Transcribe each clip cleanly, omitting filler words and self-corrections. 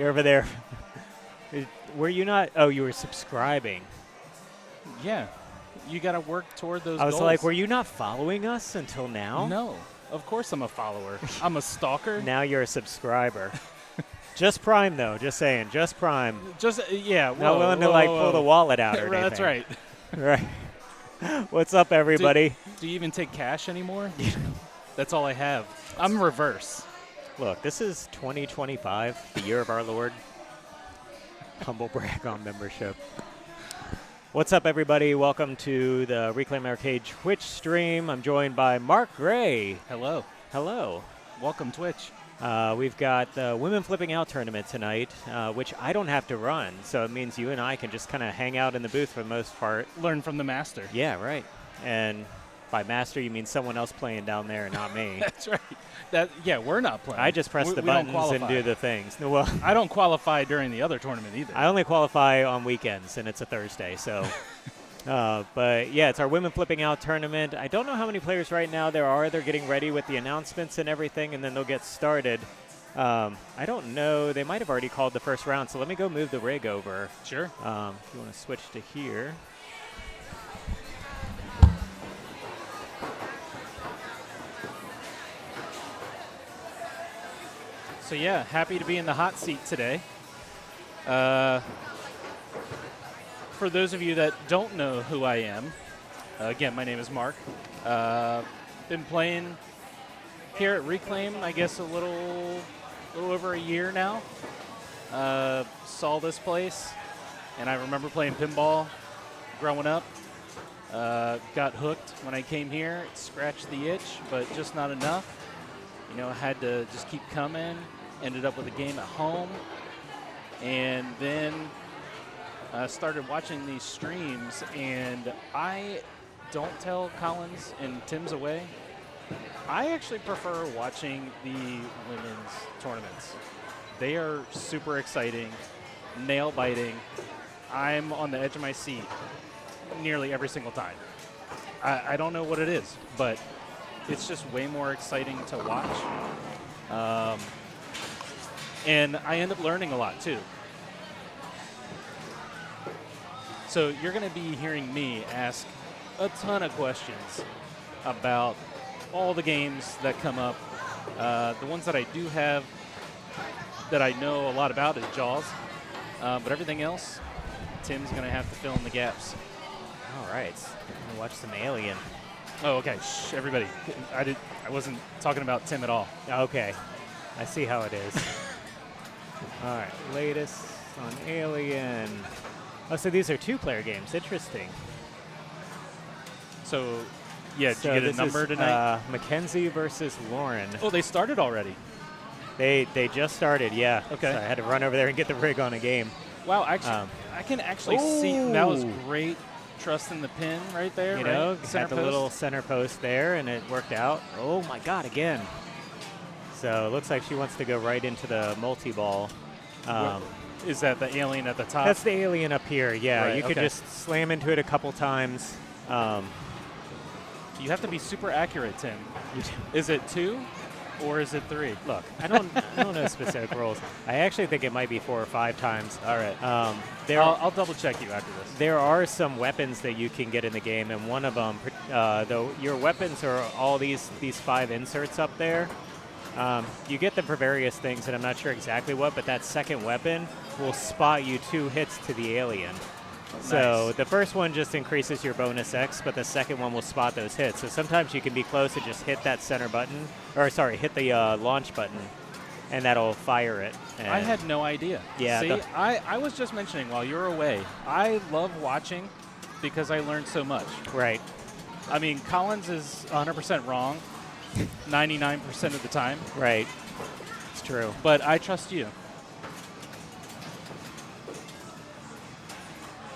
You're over there. Were you not? Oh, you were subscribing. Yeah. You got to work toward those I was goals. like, were you not following us until now? No. Of course I'm a follower. I'm a stalker. Now you're a subscriber. Just Prime, though. Just saying. Just Prime. Just, yeah. Not willing to, pull the wallet out or anything. That's right. Right. What's up, everybody? Do you even take cash anymore? That's all I have. I'm reverse. Look, this is 2025, the year of our Lord. Humble brag on membership. What's up, everybody? Welcome to the Reclaim Arcade Twitch stream. I'm joined by Mark Gray. Hello. Hello. Welcome, Twitch. We've got the Women Flipping Out tournament tonight, which I don't have to run, so it means you and I can just kind of hang out in the booth for the most part. Learn from the master. Yeah, right. And by master, you mean someone else playing down there and not me. That's right. Yeah, we're not playing. I just press the buttons and do the things. Well, I don't qualify during the other tournament either. I only qualify on weekends, and it's a Thursday, so. But, yeah, it's our Women Flipping Out tournament. I don't know how many players right now there are. They're getting ready with the announcements and everything, and then they'll get started. I don't know. They might have already called the first round, so let me go move the rig over. Sure. If you want to switch to here. So, yeah, happy to be in the hot seat today. For those of you that don't know who I am, again, my name is Mark. Been playing here at Reclaim, I guess, a little over a year now. Saw this place, and I remember playing pinball growing up. Got hooked when I came here. It scratched the itch, but just not enough. You know, had to just keep coming. Ended up with a game at home, and then started watching these streams, and I don't tell Collins and Tim's away. I actually prefer watching the women's tournaments. They are super exciting, nail-biting. I'm on the edge of my seat nearly every single time. I don't know what it is, but it's just way more exciting to watch. And I end up learning a lot, too. So you're going to be hearing me ask a ton of questions about all the games that come up. The ones that I do have that I know a lot about is Jaws. But everything else, Tim's going to have to fill in the gaps. All right. I'm going to watch some Alien. Oh, okay. Shh, everybody. I wasn't talking about Tim at all. Okay. I see how it is. All right, latest on Alien. Oh, so these are two-player games. Interesting. So, yeah, did you get a number tonight? Mackenzie versus Lauren. Oh, they started already. They just started, yeah. Okay. So I had to run over there and get the rig on a game. Wow, actually, I can actually see. That was great. Trust in the pin right there. You right? know, Center had the post. little center post there, and it worked out. Oh, my God, again. So it looks like she wants to go right into the multi-ball. Is that the Alien at the top? That's the Alien up here, yeah. Right, you could just slam into it a couple times. You have to be super accurate, Tim. Is it 2 or is it 3? Look, I don't know specific rules. I actually think it might be 4 or 5 times. All right. I'll double check you after this. There are some weapons that you can get in the game, and one of them, though, your weapons are all these 5 inserts up there. You get them for various things, and I'm not sure exactly what, but that second weapon will spot you 2 hits to the alien. Nice. So the first one just increases your bonus X, but the second one will spot those hits. So sometimes you can be close and just hit that center button, hit the launch button, and that'll fire it. And I had no idea. Yeah. See, I was just mentioning while you were away, I love watching because I learned so much. Right. I mean, Collins is 100% wrong 99% of the time. Right. It's true. But I trust you.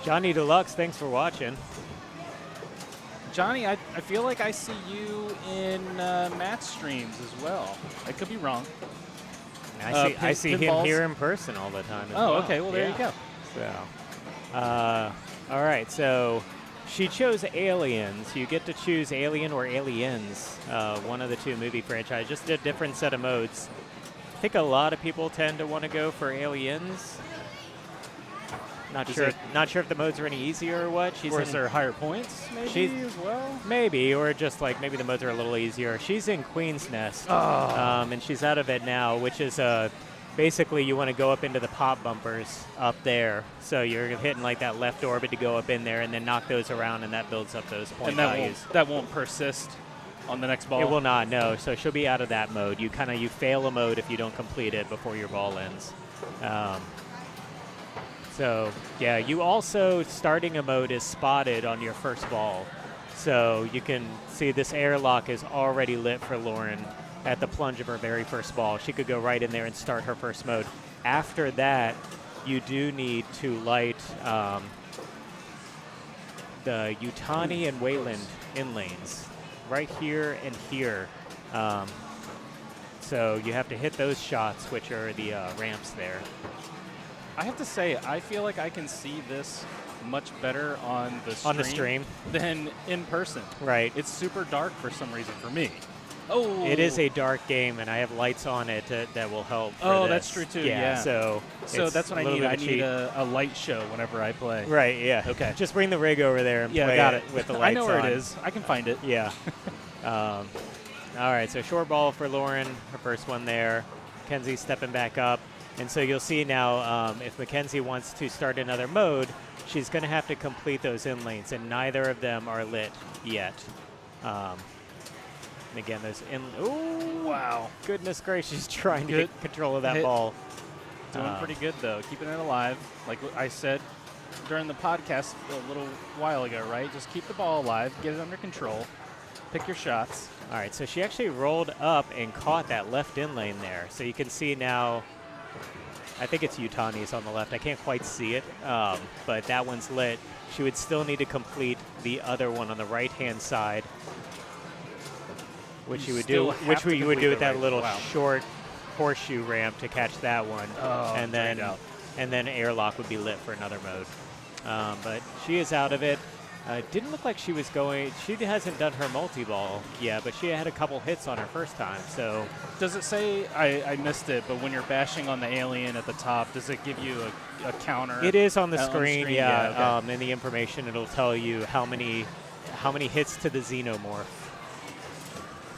Johnny Deluxe, thanks for watching. Johnny, I feel like I see you in Matt's streams as well. I could be wrong. I see him here in person all the time as well. Okay. Well, there you go. So, all right. So she chose Aliens. You get to choose Alien or Aliens, one of the 2 movie franchises, just a different set of modes. think a lot of people tend to want to go for aliens. Not sure if the modes are any easier or what. Or is there higher points maybe as well? Maybe, or just like maybe the modes are a little easier. She's in Queen's Nest, and she's out of it now, which is basically you want to go up into the pop bumpers up there. So you're hitting like that left orbit to go up in there and then knock those around, and that builds up those point values. That won't persist on the next ball? It will not, no. So she'll be out of that mode. You fail a mode if you don't complete it before your ball ends. So, yeah, you also, starting a mode is spotted on your first ball. So you can see this airlock is already lit for Lauren at the plunge of her very first ball. She could go right in there and start her first mode. After that, you do need to light the Yutani and Wayland in lanes right here and here. So you have to hit those shots, which are the ramps there. I have to say, I feel like I can see this much better on the stream than in person. Right. It's super dark for some reason for me. Oh. It is a dark game, and I have lights on it that will help. That's true too. Yeah. So that's what I need. I need a light show whenever I play. Right. Yeah. Okay. Just bring the rig over there and play got it with the lights on. I know where it is. I can find it. Yeah. All right. So short ball for Lauren, her first one there. Mackenzie stepping back up. And so you'll see now if Mackenzie wants to start another mode, she's going to have to complete those in lanes, and neither of them are lit yet. And again, those in. Oh, wow. Goodness gracious, trying to get control of that ball. Doing pretty good, though, keeping it alive. Like I said during the podcast a little while ago, right? Just keep the ball alive, get it under control, pick your shots. All right, so she actually rolled up and caught that left in lane there. So you can see now. I think it's Yutani's on the left. I can't quite see it, but that one's lit. She would still need to complete the other one on the right-hand side, which you would do with that little short horseshoe ramp to catch that one, and then airlock would be lit for another mode. But she is out of it. Didn't look like she was going. She hasn't done her multi-ball yet, but she had a couple hits on her first time. So does it say, I missed it, but when you're bashing on the alien at the top, does it give you a counter? It is on the screen, yeah. Okay. In the information, it'll tell you how many hits to the Xenomorph.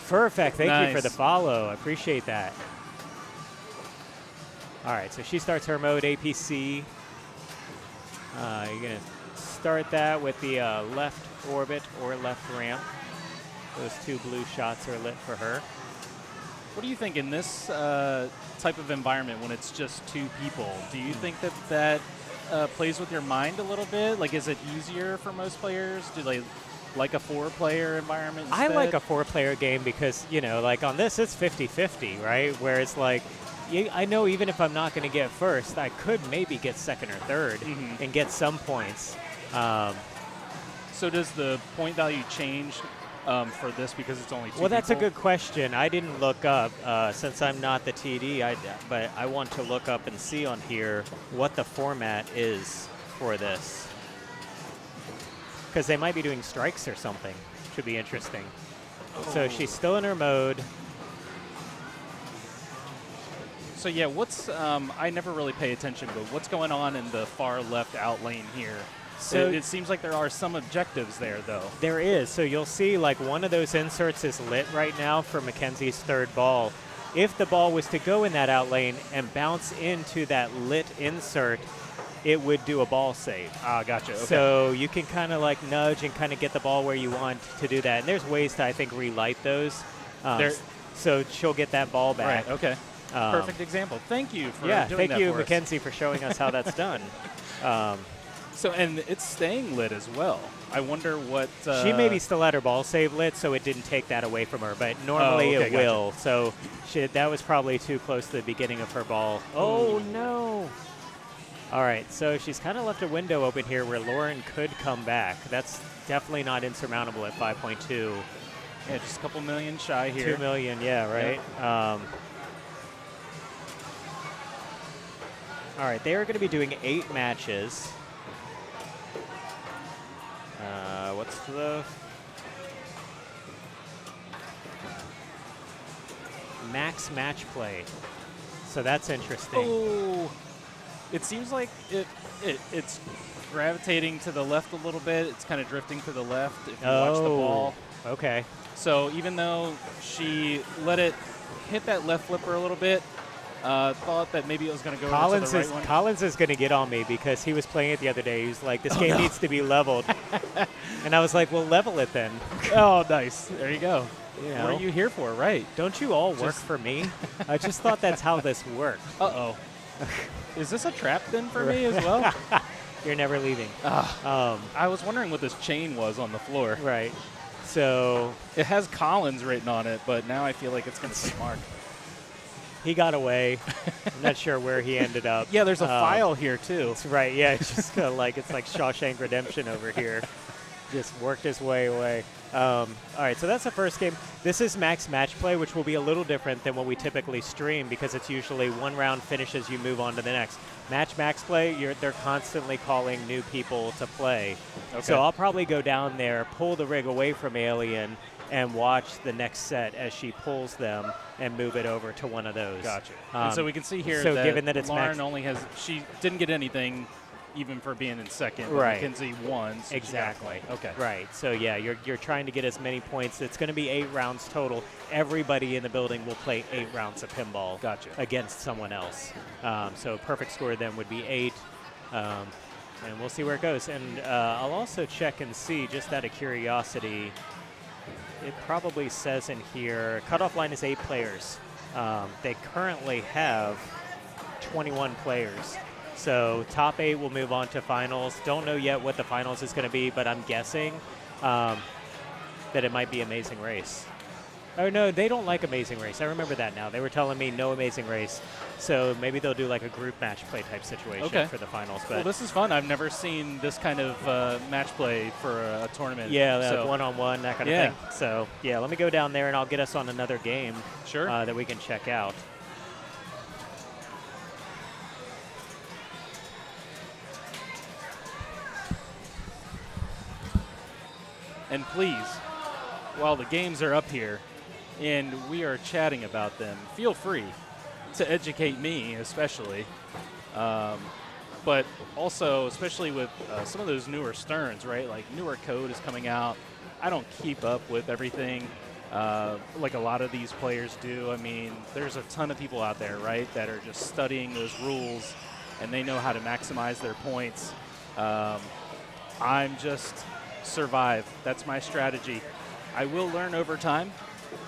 Perfect. Thank you for the follow. I appreciate that. All right, so she starts her mode APC. You're going to start that with the left orbit or left ramp. Those two blue shots are lit for her. What do you think in this type of environment when it's just two people? Do you think that plays with your mind a little bit? Like, is it easier for most players? Do they like a 4-player environment instead? I like a 4-player game because, like on this, it's 50-50, right? Where it's like, I know even if I'm not going to get first, I could maybe get second or third and get some points. So does the point value change for this because it's only two Well, that's people? a good question. I didn't look up since I'm not the TD, but I want to look up and see on here what the format is for this. Because they might be doing strikes or something. Should be interesting. So she's still in her mode. So yeah, what's I never really pay attention, but what's going on in the far left out lane here? So it seems like there are some objectives there, though. There is. So you'll see like one of those inserts is lit right now for Mackenzie's third ball. If the ball was to go in that out lane and bounce into that lit insert, it would do a ball save. Ah, gotcha. Okay. So you can kind of like nudge and kind of get the ball where you want to do that. And there's ways to, I think, relight those. So she'll get that ball back. Right, okay. Perfect example. Thank you for doing that for us. Thank you, Mackenzie, for showing us how that's done. So, and it's staying lit as well. I wonder what... she maybe still had her ball save lit, so it didn't take that away from her, but normally it will. So that was probably too close to the beginning of her ball. Oh, no. All right, so she's kind of left a window open here where Lauren could come back. That's definitely not insurmountable at 5.2. Yeah, just a couple million shy here. 2 million, yeah, right? Yep. All right, they are going to be doing 8 matches. What's the max match play? So that's interesting. Oh, it seems like it's gravitating to the left a little bit. It's kind of drifting to the left if you watch the ball. Okay. So even though she let it hit that left flipper a little bit, thought that maybe it was going to go over to the right one. Collins is going to get on me because he was playing it the other day. He was like, this game needs to be leveled. And I was like, well, level it then. Oh, nice. There you go. You What know, are you here for? Right. don't you all work for me? I just thought that's how this worked. Uh-oh. Is this a trap then for me as well? You're never leaving. I was wondering what this chain was on the floor. Right. So It has Collins written on it, but now I feel like it's going to say Mark. he got away. I'm not sure where he ended up. Yeah, there's a file here, too. That's right. Yeah, it's just it's like Shawshank Redemption over here. Just worked his way away. All right, so that's the first game. This is Max Match Play, which will be a little different than what we typically stream because it's usually one round finishes, you move on to the next. Max Play, they're constantly calling new people to play. Okay. So I'll probably go down there, pull the rig away from Alien, and watch the next set as she pulls them and move it over to one of those. Gotcha. And so we can see here so that given that it's Lauren only has, she didn't get anything even for being in second. But Right. Mackenzie won. So Exactly. Okay. Right. So yeah, you're trying to get as many points. It's going to be 8 rounds total. Everybody in the building will play 8 rounds of pinball. Gotcha. Against someone else. So perfect score then would be 8. And we'll see where it goes. And I'll also check and see, just out of curiosity, it probably says in here, cutoff line is 8 players. They currently have 21 players. So top 8 will move on to finals. Don't know yet what the finals is going to be, but I'm guessing that it might be Amazing Race. Oh, no, they don't like Amazing Race. I remember that now. They were telling me no Amazing Race. So maybe they'll do like a group match play type situation for the finals. But well, this is fun. I've never seen this kind of match play for a tournament. yeah, so one-on-one, that kind of thing. So, yeah, let me go down there, and I'll get us on another game that we can check out. And please, while the games are up here and we are chatting about them, feel free to educate me, especially. But also, especially with some of those newer Sterns, right? Like newer code is coming out. I don't keep up with everything like a lot of these players do. I mean, there's a ton of people out there, right, that are just studying those rules and they know how to maximize their points. I'm just survive. That's my strategy. I will learn over time.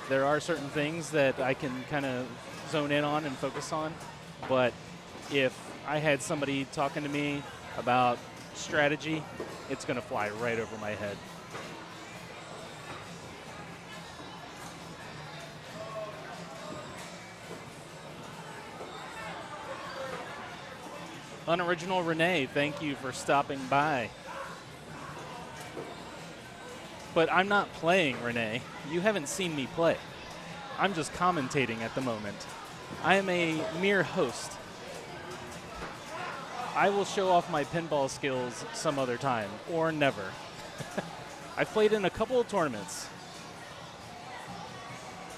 There are certain things that I can kind of zone in on and focus on, but if I had somebody talking to me about strategy, it's going to fly right over my head. Unoriginal Renee, thank you for stopping by. But I'm not playing, Renee. You haven't seen me play. I'm just commentating at the moment. I am a mere host. I will show off my pinball skills some other time, or never. I've played in a couple of tournaments.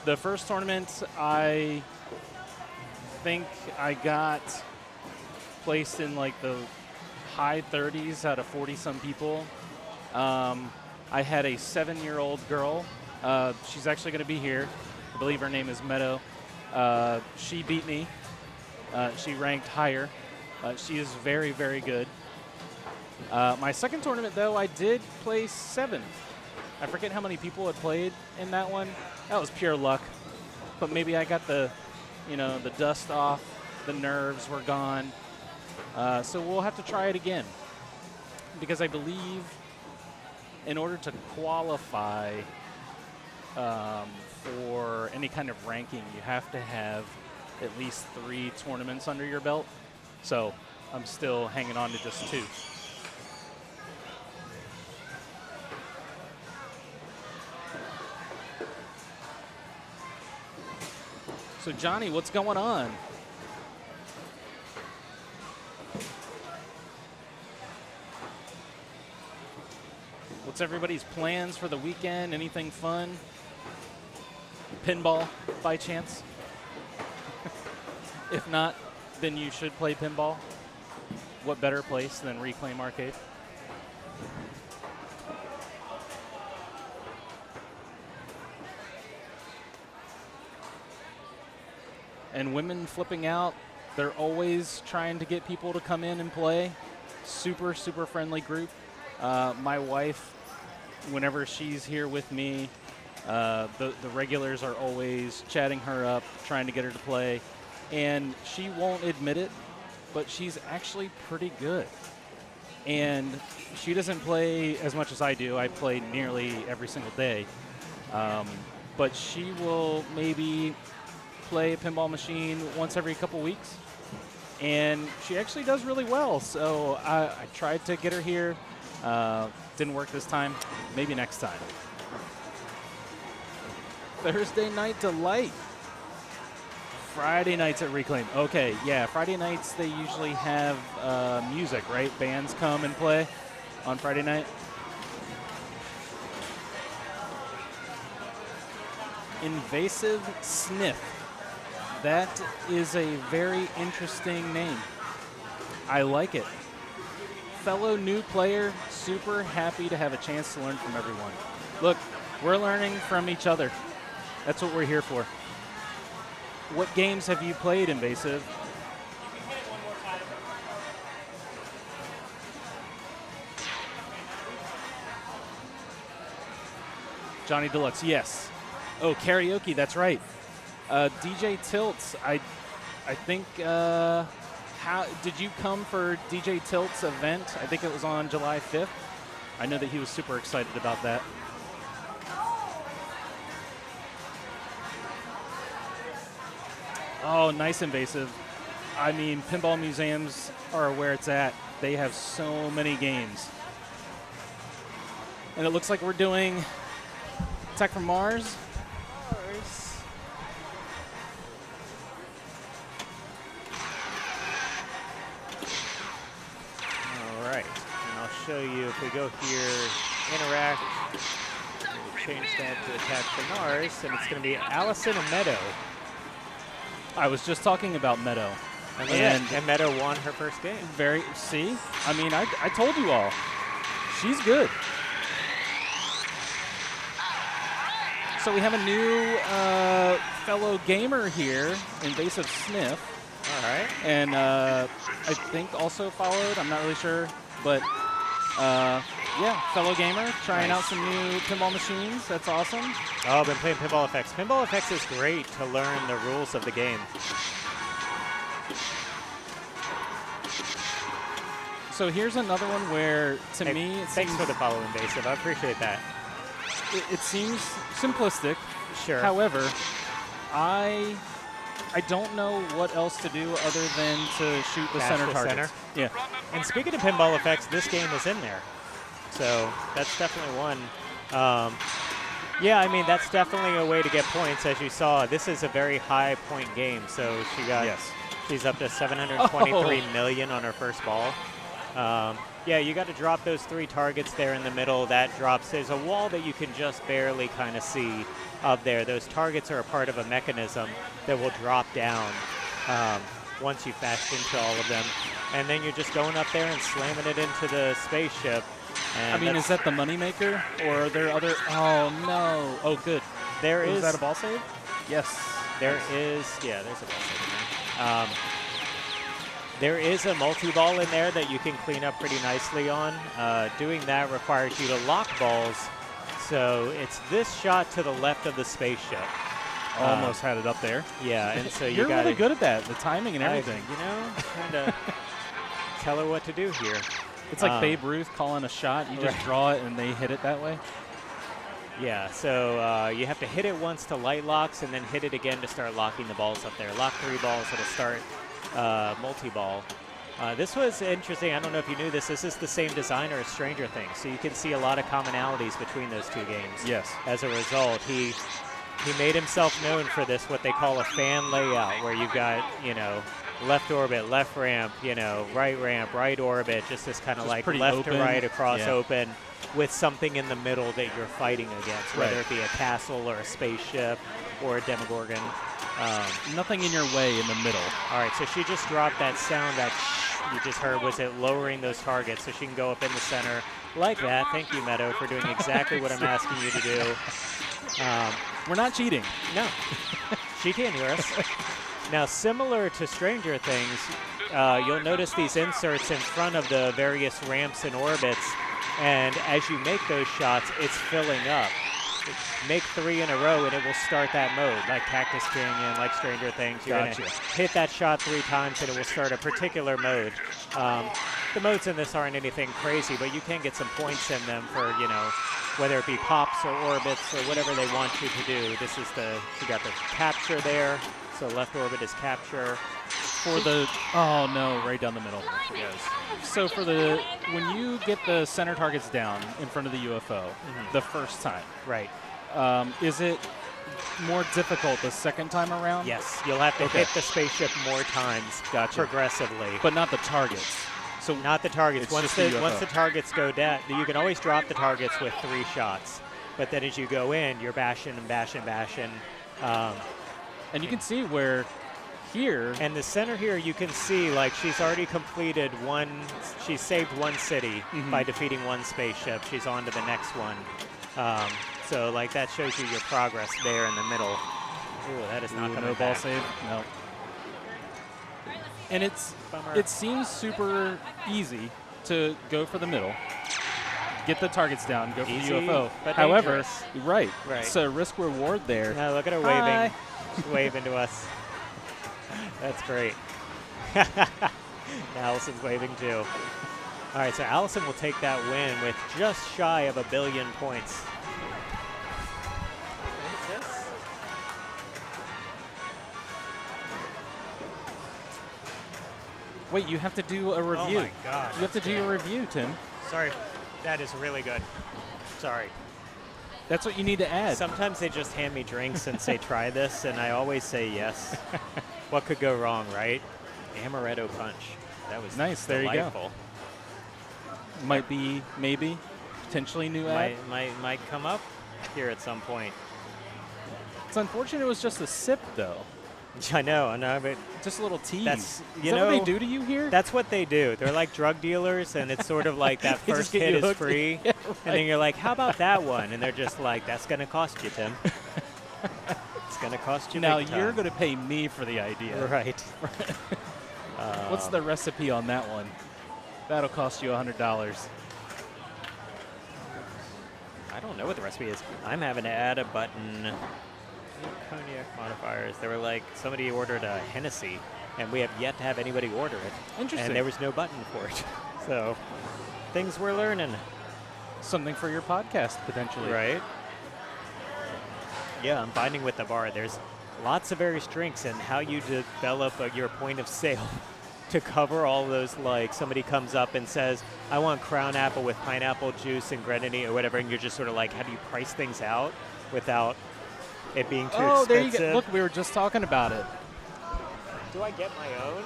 The first tournament, I think I got placed in like the high 30s out of 40-some people. I had a 7-year-old girl. She's actually going to be here. I believe her name is Meadow. She beat me. She ranked higher. She is very, very good. My second tournament, though, I did place 7th. I forget how many people had played in that one. That was pure luck. But maybe I got the dust off. The nerves were gone. So we'll have to try it again. Because I believe in order to qualify for any kind of ranking, you have to have at least 3 tournaments under your belt. So I'm still hanging on to just 2. So Johnny, what's going on? What's everybody's plans for the weekend? Anything fun? Pinball, by chance? If not, then you should play pinball. What better place than Reclaim Arcade? And women flipping out, they're always trying to get people to come in and play. Super, super friendly group. My wife, whenever she's here with me, the regulars are always chatting her up, trying to get her to play. And she won't admit it, but she's actually pretty good. And she doesn't play as much as I do. I play nearly every single day. But she will maybe play a pinball machine once every couple weeks. And she actually does really well. So I tried to get her here. Didn't work this time. Maybe next time. Thursday Night Delight. Friday nights at Reclaim. Okay, yeah, Friday nights they usually have music, right? Bands come and play on Friday night. Invasive Sniff. That is a very interesting name. I like it. Fellow new player, super happy to have a chance to learn from everyone. Look, we're learning from each other. That's what we're here for. What games have you played, Invasive? Johnny Deluxe, yes. Oh, karaoke, that's right. DJ Tilts, I think, how did you come for DJ Tilt's event? I think it was on July 5th. I know that he was super excited about that. Oh, nice, Invasive. I mean, pinball museums are where it's at. They have so many games. And it looks like we're doing Tech from Mars. All right. And I'll show you if we go here, interact, change that to Attack from Mars, and it's going to be Allison and Meadow. I was just talking about Meadow. And Meadow won her first game. See? I mean, I told you all. She's good. So we have a new fellow gamer here, Invasive Sniff. All right. And I think also followed. I'm not really sure. But, yeah, fellow gamer, trying out some new pinball machines. That's awesome. Oh, I've been playing Pinball Effects. Pinball Effects is great to learn the rules of the game. So here's another one where, to me, it thanks seems, for the follow, Invasive. I appreciate that. it seems simplistic. Sure. However, I don't know what else to do other than to shoot the Bash center the targets. center. Yeah. And speaking of Pinball Effects, this game is in there. So that's definitely one. Yeah, I mean, that's definitely a way to get points. As you saw, this is a very high point game. So she got, she's up to 723 million on her first ball. Yeah, you got to drop those 3 targets there in the middle. That drops. There's a wall that you can just barely kind of see up there. Those targets are a part of a mechanism that will drop down once you've bashed into all of them. And then you're just going up there and slamming it into the spaceship. And I mean, is that the moneymaker, or are there other? Oh no! Oh, good. Is that a ball save? Yes. There is. Yeah, there's a ball save in there. There is a multi-ball in there that you can clean up pretty nicely on. Doing that requires you to lock balls. So it's this shot to the left of the spaceship. Almost had it up there. Yeah, and so you're really good at that, the timing and everything. Trying to tell her what to do here. It's like Babe Ruth calling a shot. You just draw it and they hit it that way. Yeah, so you have to hit it once to light locks and then hit it again to start locking the balls up there. Lock 3 balls, it'll start multi-ball. This was interesting. I don't know if you knew this. This is the same designer as Stranger Things, so you can see a lot of commonalities between those 2 games. Yes. As a result, he made himself known for this, what they call a fan layout, where you've got, left orbit, left ramp, right ramp, right orbit, just this kind of like left open. to right across open with something in the middle that you're fighting against, whether it be a castle or a spaceship or a Demogorgon. Nothing in your way in the middle. All right, so she just dropped that sound that you just heard. Was it lowering those targets so she can go up in the center like that? Thank you, Meadow, for doing exactly what I'm asking you to do. We're not cheating. No, she can't hear us. Now, similar to Stranger Things, you'll notice these inserts in front of the various ramps and orbits, and as you make those shots, it's filling up. Make 3 in a row, and it will start that mode, like Cactus Canyon, like Stranger Things. You're going to hit that shot 3 times, and it will start a particular mode. The modes in this aren't anything crazy, but you can get some points in them for, whether it be pops or orbits or whatever they want you to do. This is you got the capture there, so left orbit is capture. For the, oh no, right down the middle. There it goes. So when you get the center targets down in front of the UFO the first time, right? Is it more difficult the second time around? Yes, you'll have to hit the spaceship more times progressively. But not the targets. So not the targets. Once the targets go down, you can always drop the targets with 3 shots. But then as you go in, you're bashing and bashing, bashing. And you can see where here. And the center here, you can see, like, she's already completed she saved 1 city by defeating 1 spaceship. She's on to the next one. So, like, that shows you your progress there in the middle. Ooh, that is not coming back. No ball save? No. And it seems super easy to go for the middle, get the targets down, go for the UFO. But however, dangerous. right. So risk reward there. Now look at her waving. She's waving to us. That's great. Allison's waving too. All right, so Allison will take that win with just shy of 1 billion points. What is this? Wait, you have to do a review. Oh my God. You have to do a review, Tim. Sorry, that is really good. Sorry. That's what you need to add. Sometimes they just hand me drinks and say, try this, and I always say yes. What could go wrong, right? Amaretto punch. That was nice. Delightful. There you go. Might be, maybe, potentially new ad. Might come up here at some point. It's unfortunate it was just a sip, though. I know, but just a little tease. That's, is that what they do to you here? That's what they do. They're like drug dealers, and it's sort of like that first hit is free, yeah, right. And then you're like, how about that one? And they're just like, that's going to cost you, Tim. It's going to cost you now big time. you're going to pay me for the idea. Right. What's the recipe on that one? That'll cost you $100. I don't know what the recipe is. I'm having to add a button. Cognac modifiers. They were like, somebody ordered a Hennessy, and we have yet to have anybody order it. Interesting. And there was no button for it. So, things we're learning. Something for your podcast, potentially. Right. Yeah, I'm finding with the bar, there's lots of various drinks and how you develop your point of sale to cover all those, like somebody comes up and says, I want Crown Apple with pineapple juice and grenadine or whatever, and you're just sort of like, how do you price things out without it being too expensive? There you go. Look, we were just talking about it. Do I get my own?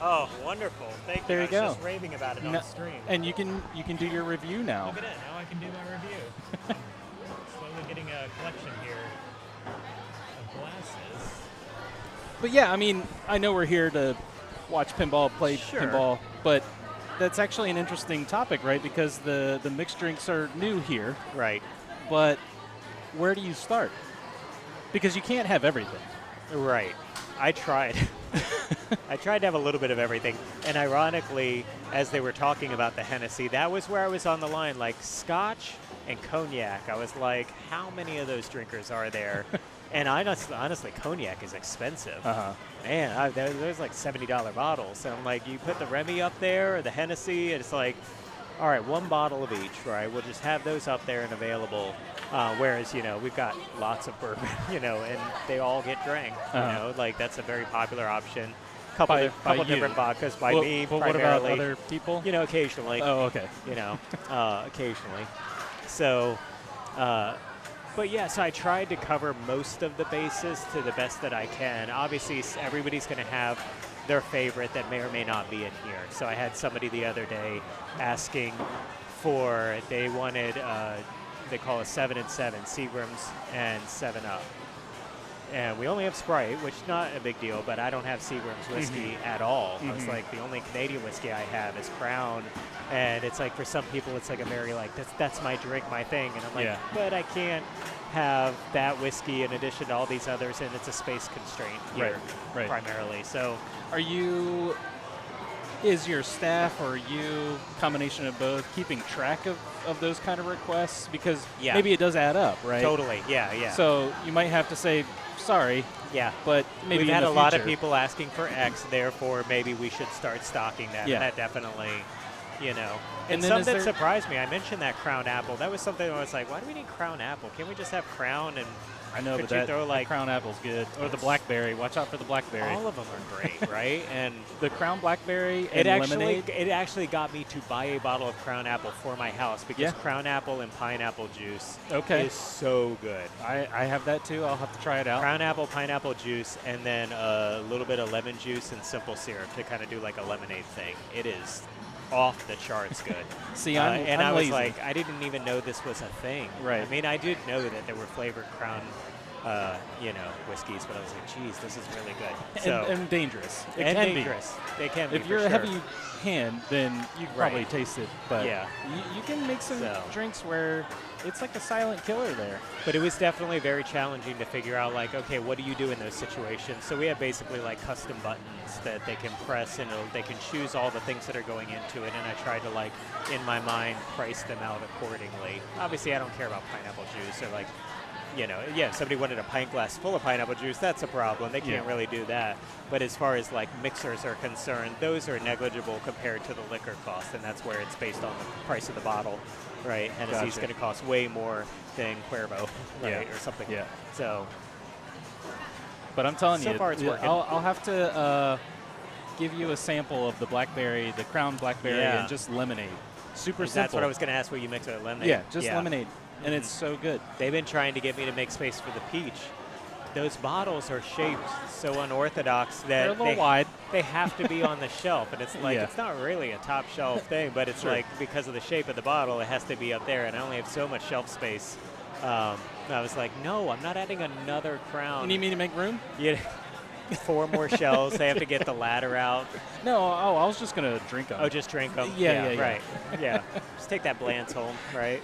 Oh, wonderful. Thank you. There you go. I was just raving about it on stream. And you can do your review now. Look at it. Now I can do my review. Slowly getting a collection here of glasses. But yeah, I mean, I know we're here to watch pinball, play pinball, but that's actually an interesting topic, right? Because the mixed drinks are new here. Right. But where do you start? Because you can't have everything. Right. I tried. I tried to have a little bit of everything. And ironically, as they were talking about the Hennessy, that was where I was on the line, like Scotch and Cognac. I was like, how many of those drinkers are there? And honestly, Cognac is expensive. Man, there's like $70 bottles. So I'm like, you put the Remy up there or the Hennessy, and it's like, all right, 1 bottle of each, right? We'll just have those up there and available. Whereas, we've got lots of bourbon, and they all get drank. Like that's a very popular option. Couple different vodkas by me but primarily. What about other people? Occasionally. Oh, okay. Occasionally. So, but yeah, so I tried to cover most of the bases to the best that I can. Obviously, everybody's going to have their favorite that may or may not be in here. So I had somebody the other day asking they wanted, they call it 7 and 7, Seagram's and 7 Up. and we only have Sprite, which is not a big deal, but I don't have Seagram's whiskey at all. It's like the only Canadian whiskey I have is Crown, and it's like for some people it's like a very like that's my drink, my thing, and I'm like, but I can't have that whiskey in addition to all these others, and it's a space constraint here primarily. So is your staff or you, combination of both, keeping track of those kind of requests? Because maybe it does add up, right? Totally, yeah. So you might have to say, sorry, but maybe we've had a lot of people asking for X, therefore maybe we should start stocking that. Yeah. And that definitely, you know. And then something that surprised me, I mentioned that Crown Apple. That was something I was like, why do we need Crown Apple? Can't we just have Crown and I know, but that Crown Apple's good. Or the Blackberry. Watch out for the Blackberry. All of them are great, right? And the Crown Blackberry and lemonade. It actually got me to buy a bottle of Crown Apple for my house because Crown Apple and pineapple juice is so good. I have that too. I'll have to try it out. Crown Apple, pineapple juice, and then a little bit of lemon juice and simple syrup to kind of do like a lemonade thing. It is off the charts good. See, I'm I was lazy. like, I didn't even know this was a thing. Right. I mean, I did know that there were flavored Crown, whiskeys, but I was like, geez, this is really good. So and dangerous. It and can dangerous. They can be. If you're a heavy hand, then you can probably taste it. But you can make some drinks where it's like a silent killer there. But it was definitely very challenging to figure out, like, okay, what do you do in those situations? So we have basically like custom buttons that they can press, and they can choose all the things that are going into it. And I tried to, like, in my mind, price them out accordingly. Obviously, I don't care about pineapple juice or like, if somebody wanted a pint glass full of pineapple juice, that's a problem. They can't really do that. But as far as like mixers are concerned, those are negligible compared to the liquor cost, and that's where it's based on the price of the bottle, right? Hennessy's going to cost way more than Cuervo, right, or something. Yeah. So, but I'm telling you, so far it's working. I'll have to give you a sample of the Blackberry, the Crown Blackberry, and just lemonade. Super simple. That's what I was going to ask. Will you mix it with lemonade? Yeah, just lemonade. And it's so good. They've been trying to get me to make space for the peach. Those bottles are shaped so unorthodox that they're a little wide. They have to be on the was and it's like it's not really a top shelf thing, but it's like because of the shape of the bottle, it has to be up there, and I only have so much shelf space. I was like, no, I'm not adding another Crown. You need me to make room? Yeah. 4 more shelves. They have to get the ladder out. No, I was just gonna drink them. Oh, just drink them. Yeah, right. Yeah, just take that Blantz home, right?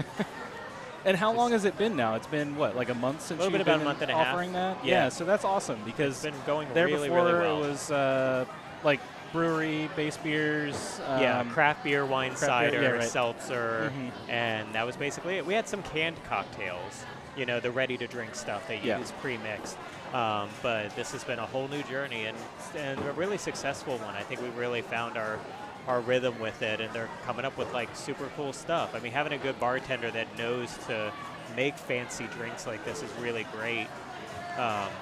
And how long has it been now? It's been, what, like a month since you've been about a month and a half. offering that? Yeah, so that's awesome because it's been going there really, before really well. It was like brewery-based beers. Craft beer, wine, cider, beer, seltzer, and that was basically it. We had some canned cocktails, the ready-to-drink stuff that you use pre-mixed. But this has been a whole new journey and a really successful one. I think we really found our rhythm with it, and they're coming up with like super cool stuff. I mean, having a good bartender that knows to make fancy drinks like this is really great,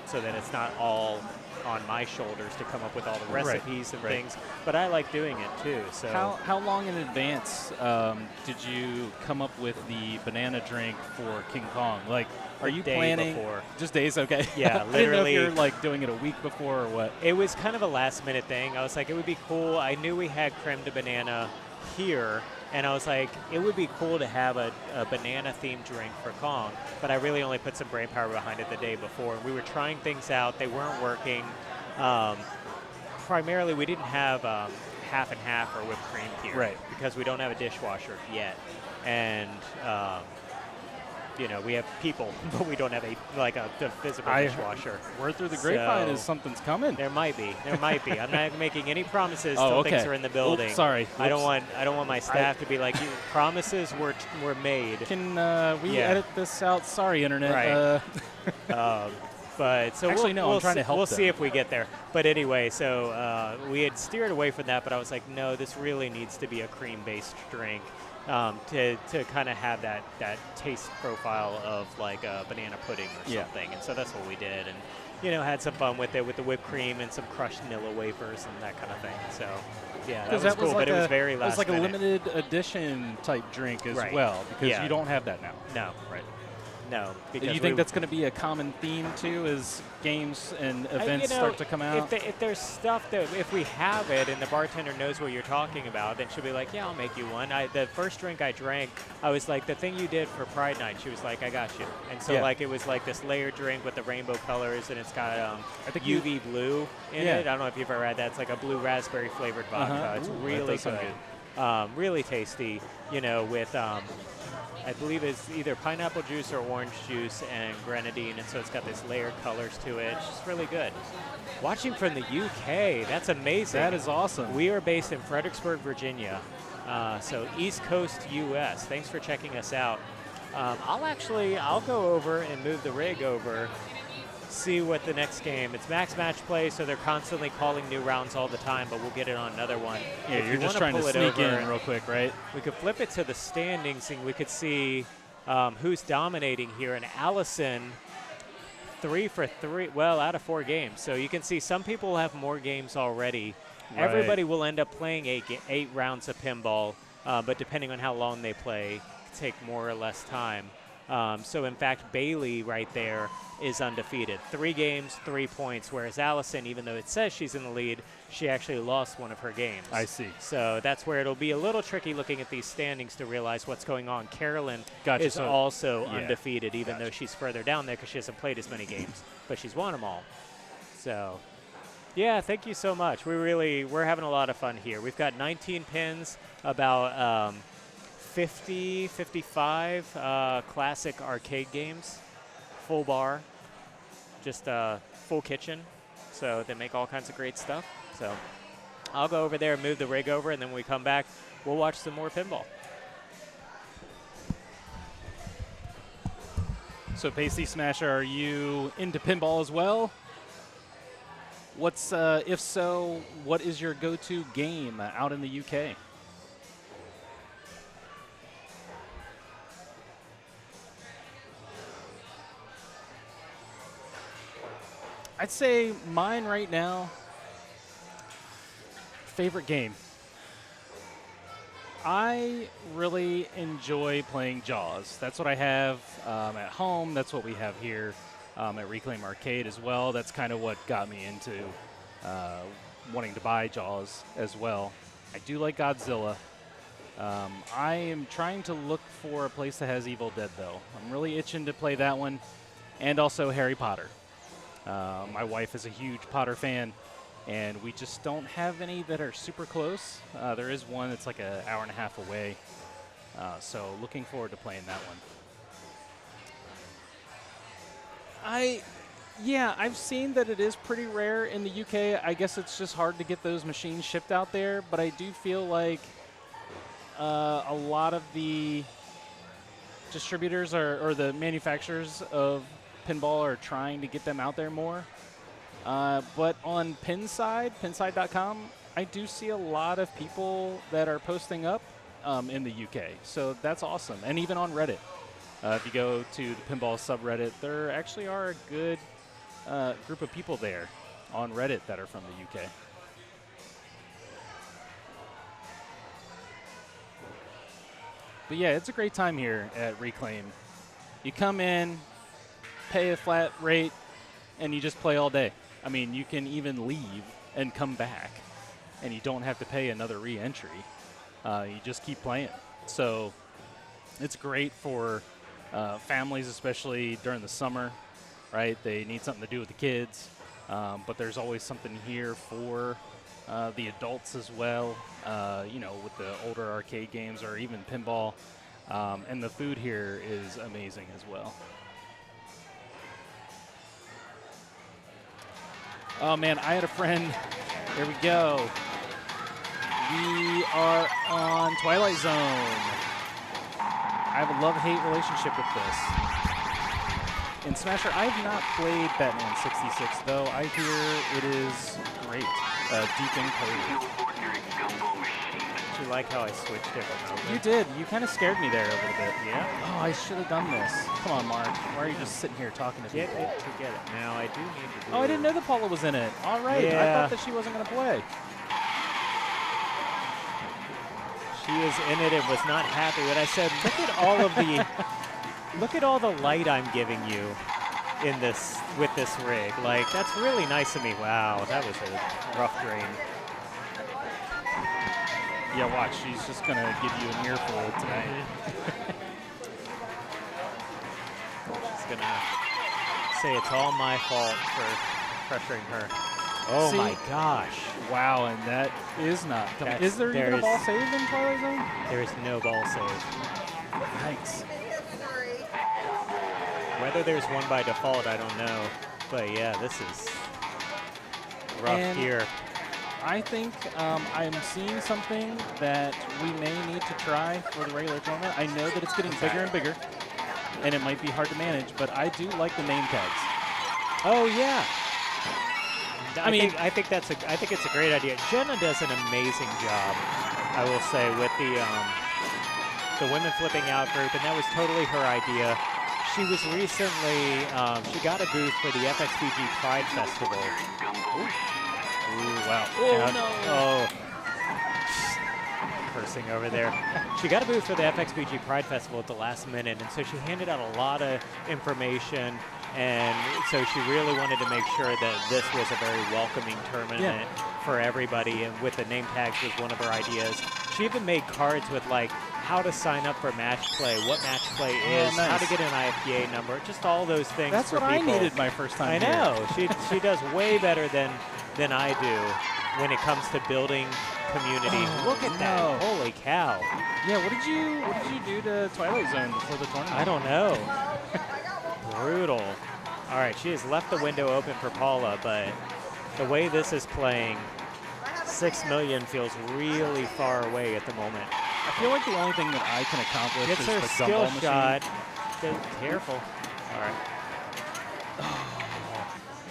so that it's not all on my shoulders to come up with all the recipes and things, but I like doing it too. So how long in advance did you come up with the banana drink for King Kong? Like, are you planning before? Just days? Okay. Yeah, literally. I didn't know if you're like doing it a week before or what. It was kind of a last minute thing. I was like, it would be cool. I knew we had creme de banana here, and I was like, it would be cool to have a banana-themed drink for Kong, but I really only put some brain power behind it the day before. We were trying things out. They weren't working. Primarily, we didn't have half and half or whipped cream here because we don't have a dishwasher yet. And, we have people, but we don't have a physical dishwasher. Word through the grapevine is something's coming. There might be. I'm not making any promises till things are in the building. Oops, sorry. I don't want my staff to be like, promises were made. Can we edit this out? Sorry, Internet. Right. But so actually, no, I'm trying to help We'll them. see if we get there. But anyway, so we had steered away from that, but I was like, no, this really needs to be a cream-based drink to kind of have that taste profile of like a banana pudding or something. And so that's what we did, and had some fun with it with the whipped cream and some crushed Nilla wafers and that kind of thing. So that was cool, but it was very last minute. It was like a limited edition type drink as well because you don't have that now. No, right. No. Do Because you think that's going to be a common theme too, as games and events start to come out? If there's stuff that, if we have it and the bartender knows what you're talking about, then she'll be like, yeah, I'll make you one. The first drink I drank, I was like, the thing you did for Pride Night, she was like, I got you. And so like it was like this layered drink with the rainbow colors, and it's got I think UV blue in it. I don't know if you've ever had that. It's like a blue raspberry flavored vodka. It's really good. Really tasty, you know, with I believe it's either pineapple juice or orange juice and grenadine, and so it's got this layered colors to it. It's just really good. Watching from the UK, that's amazing. That is awesome. We are based in Fredericksburg, Virginia, so East Coast US. Thanks for checking us out. I'll go over and move the rig over, see what the next game. It's max match play, so they're constantly calling new rounds all the time, but we'll get it on another one. Yeah, you're just trying to sneak in real quick, right? We could flip it to the standings, and we could see who's dominating here. And Allison, 3 for 3, well, out of 4 games. So you can see some people have more games already. Right. Everybody will end up playing 8 rounds of pinball, but depending on how long they play, it can take more or less time. So, in fact, Bailey right there is undefeated. 3 games, 3 points, whereas Allison, even though it says she's in the lead, she actually lost one of her games. I see. So that's where it'll be a little tricky looking at these standings to realize what's going on. Carolyn is also undefeated, even though she's further down there because she hasn't played as many games, but she's won them all. So, yeah, thank you so much. We're having a lot of fun here. We've got 19 pins, about 50, 55 classic arcade games, full bar, just full kitchen. So they make all kinds of great stuff. So I'll go over there and move the rig over, and then when we come back, we'll watch some more pinball. So Pasty Smasher, are you into pinball as well? If so, what is your go-to game out in the UK? I'd say mine right now, favorite game. I really enjoy playing Jaws. That's what I have at home. That's what we have here at Reclaim Arcade as well. That's kind of what got me into wanting to buy Jaws as well. I do like Godzilla. I am trying to look for a place that has Evil Dead, though. I'm really itching to play that one, and also Harry Potter. My wife is a huge Potter fan, and we just don't have any that are super close. There is one that's like an hour and a half away, so looking forward to playing that one. I've seen that it is pretty rare in the UK. I guess it's just hard to get those machines shipped out there, but I do feel like a lot of the distributors or the manufacturers of pinball are trying to get them out there more. But on Pinside.com, I do see a lot of people that are posting up in the UK. So that's awesome. And even on Reddit. If you go to the pinball subreddit, there actually are a good group of people there on Reddit that are from the UK. But yeah, it's a great time here at Reclaim. You come in, pay a flat rate, and you just play all day. I mean, you can even leave and come back, and you don't have to pay another re-entry. You just keep playing. So it's great for families, especially during the summer, right? They need something to do with the kids, but there's always something here for the adults as well, with the older arcade games or even pinball. And the food here is amazing as well. Oh, man, I had a friend. There we go. We are on Twilight Zone. I have a love-hate relationship with this. In Smasher, I have not played Batman 66, though. I hear it is great. Deep in code. Do you like how I switched it over? You did. You kind of scared me there a little bit. Yeah? Oh, I should have done this. Come on, Mark. Why are you just sitting here talking to Get people? it to get it. Now, I do need to do Oh, I didn't know that Paula was in it. All right. Yeah. I thought that she wasn't going to play. She is in it and was not happy. But I said, look at all of the Look at all the light I'm giving you in this with this rig. Like, that's really nice of me. Wow, that was a rough drain. Yeah, watch. She's just going to give you an earful tonight. It's going to say it's all my fault for pressuring her. Oh, my gosh. Wow, and that is not. Is there even a ball save in Twilight Zone? There is no ball save. Yikes. Whether there's one by default, I don't know. But, yeah, this is rough here. I think I'm seeing something that we may need to try for the regular tournament. I know that it's getting bigger and bigger, and it might be hard to manage, but I do like the name tags. Oh, yeah. I think it's a great idea. Jenna does an amazing job, I will say, with the women flipping out group, and that was totally her idea. She was recently, she got a booth for the FXBG Pride Festival. Ooh, wow. Oh, no. Oh. Cursing over there. She got a booth for the FXBG Pride Festival at the last minute, and so she handed out a lot of information, and so she really wanted to make sure that this was a very welcoming tournament for everybody, and with the name tags was one of her ideas. She even made cards with, like, how to sign up for match play, what match play is, how to get an IFPA number, just all those things. That's for what people. I needed my first time. I know. She does way better than I do when it comes to building community. Oh, look at that! Holy cow! Yeah, what did you do to Twilight Zone before the tournament? I don't know. Brutal. All right, she has left the window open for Paula, but the way this is playing, 6 million feels really far away at the moment. I feel like the only thing that I can accomplish Gets is her the skill gumball shot. machine. Careful. All right.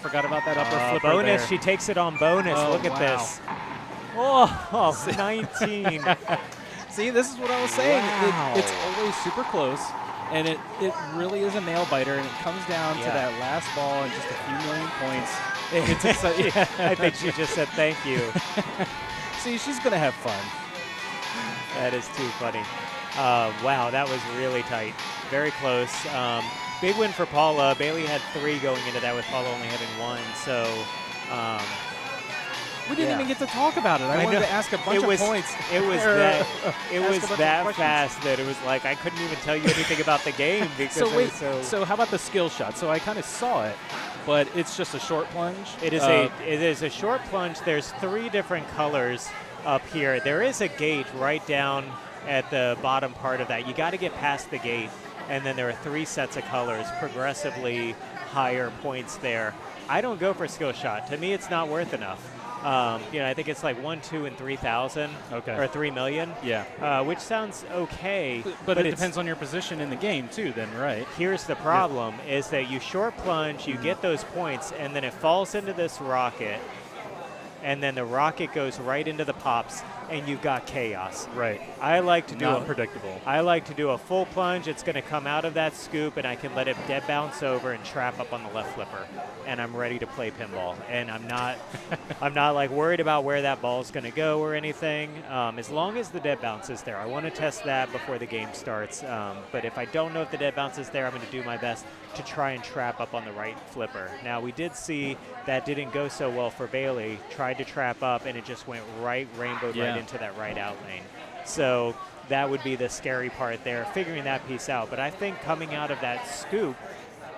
Forgot about that upper flipper bonus. there. She takes it on bonus. Oh, Look at wow. this. Oh, 19. See, this is what I was saying. Wow. It's always super close, and it really is a nail biter, and it comes down to that last ball and just a few million points. It's exciting. I think she just said thank you. See, she's going to have fun. That is too funny. Wow, that was really tight. Very close. Big win for Paula. Bailey had 3 going into that with Paula only having 1. So we didn't even get to talk about it. I wanted to ask a bunch of points. It was that fast that it was like I couldn't even tell you anything about the game because so how about the skill shot? So I kind of saw it, but it's just a short plunge. It is a short plunge. There's 3 different colors up here. There is a gate right down at the bottom part of that. You got to get past the gate, and then there are 3 sets of colors, progressively higher points there. I don't go for skill shot. To me, it's not worth enough. I think it's like 1, 2, and 3,000, or 3 million. Yeah. Which sounds okay. But it depends on your position in the game too, then, right? Here's the problem: is that you short plunge, you get those points, and then it falls into this rocket. And then the rocket goes right into the pops, and you've got chaos. Right. I like to do unpredictable. I like to do a full plunge. It's going to come out of that scoop, and I can let it dead bounce over and trap up on the left flipper. And I'm ready to play pinball. And I'm not like worried about where that ball is going to go or anything. As long as the dead bounce is there, I want to test that before the game starts. But if I don't know if the dead bounce is there, I'm going to do my best to try and trap up on the right flipper. Now we did see that didn't go so well for Bailey. Tried to trap up, and it just went rainbowed right into that right out lane. So that would be the scary part there, figuring that piece out. But I think coming out of that scoop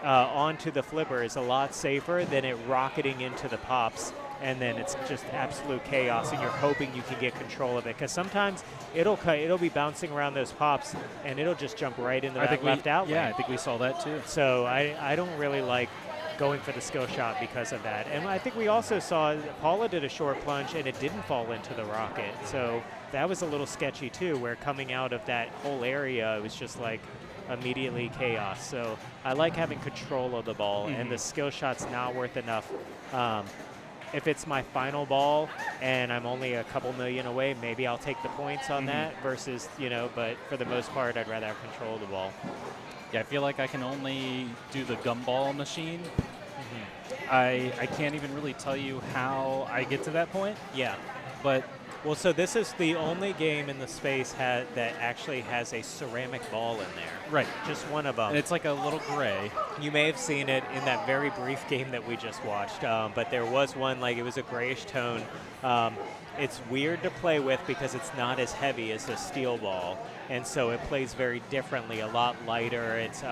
onto the flipper is a lot safer than it rocketing into the pops, and then it's just absolute chaos, and you're hoping you can get control of it. Because sometimes it'll be bouncing around those pops, and it'll just jump right into that left out lane. Yeah, I think we saw that too. So I don't really like going for the skill shot because of that. And I think we also saw Paula did a short plunge, and it didn't fall into the rocket. So that was a little sketchy too, where coming out of that whole area, it was just like immediately chaos. So I like having control of the ball, and the skill shot's not worth enough. If it's my final ball and I'm only a couple million away, maybe I'll take the points on that versus, but for the most part, I'd rather have control of the ball. Yeah, I feel like I can only do the gumball machine. I can't even really tell you how I get to that point. Yeah. But Well, so this is the only game in the space that actually has a ceramic ball in there. Right. Just one of them. And it's like a little gray. You may have seen it in that very brief game that we just watched, but there was one, like it was a grayish tone. It's weird to play with because it's not as heavy as a steel ball, and so it plays very differently, a lot lighter. It's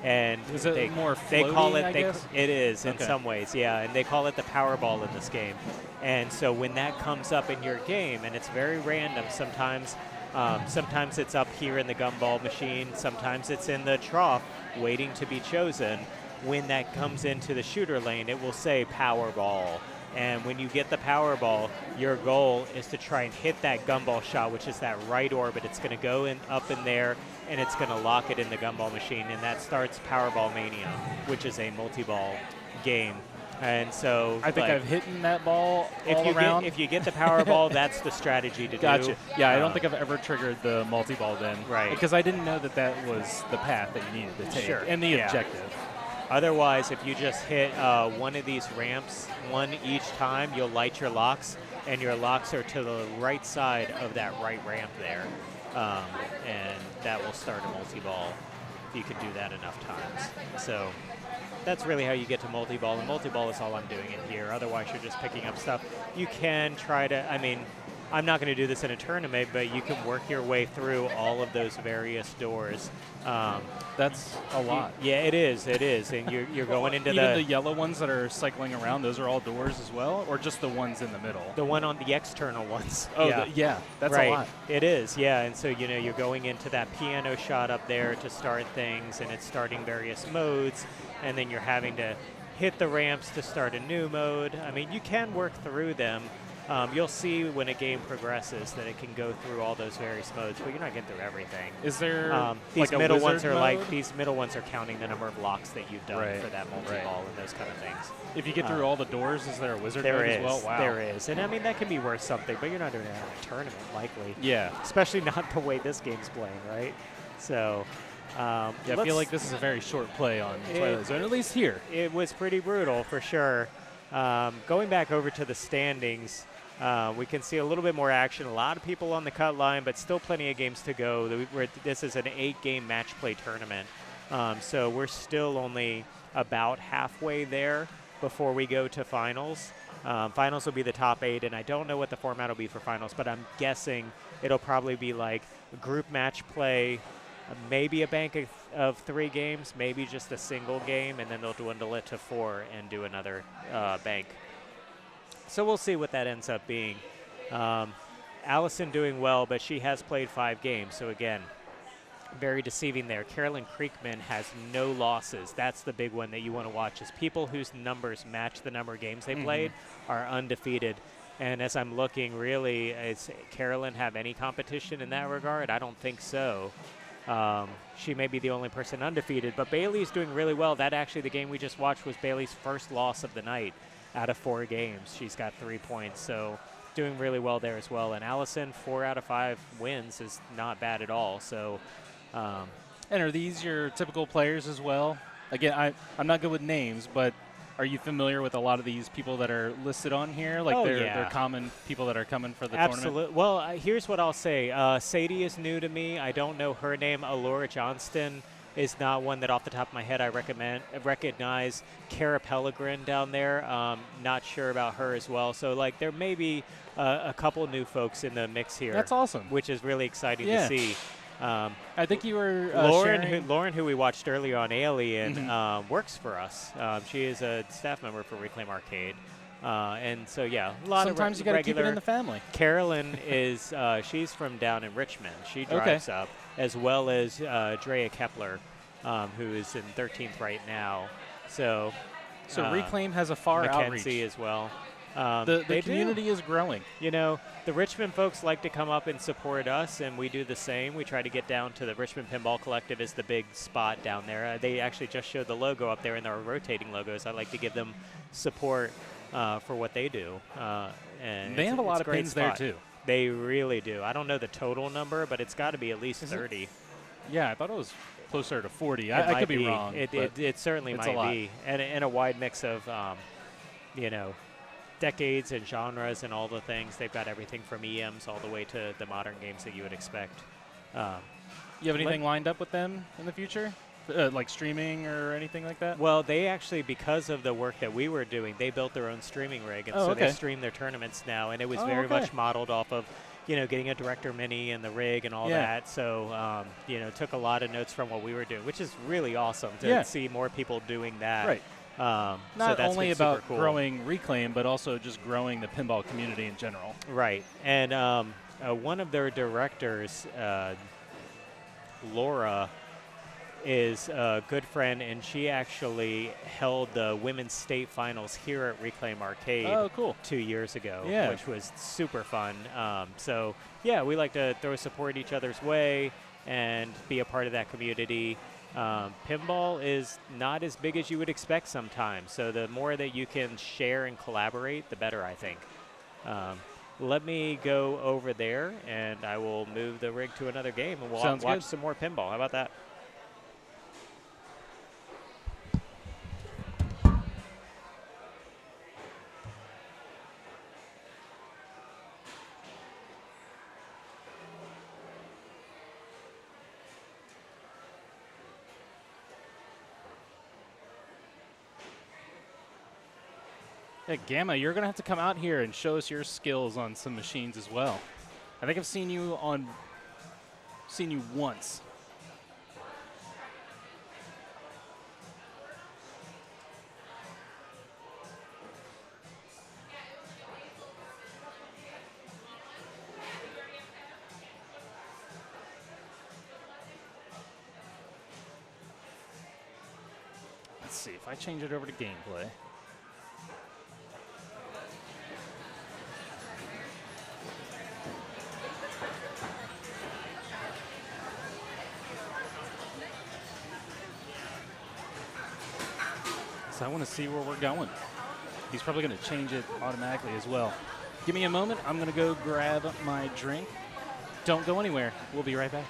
and is it more floaty, they call it I guess? It is in Okay. some ways, yeah, and they call it the Powerball in this game. And so when that comes up in your game, and it's very random, sometimes it's up here in the gumball machine, sometimes it's in the trough waiting to be chosen. When that comes into the shooter lane, it will say Powerball. And when you get the Powerball, your goal is to try and hit that gumball shot, which is that right orbit. It's going to go up in there, and it's going to lock it in the gumball machine. And that starts Powerball Mania, which is a multi-ball game. And so I think I've hit that ball around. If you get the Powerball, that's the strategy to do. Gotcha. Yeah, I don't think I've ever triggered the multi-ball then. Right. Because I didn't know that was the path that you needed to take. Sure. And the Yeah. objective. Otherwise, if you just hit one of these ramps, one each time, you'll light your locks, and your locks are to the right side of that right ramp there. And that will start a multi-ball if you can do that enough times. So that's really how you get to multi-ball, and multi-ball is all I'm doing in here. Otherwise, you're just picking up stuff. You can try to, I mean, I'm not going to do this in a tournament, but you can work your way through all of those various doors. That's a lot. Yeah, it is, and you're going into Even the yellow ones that are cycling around, those are all doors as well, or just the ones in the middle? The one on the external ones. Oh, yeah, that's right. a lot. It is, yeah, and so you're going into that piano shot up there to start things, and it's starting various modes, and then you're having to hit the ramps to start a new mode. I mean, you can work through them. You'll see when a game progresses that it can go through all those various modes, but you're not getting through everything. Is there these like a middle ones wizard are mode? like these middle ones are counting the number of locks that you've done Right, for that multi-ball and those kind of things. If you get through all the doors, is there a wizard There mode is, as well? Wow. there is, and I mean that can be worth something, but you're not doing it in a tournament likely. Yeah. Especially not the way this game's playing, right? So. Yeah, I feel like this is a very short play on Twilight Zone, at least here. It was pretty brutal for sure. Going back over to the standings. We can see a little bit more action. A lot of people on the cut line, but still plenty of games to go. This is an 8-game match play tournament. So we're still only about halfway there before we go to finals. Finals will be the top 8, and I don't know what the format will be for finals, but I'm guessing it'll probably be like a group match play, maybe a bank of 3 games, maybe just a single game, and then they'll dwindle it to 4 and do another bank. So we'll see what that ends up being. Allison doing well, but she has played 5 games. So again, very deceiving there. Carolyn Creekman has no losses. That's the big one that you want to watch, is people whose numbers match the number of games they played are undefeated. And as I'm looking, really, does Carolyn have any competition in that regard? I don't think so. She may be the only person undefeated, but Bailey's doing really well. That actually, the game we just watched was Bailey's first loss of the night. Out of 4 games, she's got 3 points, so doing really well there as well. And Allison, 4 out of 5 wins is not bad at all. So, and are these your typical players as well? Again, I'm not good with names, but are you familiar with a lot of these people that are listed on here? Like they're common people that are coming for the tournament? Absolutely. Well, here's what I'll say. Sadie is new to me. I don't know her name. Allura Johnston is not one that off the top of my head I recognize. Cara Pellegrin down there, not sure about her as well. So, like, there may be a couple new folks in the mix here. That's awesome. Which is really exciting to see. I think you were Lauren, who we watched earlier on Alien, works for us. She is a staff member for Reclaim Arcade. And so, yeah, a lot Sometimes of you got to keep it in the family. Carolyn is, she's from down in Richmond. She drives up, as well as Drea Kepler, who is in 13th right now. So Reclaim has a far outreach. Mackenzie as well. The community is growing. You know, the Richmond folks like to come up and support us, and we do the same. We try to get down to the Richmond Pinball Collective as the big spot down there. They actually just showed the logo up there, and they're rotating logos. I like to give them support for what they do. And they have a lot of pins there, too. They really do. I don't know the total number, but it's got to be at least 30. Yeah, I thought it was closer to 40. I could be wrong. It certainly might be. And a wide mix of, decades and genres and all the things. They've got everything from EMs all the way to the modern games that you would expect. You have anything lined up with them in the future? Like streaming or anything like that? Well, they actually, because of the work that we were doing, they built their own streaming rig, and so they stream their tournaments now, and it was very much modeled off of, getting a Director Mini and the rig and all that. So, took a lot of notes from what we were doing, which is really awesome to see more people doing that. Right. So Not that's only been super about cool. growing Reclaim, but also just growing the pinball community in general. Right. And one of their directors, Laura, is a good friend, and she actually held the women's state finals here at Reclaim Arcade 2 years ago, which was super fun. We like to throw support each other's way and be a part of that community. Pinball is not as big as you would expect sometimes, so the more that you can share and collaborate, the better, I think. Let me go over there, and I will move the rig to another game, and we'll watch some more pinball. How about that? Yeah, Gamma, you're going to have to come out here and show us your skills on some machines as well. I think I've seen you once. Let's see if I change it over to gameplay. So I want to see where we're going. He's probably going to change it automatically as well. Give me a moment. I'm going to go grab my drink. Don't go anywhere. We'll be right back.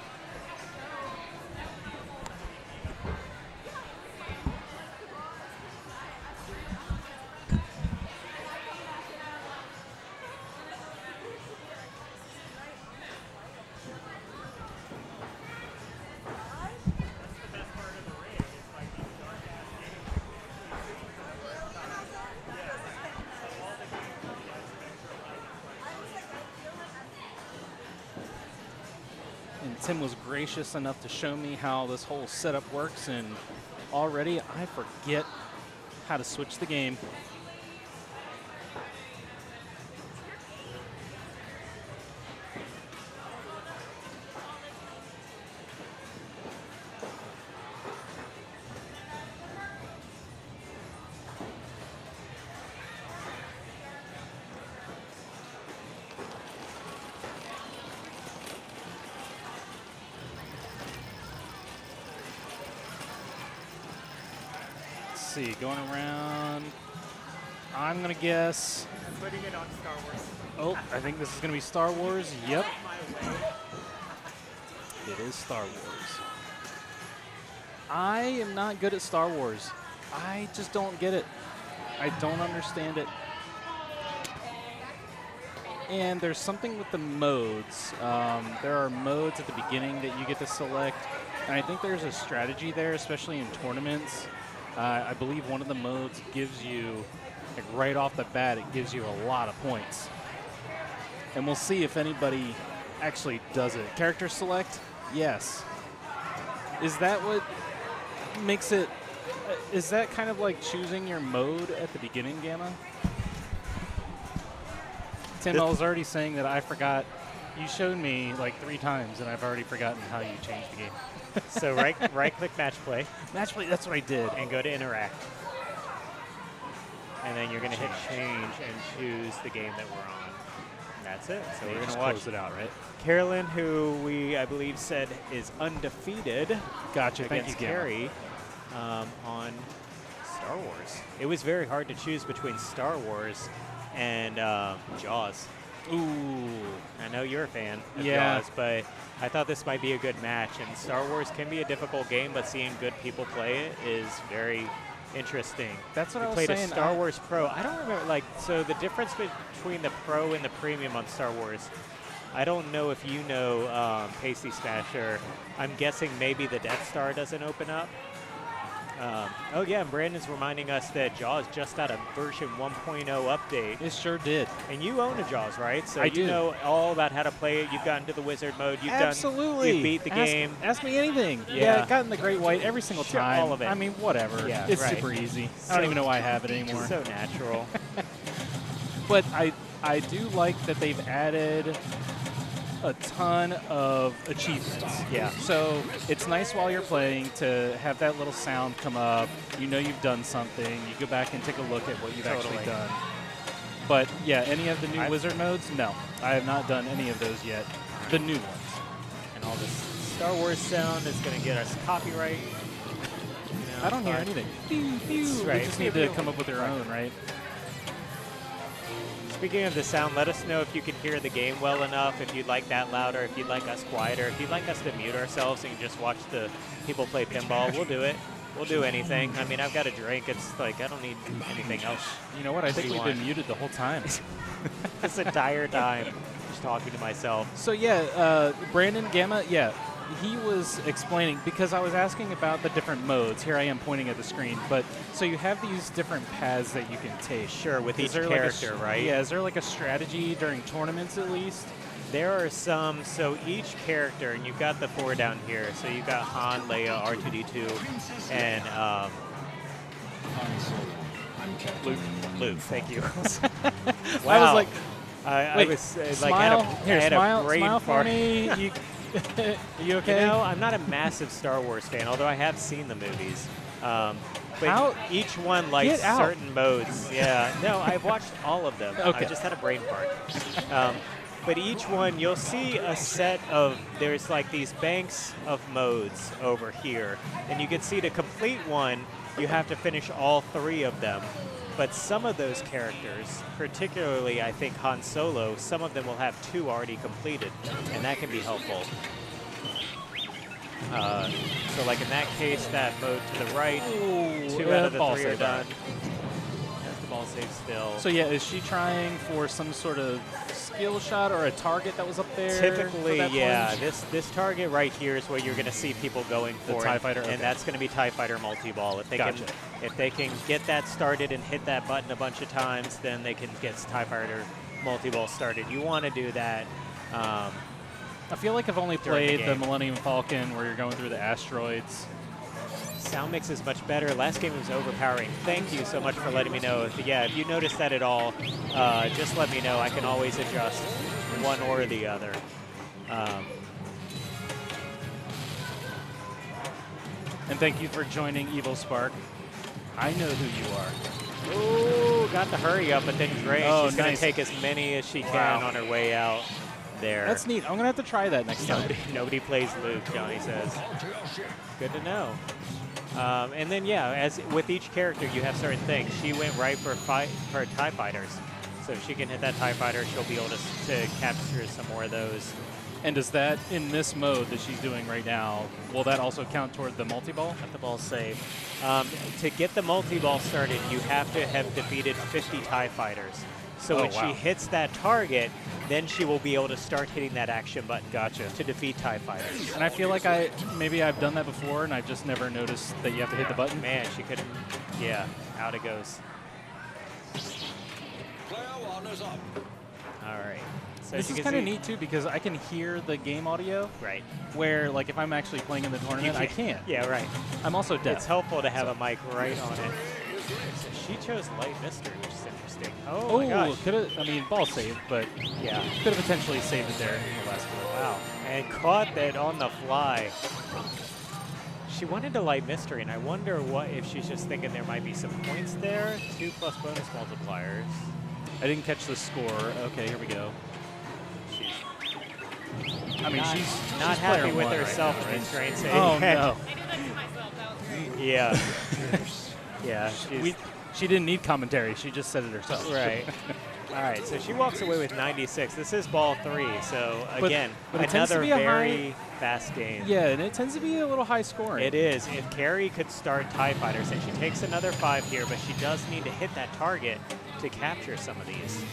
Tim was gracious enough to show me how this whole setup works, and already I forget how to switch the game. See, going around. I'm gonna guess. I'm putting it on Star Wars. Oh, I think this is gonna be Star Wars. Yep. It is Star Wars. I am not good at Star Wars. I just don't get it. I don't understand it. And there's something with the modes. There are modes at the beginning that you get to select, and I think there's a strategy there, especially in tournaments. I believe one of the modes gives you, like right off the bat, it gives you a lot of points. And we'll see if anybody actually does it. Character select? Yes. Is that what makes it, is that kind of like choosing your mode at the beginning, Gamma? Tim, I was already saying that I forgot. You showed me like 3 times, and I've already forgotten how you changed the game. So right-click Match Play. Match Play, that's what I did. And go to Interact. And then you're going to hit Change and choose the game that we're on. And that's it. So we're going to watch close it out, right? Carolyn, who I believe, said is undefeated. Gotcha. Against Thank you, Carrie on Star Wars. It was very hard to choose between Star Wars and Jaws. Ooh. I know you're a fan of Jaws, but I thought this might be a good match. And Star Wars can be a difficult game, but seeing good people play it is very interesting. That's what I was played saying. a Star Wars Pro. I don't remember, like, so the difference between the Pro and the Premium on Star Wars, I don't know if you know, Pasty Smasher. I'm guessing maybe the Death Star doesn't open up. Oh, yeah, and Brandon's reminding us that Jaws just got a version 1.0 update. It sure did. And you own a Jaws, right? So I you do. know all about how to play it. You've gotten to the wizard mode. Absolutely. You beat the game. Ask me anything. Yeah. Gotten the Great White every single Sure, time. all of it. I mean, whatever. Yeah, it's right. super easy. I So- don't even know why I have it anymore. So natural. But I do like that they've added a ton of achievements. Yeah. So it's nice while you're playing to have that little sound come up. You know you've done something. You go back and take a look at what you've actually Totally. done. But yeah, any of the new wizard modes? No, I have not done any of those yet. The new ones. And all this Star Wars sound is going to get us copyright. You know, I don't hear fine. anything. Pew, pew. Right. They just need to come up with their own, right? Speaking of the sound, let us know if you can hear the game well enough, if you'd like that louder, if you'd like us quieter, if you'd like us to mute ourselves and just watch the people play pinball, we'll do it. We'll do anything. I mean, I've got a drink. It's like, I don't need anything else You know what? I think do you we've been want? muted the whole time. this entire time. Just talking to myself. So yeah, Brandon Gamma, yeah, he was explaining, because I was asking about the different modes. Here I am pointing at the screen. But so you have these different paths that you can take. Sure, with Is each there character, like right? Yeah, is there like a strategy during tournaments at least? There are some, so each character, and you've got the 4 down here. So you've got Han, Leia, R2-D2, and Luke, thank you. Wow. I was like, I wait, was like, smile, I had smile, a brain smile for fart. me. You, are you okay? You know, I'm not a massive Star Wars fan, although I have seen the movies. But How- each one likes Get out. certain modes. Yeah, no, I've watched all of them. Okay. I just had a brain fart. But each one, you'll see a set of, there's like these banks of modes over here. And you can see to complete one, you have to finish all 3 of them. But some of those characters, particularly I think Han Solo, some of them will have 2 already completed, and that can be helpful. So like in that case, that mode to the right, Ooh, 2 out of the ball 3 are save. done. There's the ball save still. So yeah, is she trying for some sort of skill shot or a target that was up there? Typically, for that yeah. plunge? This target right here is where you're going to see people going The for TIE it, fighter, and okay. that's going to be TIE Fighter multi-ball. Gotcha. If they can get that started and hit that button a bunch of times, then they can get TIE Fighter multi-ball started. You want to do that. I feel like I've only during the played the game. Millennium Falcon where you're going through the asteroids. Sound mix is much better. Last game was overpowering. Thank you so much for letting me know. If you notice that at all, just let me know. I can always adjust one or the other. And thank you for joining Evil Spark. I know who you are. Ooh, got the hurry up, but then great. Oh, She's going nice. to take as many as she can Wow. on her way out there. That's neat. I'm going to have to try that next time. Nobody plays Luke, Johnny says. Good to know. And then, yeah, as with each character, you have certain things. She went right for TIE Fighters. So if she can hit that TIE Fighter, she'll be able to capture some more of those. And does that, in this mode that she's doing right now, will that also count toward the multi-ball? Got the ball saved. To get the multi-ball started, you have to have defeated 50 TIE Fighters. So Oh, when wow. she hits that target, then she will be able to start hitting that action button. Gotcha. To defeat TIE Fighters. And I feel like maybe I've done that before and I've just never noticed that you have to hit the button. Man, she couldn't. Yeah, out it goes. All right. So This as is you kind can of see, neat too because I can hear the game audio right. where like if I'm actually playing in the tournament, I can't. Yeah, right. I'm also deaf. It's helpful to have a mic right on it. So she chose Light Mystery, which is interesting. Oh, my gosh. could have, I mean, ball saved, but Yeah. could have potentially saved it there in the last play. Wow. And caught that on the fly. She wanted to Light Mystery, and I wonder what if she's just thinking there might be some points there. 2+ bonus multipliers. I didn't catch the score. Okay, here we go. I mean, Not- she's not player happy with one right herself now, in this right? train save. Oh, no. I did that to myself. That was great. Yeah. Yeah. she's- She didn't need commentary. She just said it herself. Right. All right, so she walks away with 96. This is ball 3, so again, but it tends to another be a very fast game. Yeah, and it tends to be a little high scoring. It is. If Carrie could start TIE Fighters, and she takes another 5 here, but she does need to hit that target to capture some of these.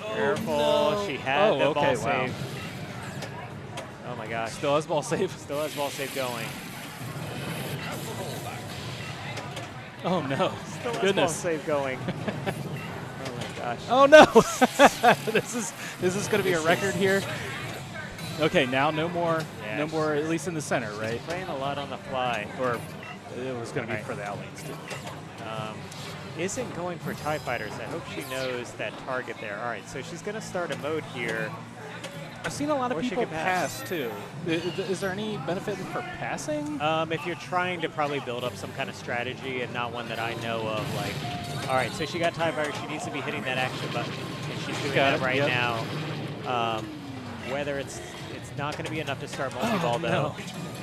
Careful. No. She had the ball wow. save. Oh my gosh. Still has ball save. Still has ball save going. Oh no. Still has Goodness. ball save going. Oh my gosh. Oh no. this is going to be a record here. Okay, now no more, Yeah, at least in the center, right? Playing a lot on the fly. Or it was going to be Right. for the out lanes too. Isn't going for TIE Fighters. I hope she knows that target there. All right, so she's going to start a mode here. I've seen a lot of Or she people could pass. pass too. Is there any benefit for passing? If you're trying to probably build up some kind of strategy and not one that I know of, like, all right, so she got TIE Fighters. She needs to be hitting that action button, and she's doing Got that it, right yep. now. Whether it's not going to be enough to start multi-ball, though, no.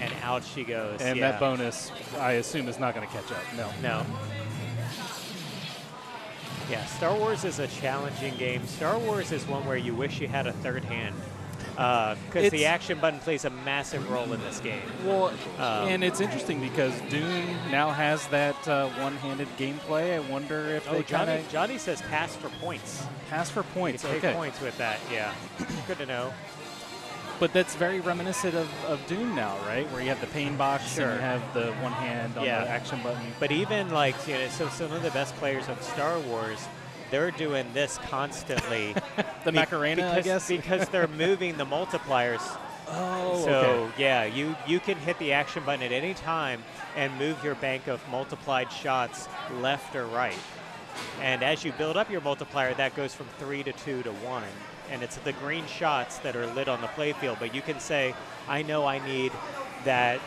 and out she goes. And yeah. that bonus, I assume, is not going to catch up. No. No. Yeah, Star Wars is a challenging game. Star Wars is one where you wish you had a third hand. Because the It's- action button plays a massive role in this game. Well, Um, and it's interesting because Dune now has that one-handed gameplay. I wonder if they kind of Johnny says pass for points. pass for You points. can take Okay, points with that, yeah. Good to know. but that's very reminiscent of Dune now, right? Where you have the pain box Sure. and you have the one hand on Yeah. the action button. But even like, so some of the best players of Star Wars, they're doing this constantly. The Macarena, I guess. Because they're moving the multipliers. Oh, So okay. yeah, you can hit the action button at any time and move your bank of multiplied shots left or right. And as you build up your multiplier, that goes from 3 to 2 to 1. And it's the green shots that are lit on the playfield. But you can say, I know I need that,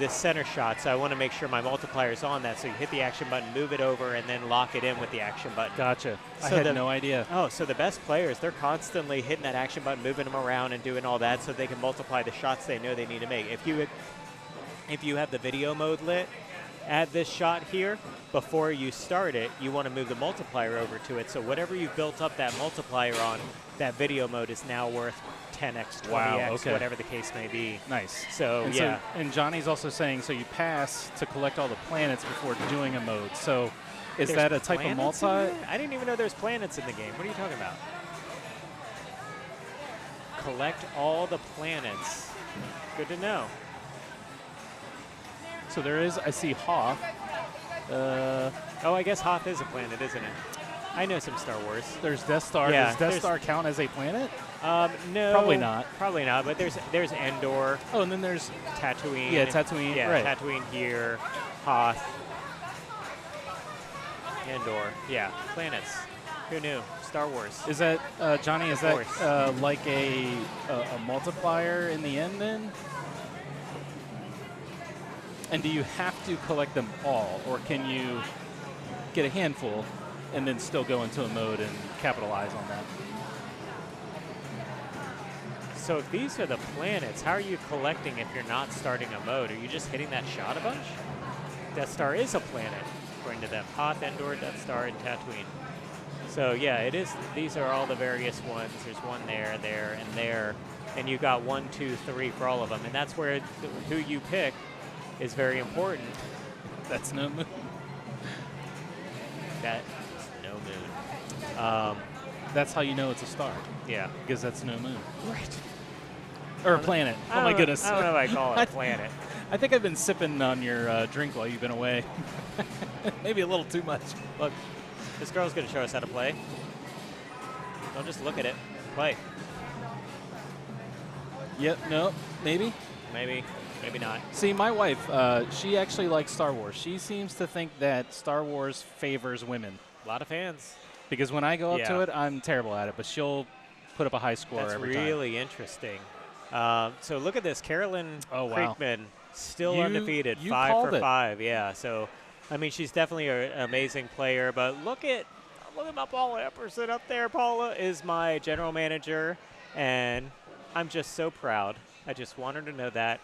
this center shot, so I want to make sure my multiplier is on that. So you hit the action button, move it over, and then lock it in with the action button. Gotcha. I So had the- no idea. Oh, so the best players, they're constantly hitting that action button, moving them around and doing all that so they can multiply the shots they know they need to make. If you have the video mode lit at this shot here, before you start it, you want to move the multiplier over to it. So whatever you've built up that multiplier on, that video mode is now worth 10x, 20x, Wow, okay. whatever the case may be. Nice. So, And yeah. and Johnny's also saying, so you pass to collect all the planets before doing a mode. So is There's that a type of planets multi? in there? I didn't even know there's planets in the game. What are you talking about? Collect all the planets. Good to know. So there is, I see Hoth. Oh, I guess Hoth is a planet, isn't it? I know some Star Wars. There's Death Star. Yeah, Does Death there's- Star count as a planet? No. Probably not. Probably not, but there's Endor, Oh, and then there's Tatooine. Yeah, Tatooine, Yeah, right. Tatooine here, Hoth, Endor. Yeah, planets. Who knew? Star Wars. is that Johnny? Is Of that course. like a multiplier in the end then? And do you have to collect them all, or can you get a handful and then still go into a mode and capitalize on that? So if these are the planets, how are you collecting if you're not starting a mode? Are you just hitting that shot a bunch? Death Star is a planet, according to them. Hoth, Endor, Death Star, and Tatooine. So yeah, it is. These are all the various ones. There's one there, there, and there. And you got 1, 2, 3 for all of them. And that's where who you pick is very important. That's no move. That is no moon. That's how you know it's a star, Yeah. because that's no moon. Right. Or a planet. I Oh don't my know- goodness. I don't know if I call it a planet. I think I've been sipping on your drink while you've been away. Maybe a little too much. Look, this girl's going to show us how to play. Don't just look at it. Play. Yep, no, maybe. Maybe, maybe not. See, my wife, she actually likes Star Wars. She seems to think that Star Wars favors women. A lot of fans. Because when I go up to Yeah. it, I'm terrible at it, but she'll put up a high score That's every time. really interesting. So look at this. Carolyn Oh, wow. Creekman, still You- undefeated, you 5 called for it. 5. Yeah, so, I mean, she's definitely an amazing player, but look at my Paula Epperson up there. Paula is my general manager, and I'm just so proud. I just want her to know that.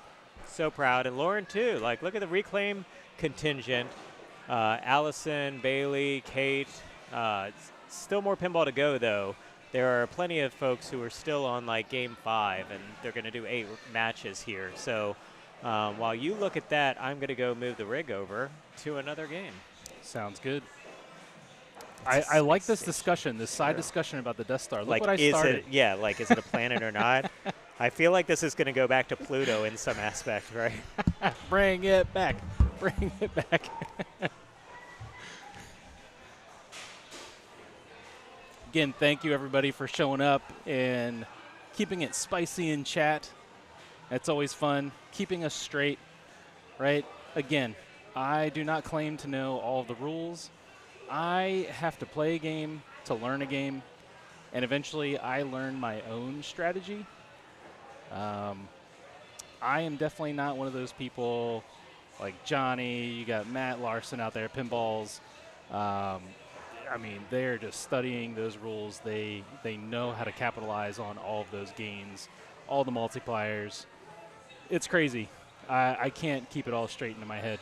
So proud. And Lauren, too. Like, look at the Reclaim contingent. Allison, Bailey, Kate, Still more pinball to go, though. There are plenty of folks who are still on like game 5, and they're going to do 8 matches here. So while you look at that, I'm going to go move the rig over to another game. Sounds good. I like this discussion, this side discussion about the Death Star. Look like, what I started. Is it a planet or not? I feel like this is going to go back to Pluto in some aspect, right? Bring it back. Bring it back. Again, thank you everybody for showing up and keeping it spicy in chat. That's always fun. Keeping us straight, right? Again, I do not claim to know all of the rules. I have to play a game to learn a game, and eventually I learn my own strategy. I am definitely not one of those people like Johnny. You got Matt Larson out there, Pinballs. I mean, they're just studying those rules. They know how to capitalize on all of those gains, all the multipliers. It's crazy. I can't keep it all straight into my head.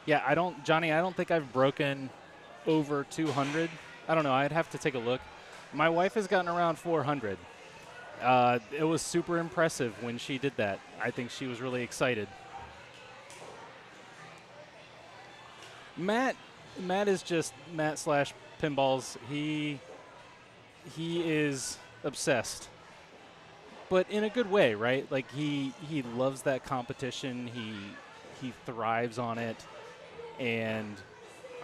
Yeah, Johnny, I don't think I've broken over 200. I don't know. I'd have to take a look. My wife has gotten around 400. It was super impressive when she did that. I think she was really excited. Matt is just Matt/Pinballs. He is obsessed, but in a good way, right? Like he loves that competition. He thrives on it, and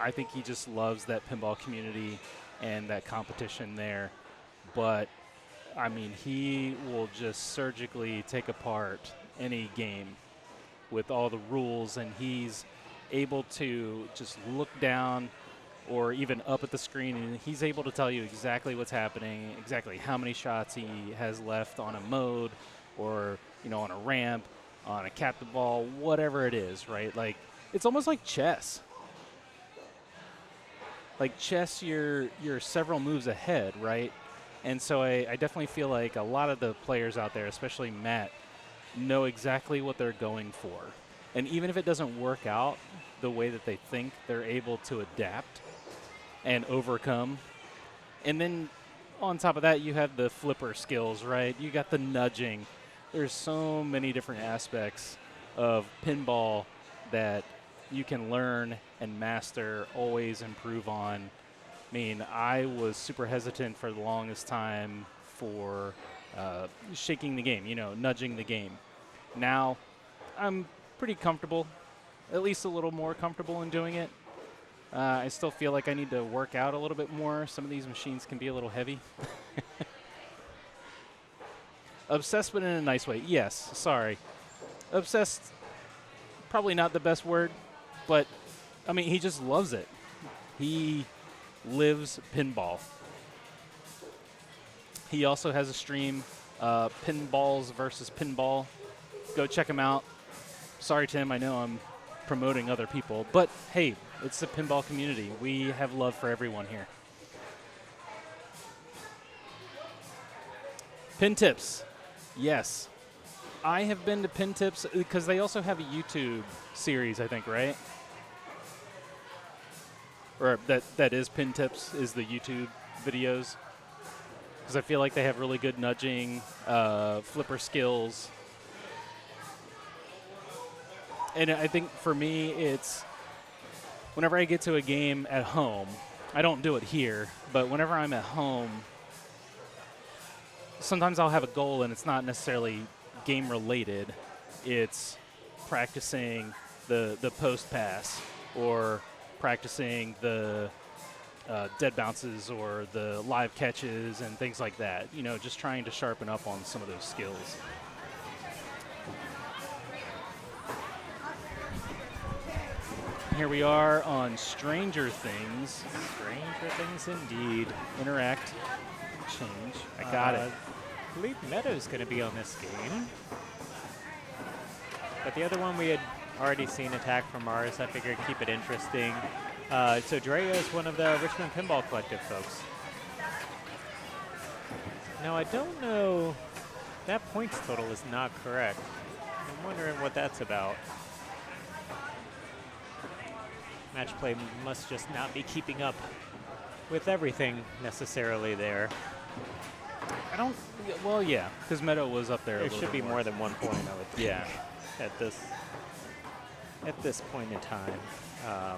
I think he just loves that pinball community and that competition there. But I mean, he will just surgically take apart any game with all the rules, and he's able to just look down or even up at the screen, and he's able to tell you exactly what's happening, exactly how many shots he has left on a mode or, you know, on a ramp, on a captive ball, whatever it is, right? Like, it's almost like chess. Like chess, you're several moves ahead, right? And so I definitely feel like a lot of the players out there, especially Matt, know exactly what they're going for. And even if it doesn't work out the way that they think, they're able to adapt and overcome. And then on top of that, you have the flipper skills, right? You got the nudging. There's so many different aspects of pinball that you can learn and master, always improve on. I mean, I was super hesitant for the longest time for shaking the game, you know, nudging the game. Now, I'm pretty comfortable, at least a little more comfortable in doing it. I still feel like I need to work out a little bit more. Some of these machines can be a little heavy. Obsessed, but in a nice way. Yes, sorry. Obsessed, probably not the best word, but, I mean, he just loves it. He lives pinball. He also has a stream, Pinballs versus Pinball. Go check him out. Sorry, Tim, I know I'm promoting other people, but hey, it's the pinball community. We have love for everyone here. Pin Tips. Yes. I have been to Pin Tips because they also have a YouTube series, I think, right? Or that is Pin Tips, is the YouTube videos. Because I feel like they have really good nudging, flipper skills. And I think for me, it's whenever I get to a game at home, I don't do it here, but whenever I'm at home, sometimes I'll have a goal and it's not necessarily game related. It's practicing the post pass or practicing the dead bounces or the live catches and things like that. You know, just trying to sharpen up on some of those skills. Here we are on Stranger Things. Stranger Things indeed. Interact. Change. I got it. I believe Meadows going to be on this game. But the other one we had already seen, Attack from Mars. I figured keep it interesting. So Drea is one of the Richmond Pinball Collective folks. Now I don't know, that points total is not correct. I'm Wondering what that's about. Match play must just not be keeping up with everything necessarily there. I don't. Well, yeah, because Meadow was up there. There should be more than 1 point, I would think. Yeah. At this point in time. I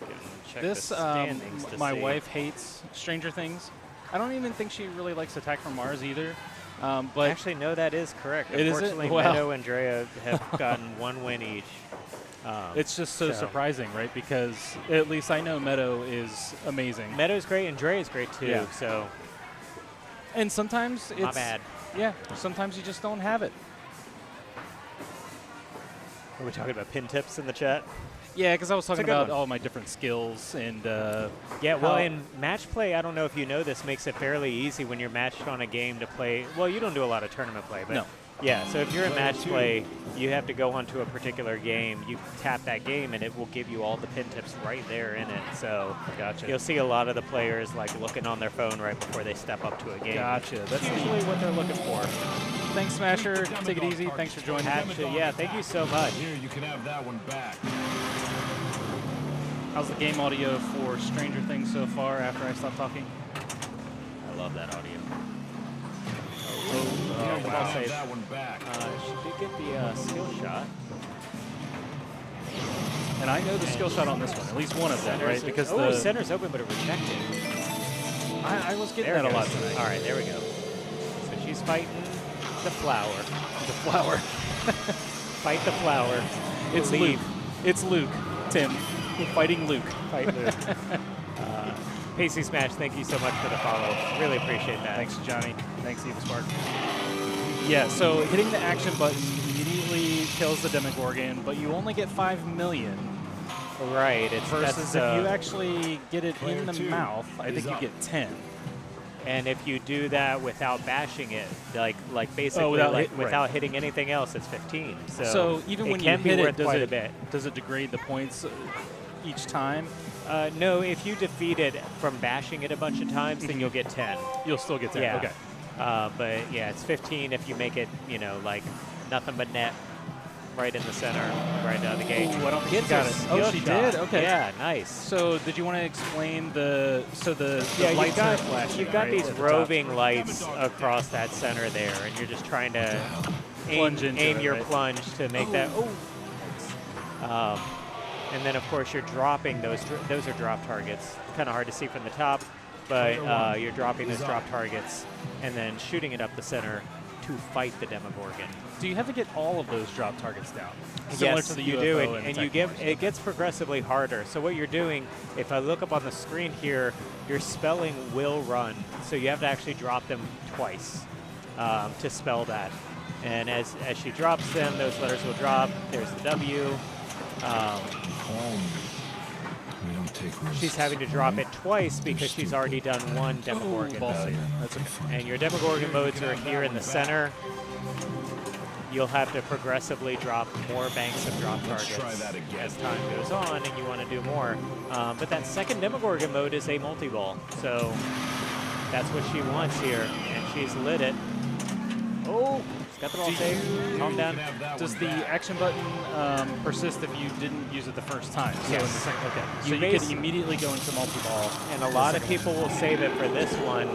can check the standings to my see. wife hates Stranger Things. I don't even think she really likes Attack from Mars either. But Actually, no, that is correct. It is it? Unfortunately, Wow. Meadow and Drea have gotten 1 win each. it's just so surprising, right? Because at least I know Meadow is amazing. Meadow's great and Drea is great too. Yeah. So And sometimes it's not bad. Yeah, sometimes you just don't have it. Are we talking about pin tips in the chat? Yeah, because I was talking good about one. all my different skills and Yeah, well, how- in match play, I don't know if you know this, makes it fairly easy when you're matched on a game to play. Well, you don't do a lot of tournament play, but No. yeah. So if you're in match play, you have to go onto a particular game. You tap that game, and it will give you all the pin tips right there in it. So Gotcha. you'll see a lot of the players like looking on their phone right before they step up to a game. Gotcha. That's usually what they're looking for. Thanks, Smasher. Take it easy. Thanks for joining. Actually, yeah, thank you so much. Here, you can have that one back. How's the game audio for Stranger Things so far after I stopped talking? I love that audio. Here, you can wow. have Save. that one back. She did get the skill shot. And I know the skill shot on this one, at least one of them, right? Because oh, the center's open, but it rejected. I was getting There that it a lot goes. tonight. All right, there we go. So she's fighting the flower. The flower. Fight the flower. It's Believe. Luke. It's Luke. Tim. Fighting Luke. Fight Luke. Pacey Smash, thank you so much for the follow. Really appreciate that. Thanks, Johnny. Thanks, Eva Spark. Yeah, so hitting the action button immediately kills the Demogorgon, but you only get 5 million. Right. It's Versus that's, if you actually get it in the Player two mouth, I think is you up. get 10. and if you do that without bashing it, like basically without hitting anything else, it's 15. So even it when you can be hit worth it, quite a bit. does it degrade the points each time? No, if you defeat it from bashing it a bunch of times, then you'll get 10. You'll still get 10. Yeah. Okay. But yeah, it's 15 if you make it, like nothing but net right in the center, right out of the gate. Ooh, I don't think Gets she got a it. skill Oh, she shot. did? Okay. Yeah, nice. So did you want to explain the Yeah, lights are flashing? you've got right, these at the roving lights across that center there, and you're just trying to Plunge into aim it, your right? plunge to make that. Oh. And then of course you're dropping those. Those are drop targets. Kind of hard to see from the top, but you're dropping those drop targets and then shooting it up the center to fight the Demogorgon. Do you have to get all of those drop targets down? Similar Yes, to the you UFO do, and and Tech you give Mars. it gets progressively harder. So what you're doing, if I look up on the screen here, you're spelling will run. So you have to actually drop them twice to spell that. And as she drops them, those letters will drop. There's the W. We don't take risks. She's having to drop it twice because she's already done one Demogorgon ball mode. save. That's okay. And your Demogorgon modes are here in the center. You'll have to progressively drop more banks of drop Let's targets try that again. as time goes on, and you want to do more. But that second Demogorgon mode is a multi-ball, so that's what she wants here, and she's lit it. Oh, she's got the ball saved. Calm down. Does the action button persist if you didn't use it the first time? So Yes. in the second, okay. So You you base- could immediately go into multi-ball. And a lot of people will save it for this one.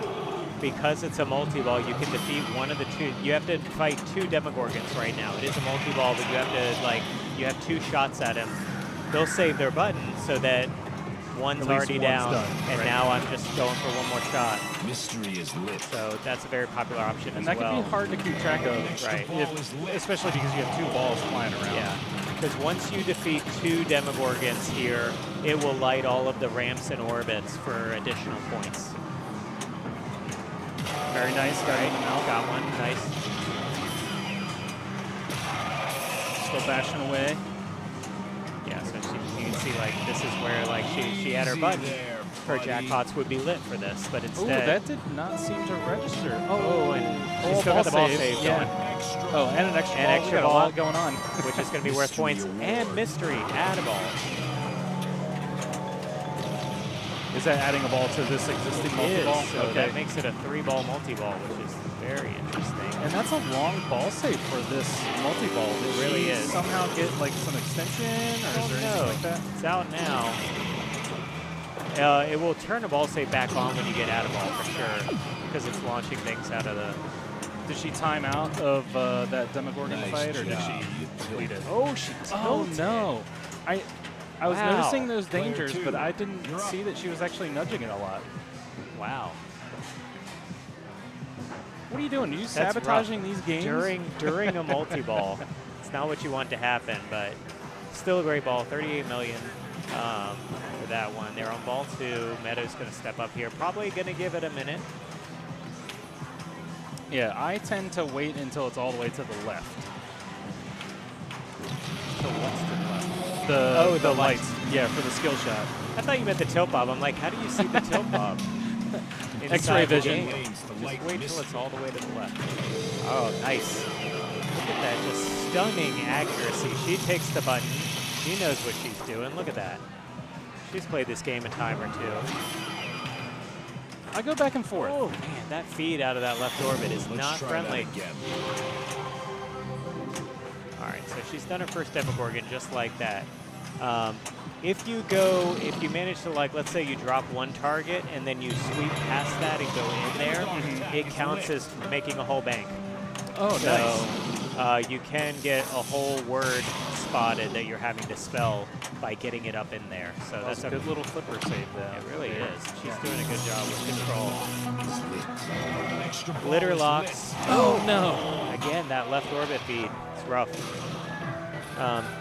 Because it's a multi-ball, you can defeat one of the two. You have to fight two Demogorgons right now. It is a multi-ball, but you have to, you have two shots at him. They'll save their button so that one's At least already one's down, done, and right. now I'm just going for one more shot. Mystery is lit. So that's a very popular option And as that well. can be hard to keep track of, Right. especially because you have two balls flying around. Yeah, because once you defeat two Demogorgons here, it will light all of the ramps and orbits for additional points. Very nice. Got it in the mouth. Got one, nice. Still bashing away. Yeah, so you can see this is where she had her button. Her jackpots would be lit for this, but Ooh, instead. that did not seem to register. And she still got the ball save going, Oh, and an extra And ball. extra We got ball. a lot going on. which is going to be worth points. And mystery, add a ball. Is that adding a ball to this existing multi-ball? So that makes it a 3-ball multi-ball, which is Very interesting. And that's a long ball save for this multi-ball. Did really she is. somehow get like some extension, or is there anything like that? It's out now. It will turn a ball save back on when you get out of ball for sure, because it's launching things out of the. Did she time out of that Demogorgon fight, or did she complete it? Oh, she Oh tilted. no! I was Wow. noticing those Player dangers, two, but I didn't you're up. see that she was actually nudging it a lot. Wow. What are you doing? Are you That's sabotaging rough. these games? During a multi-ball. It's not what you want to happen, but still a great ball. 38 million for that one. They're on ball 2. Meadows going to step up here. Probably going to give it a minute. Yeah, I tend to wait until it's all the way to the left. So what's to the left? The the lights. Yeah, for the skill shot. I thought you meant the tilt bob. I'm like, how do you see the tilt bob? X-ray Inside the vision. game. Just wait till it's all the way to the left. Oh, nice. Look at that, just stunning accuracy. She takes the button. She knows what she's doing. Look at that. She's played this game a time or two. I go back and forth. Oh, man, that feed out of that left orbit is Let's not try friendly. that again. All right, so she's done her first Demogorgon just like that. If you manage to, like, let's say you drop one target and then you sweep past that and go in there, it counts as making a whole bank. Oh, So you can get a whole word spotted that you're having to spell by getting it up in there. So That's that's a good little flipper save there. It really is. She's doing a good job with control. Extra ball Glitter is locks. Oh, no. Again, that left orbit feed. It's rough.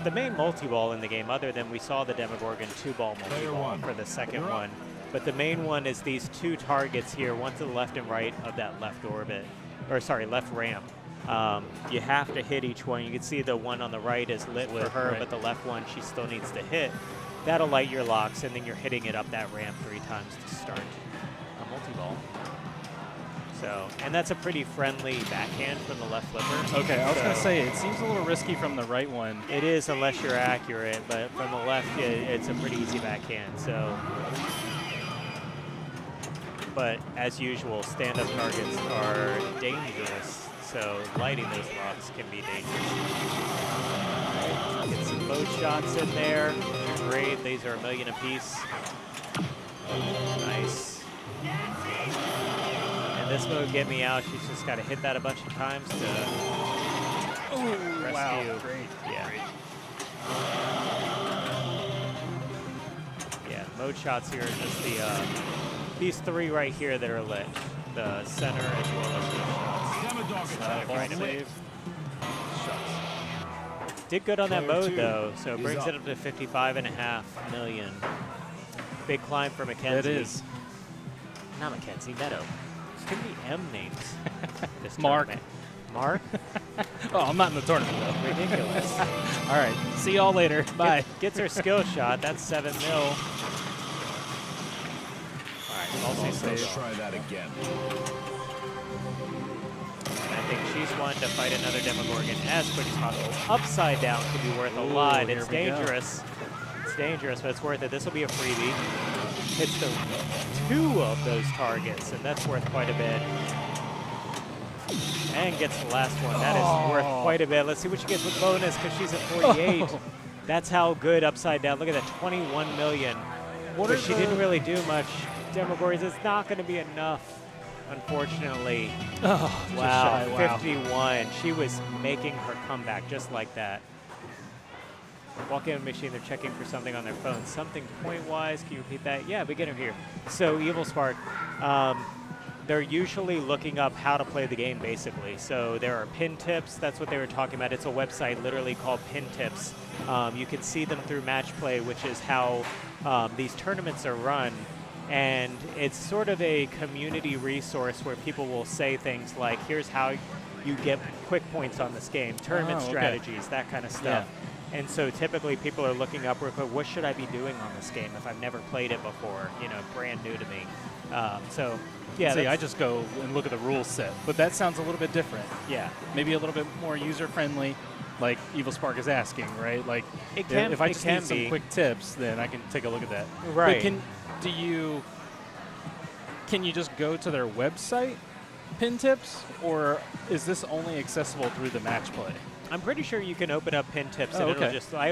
The main multi-ball in the game, other than we saw the Demogorgon 2-ball Player multi-ball one. for the second You're up. one, but the main one is these 2 targets here, one to the left and right of that left orbit, or sorry, left ramp. You have to hit each one. You can see the one on the right is lit for her, right. but the left one she still needs to hit. That'll light your locks, and then you're hitting it up that ramp 3 times to start a multi-ball. So, and that's a pretty friendly backhand from the left flipper. Okay, I was going to So say, it seems a little risky from the right one. it is, unless you're accurate, but from the left, it's a pretty easy backhand. So, but as usual, stand-up targets are dangerous. So lighting those locks can be dangerous. Get some boat shots in there. Great. These are $1 million apiece. Nice. And this move get me out. She's just got to hit that a bunch of times to rescue. Wow, great. Yeah. Yeah, mode shots here are just the these 3 right here that are lit. The center as well as the shots. Demogorgon attack Right is away. lit. Did good on that Player mode two though, so it is brings up. it up to 55.5 million. Big climb for Mackenzie. It is. Not Mackenzie, Meadow. There's too many M names. This Mark. tournament. Mark? Oh, I'm not in the tournament, though. Ridiculous. All right. See y'all later. Bye. Gets her skill shot. That's 7 mil. All right, also Let's save. try that again. I think she's wanting to fight another Demogorgon as quick as possible. Upside down could be worth a lot. here It's we go. dangerous. It's dangerous, but it's worth it. This will be a freebie. Hits the 2 of those targets, and that's worth quite a bit. And gets the last one. That is worth quite a bit. Let's see what she gets with bonus, because she's at 48. Oh. That's how good upside down. Look at that, 21 million. What But are she the- didn't really do much. Demogorgons, it's not going to be enough, unfortunately. Oh, Wow, just shy. Wow. 51. She was making her comeback just like that. Walk-in machine, they're checking for something on their phone. Something point-wise, can you repeat that? Yeah, beginner here. So Evil Spark, they're usually looking up how to play the game, basically. So there are pin tips. That's what they were talking about. It's a website literally called Pin Tips. You can see them through Match Play, which is how these tournaments are run. And it's sort of a community resource where people will say things like, here's how you get quick points on this game, tournament okay. strategies, that kind of stuff. And so typically people are looking up real quick, what should I be doing on this game if I've never played it before, you know, brand new to me. So, yeah. See, I just go and look at the rule set, but that sounds a little bit different. Yeah. Maybe a little bit more user-friendly, like Evil Spark is asking, right? Like, It can- if I it just can need some be. quick tips, then I can take a look at that. Right. But can you just go to their website pin tips, or is this only accessible through the match play? I'm pretty sure you can open up pin tips, Oh, and it'll okay. just. I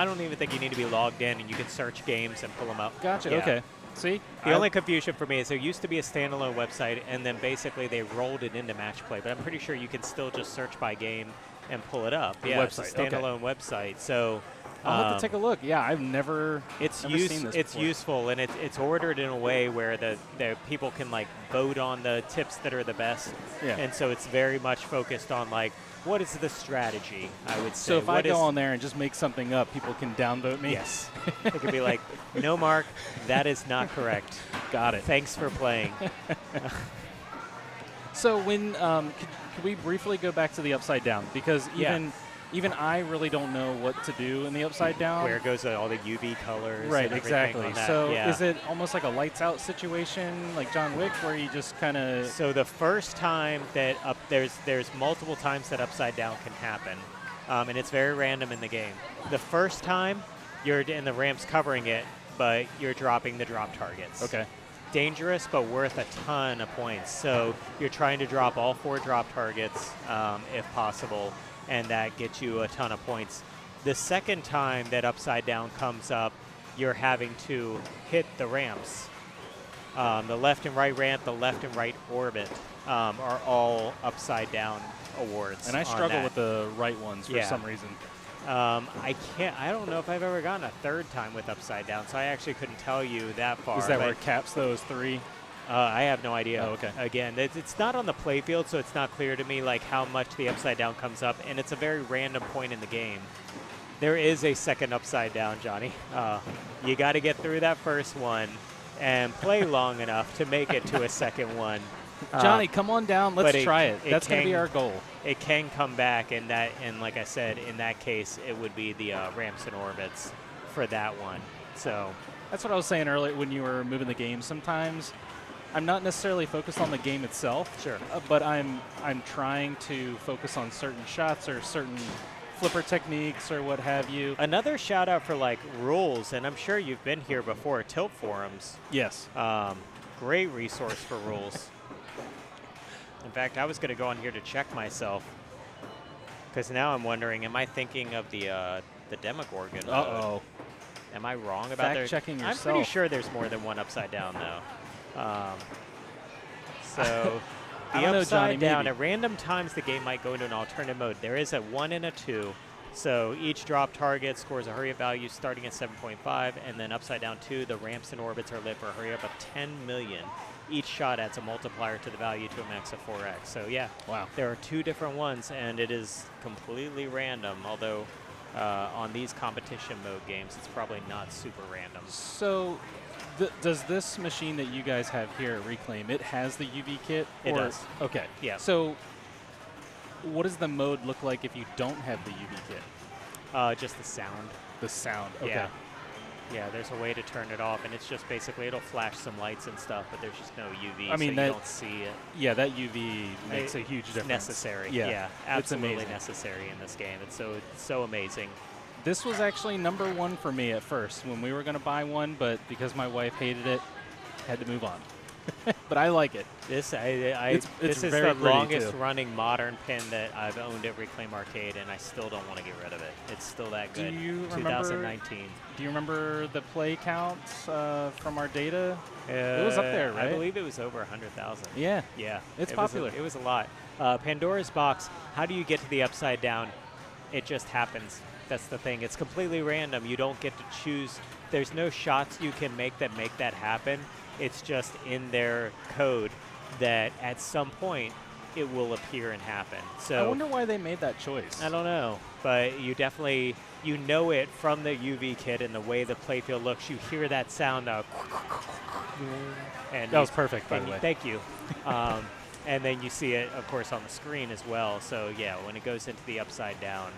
don't even think you need to be logged in, and you can search games and pull them up. Gotcha. Yeah. Okay. See, The only confusion for me is there used to be a standalone website, and then basically they rolled it into Match Play. But I'm pretty sure you can still just search by game and pull it up. The Yeah, it's a website, okay. standalone website. So I'll have to take a look. Yeah, I've never. it's never seen this it's before. useful, and it's ordered in a way where the people can like vote on the tips that are the best. Yeah. And so it's very much focused on like what is the strategy, I would say. So if I What go is- on there and just make something up, people can downvote me. Yes. It could be like, no, Mark, that is not correct. Got it. Thanks for playing. So when could we briefly go back to the upside down, because Yeah. even I really don't know what to do in the upside down. Where goes all the UV colors. Right, and everything exactly. on that. So yeah. is it almost like a lights out situation, like John Wick, where you just kind of? So the first time that there's multiple times that upside down can happen, and it's very random in the game. The first time you're in the ramps covering it, but you're dropping the drop targets. Okay. Dangerous, but worth a ton of points. So you're trying to drop all 4 drop targets if possible, and that gets you a ton of points. The second time that upside down comes up, you're having to hit the ramps. The left and right ramp, the left and right orbit are all upside down awards. And I on struggle that. with the right ones for Yeah. some reason. I don't know if I've ever gotten a third time with upside down, so I actually couldn't tell you that far. Is that but where it caps those 3? I have no idea. Oh, okay. Again, it's not on the playfield, so it's not clear to me like how much the upside down comes up, and it's a very random point in the game. There is a second upside down, Johnny. You got to get through that first one and play long enough to make it to a second one. Johnny, come on down. Let's but try it. it That's going to be can- our goal. It can come back, and like I said, in that case, it would be the ramps and orbits for that one. So That's what I was saying earlier when you were moving the game. Sometimes I'm not necessarily focused on the game itself, Sure. But I'm trying to focus on certain shots or certain flipper techniques or what have you. another shout out for like rules, and I'm sure you've been here before. Tilt forums. Yes. Great resource for rules. In fact, I was going to go on here to check myself, because now I'm wondering, am I thinking of the Demogorgon mode? Uh-oh. Am I wrong about their... Fact-checking I'm pretty yourself. sure there's more than one upside down, though. So I the don't know, upside Johnny, down, maybe. at random times the game might go into an alternate mode. There is a 1 and a 2. So each drop target scores a hurry up value starting at 7.5, and then upside down 2, the ramps and orbits are lit for a hurry up of 10 million. Each shot adds a multiplier to the value to a max of 4x. So yeah, Wow. there are 2 different ones, and it is completely random, although on these competition mode games, it's probably not super random. So does this machine that you guys have here at Reclaim, it has the UV kit? It or- does. Okay. Yeah. So what does the mode look like if you don't have the UV kit? Just the sound. The sound. Okay. Yeah. Yeah, there's a way to turn it off, and it's just basically, it'll flash some lights and stuff, but there's just no UV, I mean, so that- you don't see it. Yeah, that UV makes a huge It's difference. necessary. Yeah, Yeah, it's absolutely amazing. necessary in this game. It's so amazing. This was actually number 1 for me at first when we were going to buy one, but because my wife hated it, had to move on. But I like it. This It's this is very the pretty, longest too. running modern pin that I've owned at Reclaim Arcade, and I still don't want to get rid of it. It's still that Do good. you remember- 2019. Do you remember the play counts from our data? It was up there, right? I believe it was over 100,000. Yeah. Yeah, It's it was popular. it was a lot. Pandora's Box. How do you get to the upside down? It just happens. That's the thing. It's completely random. You don't get to choose. There's no shots you can make that happen. It's just in their code that at some point it will appear and happen. So I wonder why they made that choice. I don't know, but you definitely, you know it from the UV kit and the way the playfield looks. You hear that sound of, and That was perfect, by and the way. Thank you. And then you see it, of course, on the screen as well. So yeah, when it goes into the upside down,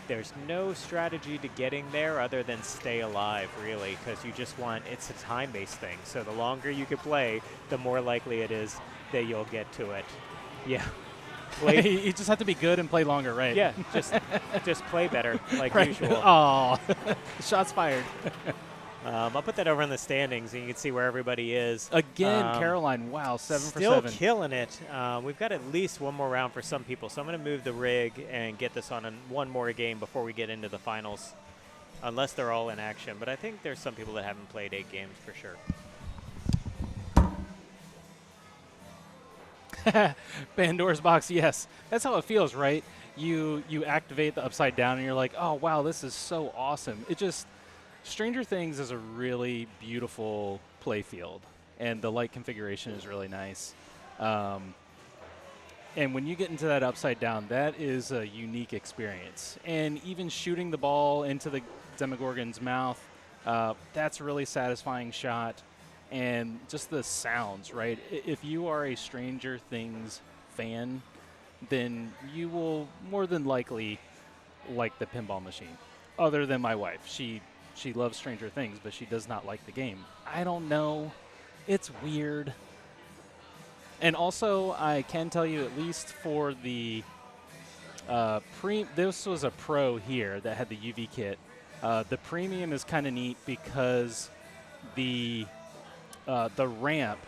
there's no strategy to getting there other than stay alive, really, because you just want, it's a time-based thing. So the longer you can play, the more likely it is that you'll get to it. Yeah. Play, You just have to be good and play longer, right? yeah, just play better, like Right. usual. Oh, shots fired. I'll put that over in the standings, and you can see where everybody is. Again, Caroline, wow, 7 for Still 7. killing it. We've got at least one more round for some people, so I'm going to move the rig and get this on one more game before we get into the finals, unless they're all in action. But I think there's some people that haven't played 8 games for sure. Pandora's box, yes. That's how it feels, right? You activate the upside down and you're like, oh, wow, this is so awesome. Stranger Things is a really beautiful play field, and the light configuration is really nice. And when you get into that upside down, that is a unique experience. And even shooting the ball into the Demogorgon's mouth, that's a really satisfying shot. And just the sounds, right? If you are a Stranger Things fan, then you will more than likely like the pinball machine. Other than my wife. She loves Stranger Things, but she does not like the game. I don't know. It's weird. And also, I can tell you, at least for the this was a Pro here that had the UV kit. The Premium is kind of neat because the ramp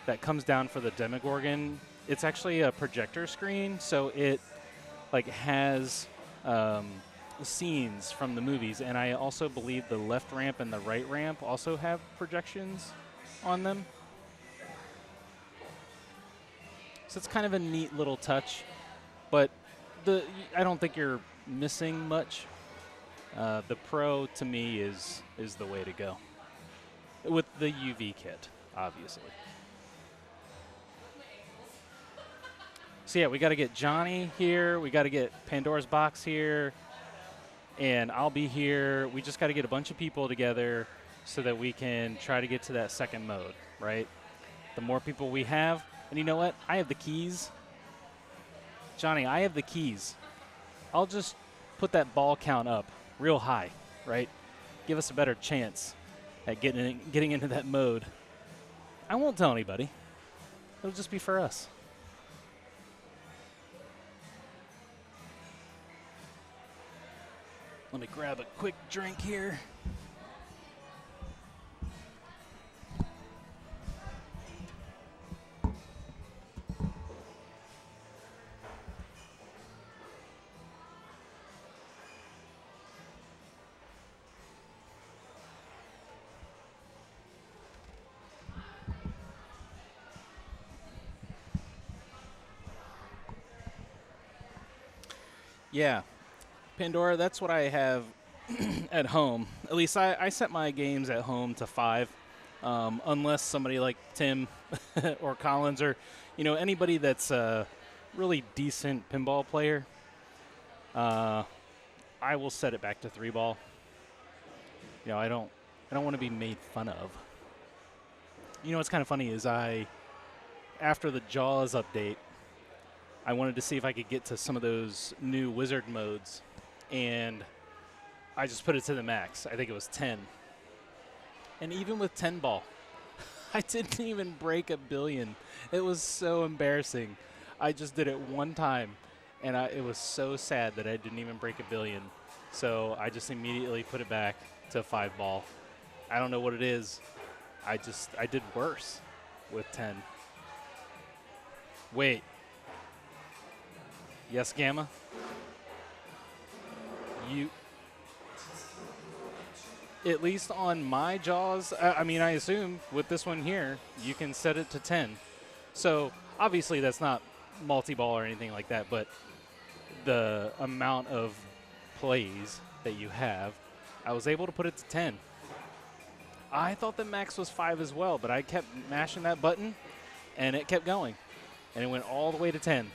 that comes down for the Demogorgon, it's actually a projector screen, so it has scenes from the movies, and I also believe the left ramp and the right ramp also have projections on them. So it's kind of a neat little touch, but I don't think you're missing much. The Pro, to me, is the way to go. With the UV kit, obviously. So yeah, we got to get Johnny here. We got to get Pandora's box here. And I'll be here. We just got to get a bunch of people together so that we can try to get to that second mode, right? The more people we have, and you know what? I have the keys. Johnny, I have the keys. I'll just put that ball count up real high, right? Give us a better chance at getting into that mode. I won't tell anybody. It'll just be for us. Let me grab a quick drink here. Yeah. Pandora, that's what I have at home. At least I set my games at home to 5, unless somebody like Tim or Collins or anybody that's a really decent pinball player. I will set it back to 3 ball. I don't want to be made fun of. What's kind of funny is after the Jaws update, I wanted to see if I could get to some of those new wizard modes, and I just put it to the max. I think it was 10. And even with 10 ball, I didn't even break a billion. It was so embarrassing. I just did it one time, and it was so sad that I didn't even break a billion. So I just immediately put it back to 5 ball. I don't know what it is. I did worse with 10. Wait. Yes, Gamma? At least on my Jaws, I assume with this one here, you can set it to 10. So obviously that's not multi-ball or anything like that, but the amount of plays that you have, I was able to put it to 10. I thought the max was 5 as well, but I kept mashing that button, and it kept going. And it went all the way to 10.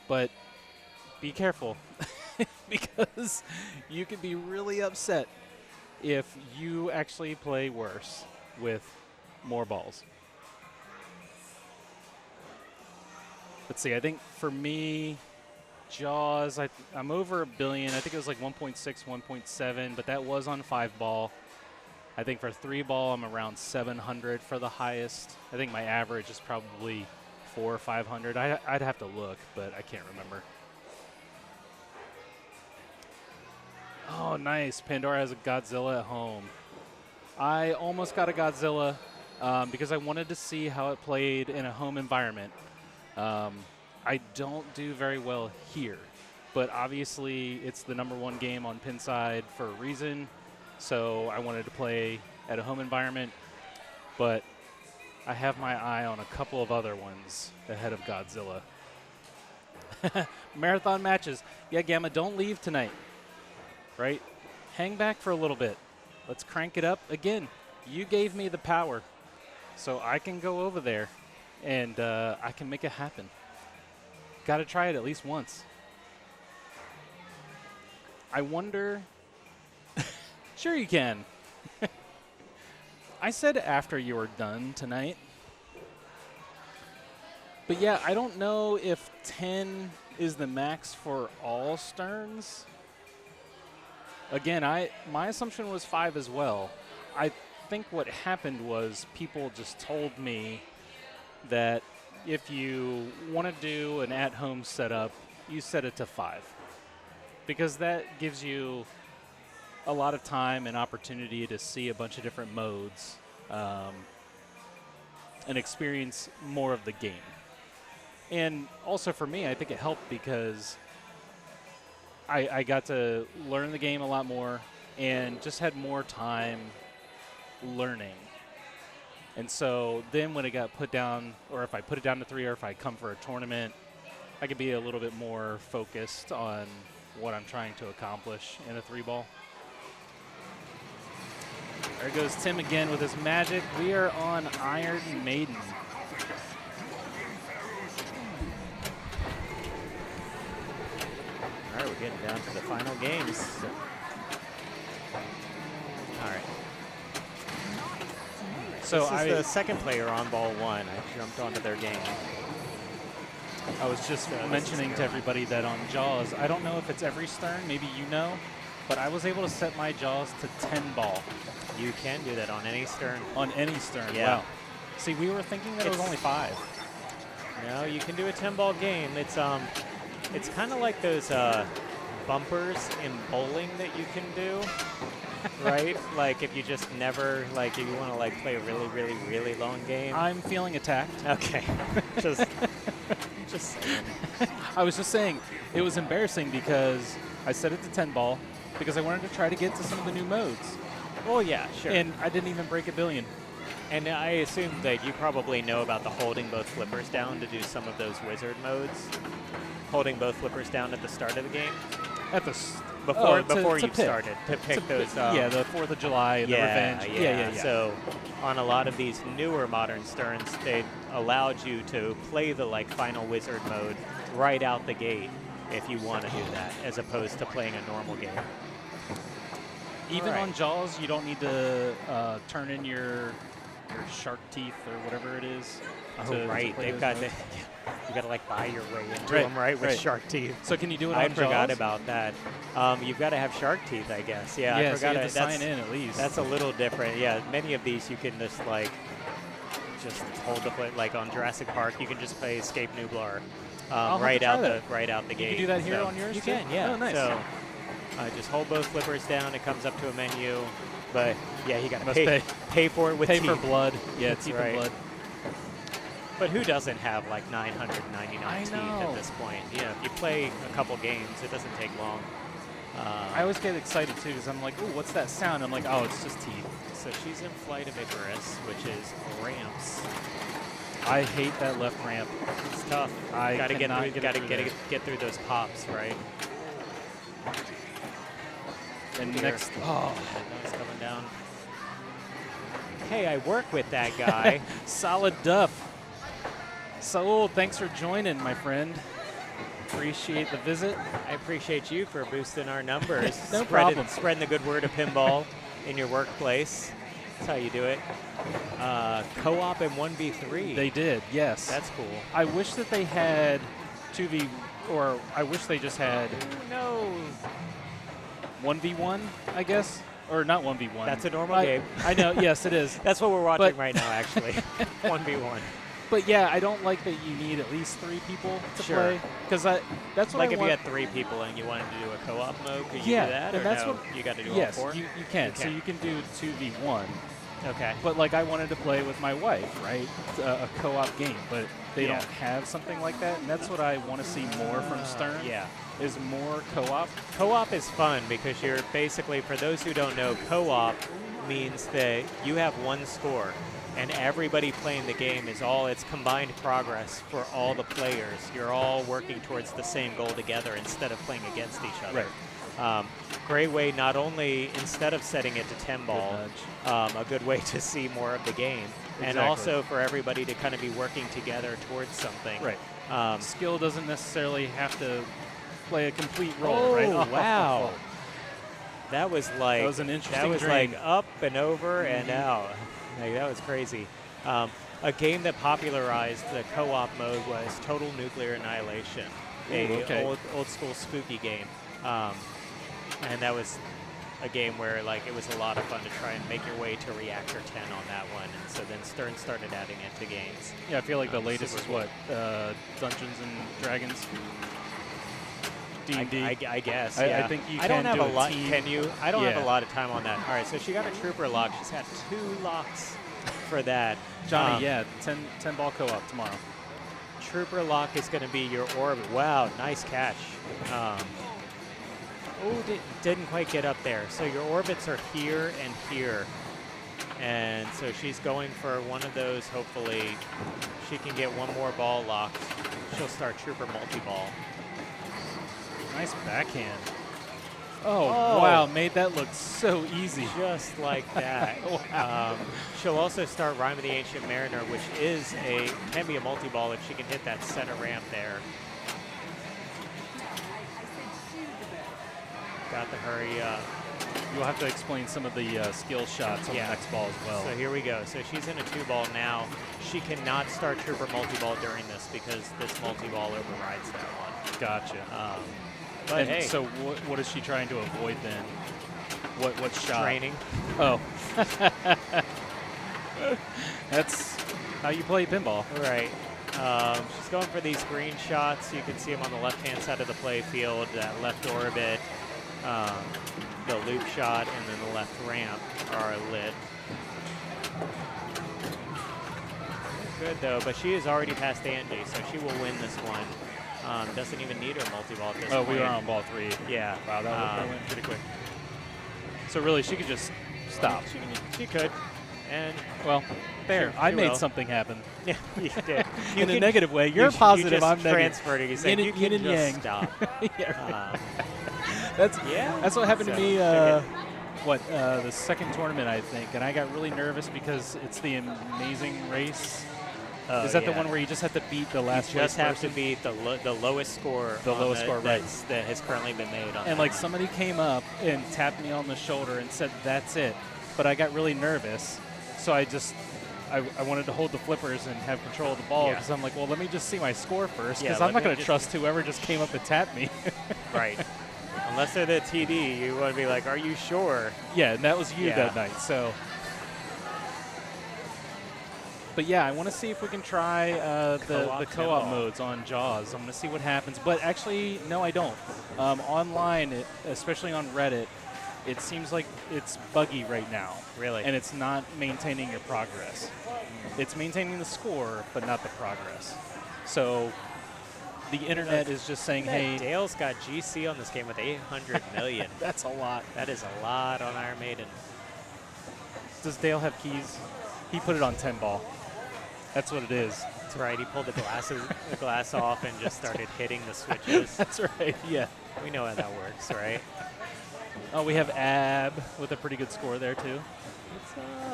But be careful, because you could be really upset if you actually play worse with more balls. Let's see, I think for me, Jaws, I'm over a billion. I think it was like 1.6, 1.7, but that was on 5 ball. I think for 3 ball, I'm around 700 for the highest. I think my average is probably 400 or 500. I'd have to look, but I can't remember. Oh, nice. Pandora has a Godzilla at home. I almost got a Godzilla because I wanted to see how it played in a home environment. I don't do very well here, but obviously it's the #1 game on Pinside for a reason, so I wanted to play at a home environment, but I have my eye on a couple of other ones ahead of Godzilla. Marathon matches. Yeah, Gamma, don't leave tonight, right? Hang back for a little bit. Let's crank it up. Again, you gave me the power, so I can go over there, and I can make it happen. Got to try it at least once. I wonder... Sure you can. I said after you were done tonight. But yeah, I don't know if 10 is the max for all Sterns. Again, my assumption was 5 as well. I think what happened was people just told me that if you want to do an at-home setup, you set it to 5. Because that gives you a lot of time and opportunity to see a bunch of different modes and experience more of the game. And also for me, I think it helped because I got to learn the game a lot more and just had more time learning. And so then when it got put down, or if I put it down to 3, or if I come for a tournament, I could be a little bit more focused on what I'm trying to accomplish in a 3-ball. There goes Tim again with his magic. We are on Iron Maiden. All right, we're getting down to the final games. All right. So this is the second player on ball 1. I jumped onto their game. I was just mentioning to everybody that on Jaws, I don't know if it's every Stern, maybe you know, but I was able to set my Jaws to 10 ball. You can do that on any Stern. On any Stern, Yeah. wow. See, we were thinking that it was only 5. No, you can do a 10-ball game. It's kind of like those bumpers in bowling that you can do, right? Like if you just never, like if you want to like play a really, really, really long game. I'm feeling attacked. Okay. just saying. I was just saying, it was embarrassing because I set it to 10 ball because I wanted to try to get to some of the new modes. Well, yeah, sure. And I didn't even break a billion. And I assume that you probably know about the holding both flippers down to do some of those wizard modes. Holding both flippers down at the start of the game. At the Before you pick. started to pick those. Yeah, the 4th of July and the Revenge. Yeah. So on a lot of these newer modern Sterns, they allowed you to play the like final wizard mode right out the gate if you want to do that, as opposed to playing a normal game. Even on Jaws, you don't need to turn in your shark teeth or whatever it is. Oh, right. They've got you got to like buy your way into them, right? With shark teeth. So can you do it I on Jaws? forgot about that. You've got to have shark teeth, I guess. Yeah, I so forgot. you have to sign in at least. That's a little different. Yeah, many of these you can just like hold the foot. Like on Jurassic Park, you can just play Escape Nublar right out the gate. You can do that here on yours. You too? can, yeah. Oh, nice. So just hold both flippers down. It comes up to a menu. But yeah, you got to pay for it with teeth. for blood. Yeah, That's teeth right. and blood. But who doesn't have like 999 teeth at this point? Yeah, if you play a couple games, it doesn't take long. I always get excited too because I'm like, "Ooh, what's that sound?" I'm like, "Oh, it's just teeth." So she's in Flight of Icarus, which is ramps. I hate that left ramp. It's tough. I gotta cannot get through those pops, right? And Here. next, That's coming down. Hey, I work with that guy. solid duff. So, thanks for joining, my friend. Appreciate the visit. I appreciate you for boosting our numbers. No problem. Spreading the good word of pinball in your workplace. That's how you do it. Co-op and 1v3. They did, yes. That's cool. I wish that they had 2v, or I wish they just had No. 1v1, I guess, or not 1v1. That's a normal game. I know, yes, it is. That's what we're watching right now, actually. 1v1. But yeah, I don't like that you need at least 3 people to Sure. play, because that's what Like I if want. you had 3 people and you wanted to do a co-op mode, could you Yeah, do that? and Or that's no, what- you got to do Yes, all 4? you can. You So can. you can do 2v1. Okay. But like I wanted to play with my wife, right? A co-op game, but they Yeah. don't have something like that, and that's what I want to see more from Stern. Yeah. Is more co-op. Co-op is fun because you're basically, for those who don't know, co-op means that you have one score and everybody playing the game is it's combined progress for all the players. You're all working towards the same goal together instead of playing against each other. Right. Great way, not only instead of setting it to 10 ball, nudge. a good way to see more of the game. And Exactly. also for everybody to kind of be working together towards something. Right. Skill doesn't necessarily have to play a complete role, Oh, right? wow. That was like, That was an interesting that was dream. like up and over and out. Like, that was crazy. A game that popularized the co-op mode was Total Nuclear Annihilation, okay. old school spooky game. And that was a game where like it was a lot of fun to try and make your way to Reactor 10 on that one. And so then Stern started adding it to games. Yeah, I feel like the latest is super what? Dungeons and Dragons? D&D? I guess. I Yeah. think you I don't can have do a a lot. team. Can you? I don't have Yeah. a lot of time on that. All right. So she got a trooper lock. She's had 2 locks for that. Johnny, yeah, 10 ball co-op tomorrow. Trooper lock is going to be your orbit. Wow, nice catch. Didn't quite get up there. So your orbits are here and here. And so she's going for one of those. Hopefully she can get one more ball locked. She'll start trooper multi-ball. Nice backhand. Oh. Wow, made that look so easy. Just like that. Wow. She'll also start Rhyme of the Ancient Mariner, which can be a multi-ball if she can hit that center ramp there. Got to hurry up. You'll have to explain some of the skill shots on the next ball as well. So here we go. So she's in a 2-ball now. She cannot start trooper multi-ball during this because this multi-ball overrides that one. Gotcha. But and hey, so what is she trying to avoid then? What shot? training. Oh. That's how you play pinball. Right. She's going for these green shots. You can see them on the left-hand side of the play field. That left orbit, the loop shot, and then the left ramp are lit. Good though, but she is already past Angie, so she will win this one. Doesn't even need her multi-ball at this point. We are on ball 3. Yeah. Wow, that went pretty quick. So really, she could just stop. She could. And Well, there. Sure, I she made will. something happen. yeah, you did. In a can- negative way. you You're sh- positive. You just I'm negative. transferred it. You said Yin you and- can yin and just yang. stop. Yeah, right. That's what happened to So, me. okay. The second tournament, I think, and I got really nervous because it's the Amazing Race. Is that the one where you just have to beat the last You just place have to person? beat the lowest score. The on lowest score, right. that has currently been made on. And that like one. somebody came up and tapped me on the shoulder and said, "That's it." But I got really nervous, so I wanted to hold the flippers and have control of the ball Yeah. because I'm like, well, let me just see my score first because Yeah, I'm let not me going to just- trust whoever just came up and tapped me. Right. Unless they're the TD, you want to be like, "Are you sure?" Yeah, and that was you Yeah. that night. So, but yeah, I want to see if we can try the Co-op co-op pinball. modes on Jaws. I'm going to see what happens. But actually, no, I don't. Online, especially on Reddit, it seems like it's buggy right now. Really? And it's not maintaining your progress. It's maintaining the score, but not the progress. So the internet is just saying, hey, Dale's got GC on this game with 800 million. that's a lot. That is a lot on Iron Maiden. Does Dale have keys? He put it on 10 ball. That's what it is. That's right. He pulled the glass off and just started hitting the switches. That's right, yeah. We know how that works, right? Oh, we have Ab with a pretty good score there, too.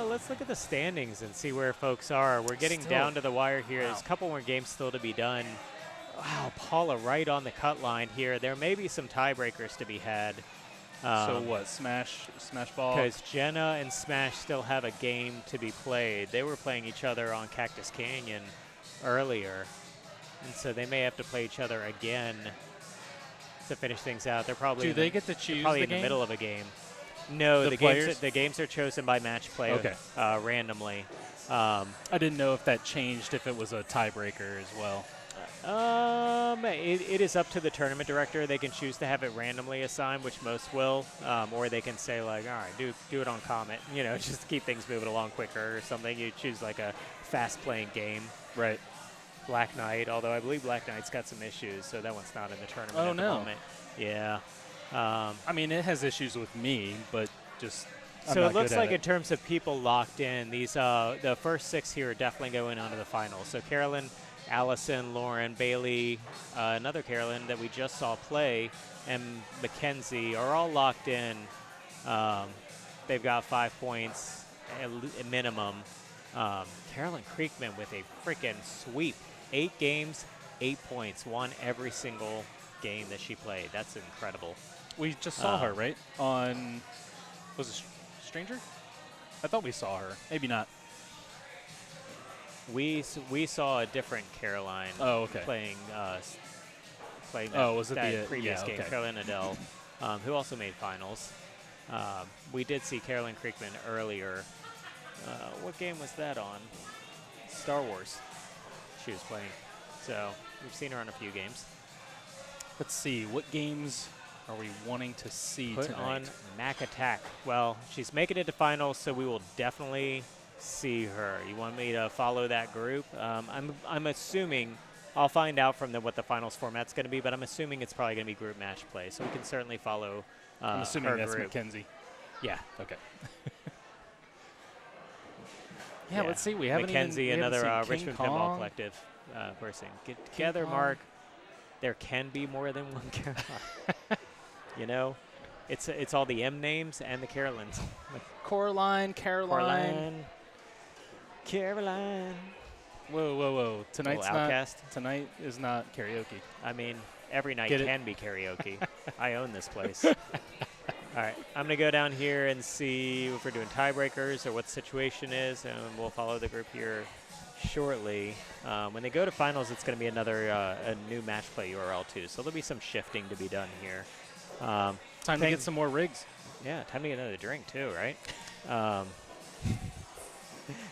Let's look at the standings and see where folks are. We're getting Still. down to the wire here. There's a couple more games still to be done. Wow, Paula right on the cut line here. There may be some tiebreakers to be had. So what, Smash Ball? Because Jenna and Smash still have a game to be played. They were playing each other on Cactus Canyon earlier, and so they may have to play each other again to finish things out. They're probably Do they get to choose probably the in game? the middle of a game. No, The the players? games are chosen by match play Okay. randomly. I didn't know if that changed if it was a tiebreaker as well. It is up to the tournament director. They can choose to have it randomly assigned, which most will, or they can say like, all right, do it on Comet, just to keep things moving along quicker or something. You choose like a fast-playing game. Right. Black Knight, although I believe Black Knight's got some issues, so that one's not in the tournament Oh, at the no. moment. Yeah. I mean, it has issues with me, but just I'm So not it looks good at like it. in terms of people locked in, these the first 6 here are definitely going on to the finals. So Carolyn, Allison, Lauren, Bailey, another Carolyn that we just saw play, and Mackenzie are all locked in. They've got 5 points at minimum. Carolyn Creekman with a freaking sweep. 8 games, 8 points, won every single game that she played. That's incredible. We just saw her, right? On, was it Stranger? I thought we saw her. Maybe not. We saw a different Caroline Okay. playing that, was it that the previous yeah, game, okay. Caroline Adele, who also made finals. We did see Caroline Creekman earlier. What game was that on? Star Wars. She was playing. So we've seen her on a few games. Let's see. What games are we wanting to see Put tonight? on Mac Attack. Well, she's making it to finals, so we will definitely see her. You want me to follow that group? I'm assuming I'll find out from them what the finals format's going to be, but I'm assuming it's probably going to be group match play, so we can certainly follow I'm assuming her that's group. Mackenzie. Yeah. Okay. Yeah, let's see. We haven't Mackenzie, even, we haven't another seen King Richmond Pinball Kong. Collective person. Get together, Kong. Mark. There can be more than one Caroline. It's all the M names and the Carolyns. Coraline, Caroline. Caroline. Whoa. Tonight's Little not. Outcast. Tonight is not karaoke. I mean, every night Get it? can be karaoke. I own this place. All right, I'm going to go down here and see if we're doing tiebreakers or what the situation is, and we'll follow the group here shortly. When they go to finals, it's going to be another a new match play URL too, so there'll be some shifting to be done here. Time to get some more rigs. Yeah, time to get another drink too, right?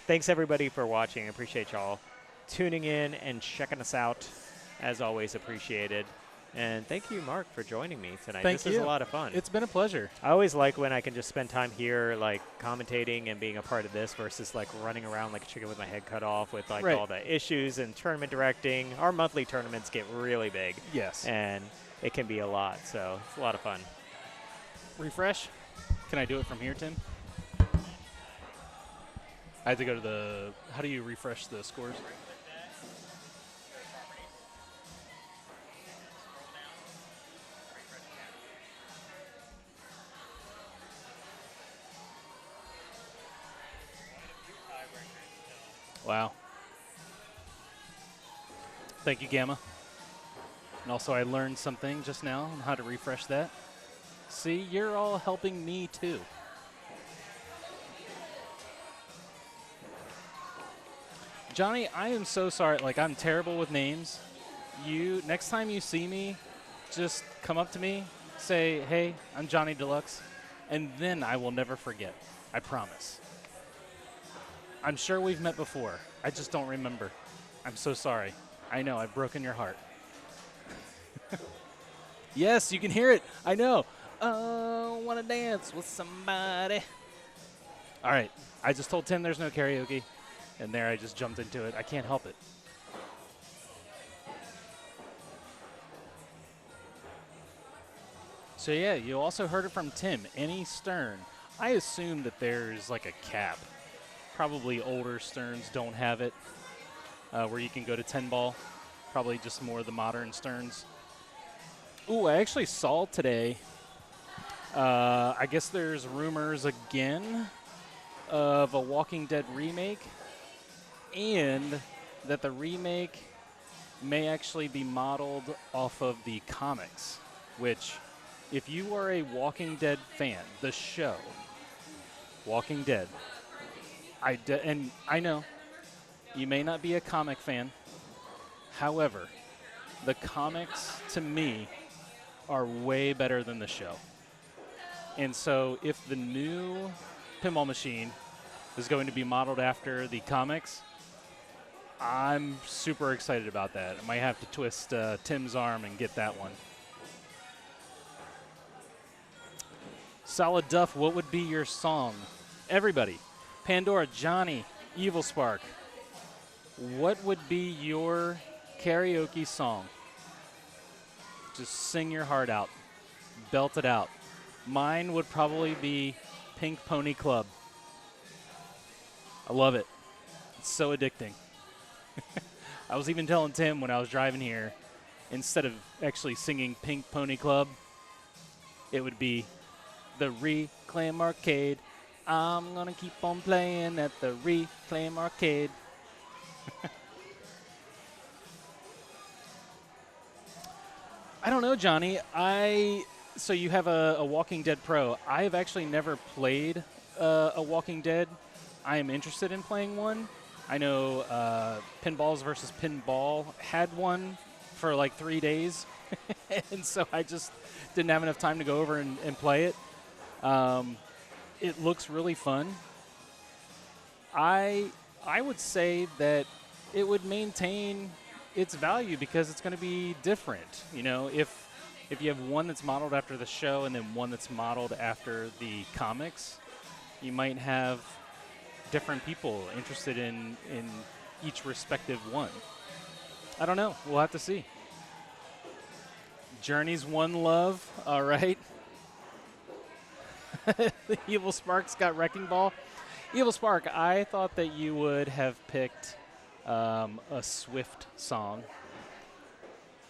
Thanks everybody for watching. I appreciate y'all tuning in and checking us out. As always, appreciated. And thank you, Mark, for joining me tonight. Thank this you. is a lot of fun. It's been a pleasure. I always like when I can just spend time here, like commentating and being a part of this versus like running around like a chicken with my head cut off with like Right. all the issues and tournament directing. Our monthly tournaments get really big. Yes. And it can be a lot. So it's a lot of fun. Refresh. Can I do it from here, Tim? I have to go to the. How do you refresh the scores? Wow. Thank you, Gamma. And also, I learned something just now on how to refresh that. See, you're all helping me too. Johnny, I am so sorry. Like, I'm terrible with names. Next time you see me, just come up to me, say, hey, I'm Johnny Deluxe, and then I will never forget. I promise. I'm sure we've met before. I just don't remember. I'm so sorry. I know, I've broken your heart. Yes, you can hear it. I know. Oh, want to dance with somebody. All right. I just told Tim there's no karaoke, and there I just jumped into it. I can't help it. So, yeah, you also heard it from Tim. Any Stern. I assume that there's like a cap. Probably older Sterns don't have it, where you can go to 10 ball. Probably just more of the modern Sterns. Ooh, I actually saw today, I guess there's rumors again of a Walking Dead remake, and that the remake may actually be modeled off of the comics, which, if you are a Walking Dead fan, the show, Walking Dead, and I know you may not be a comic fan, however, the comics, to me, are way better than the show. And so if the new pinball machine is going to be modeled after the comics, I'm super excited about that. I might have to twist Tim's arm and get that one. Solid Duff, what would be your song? Everybody. Pandora, Johnny, Evil Spark. What would be your karaoke song? Just sing your heart out. Belt it out. Mine would probably be Pink Pony Club. I love it. It's so addicting. I was even telling Tim when I was driving here, instead of actually singing Pink Pony Club, it would be the Reclaim Arcade. I'm going to keep on playing at the Reclaim Arcade. I don't know, Johnny. So you have a Walking Dead Pro. I have actually never played a Walking Dead. I am interested in playing one. I know Pinballs versus Pinball had one for like 3 days, and so I just didn't have enough time to go over and play it. It looks really fun. I would say that it would maintain its value because it's going to be different. You know, if you have one that's modeled after the show and then one that's modeled after the comics, you might have different people interested in each respective one. I don't know. We'll have to see. Journey's One Love. All right. The Evil Spark's got Wrecking Ball. Evil Spark, I thought that you would have picked a Swift song.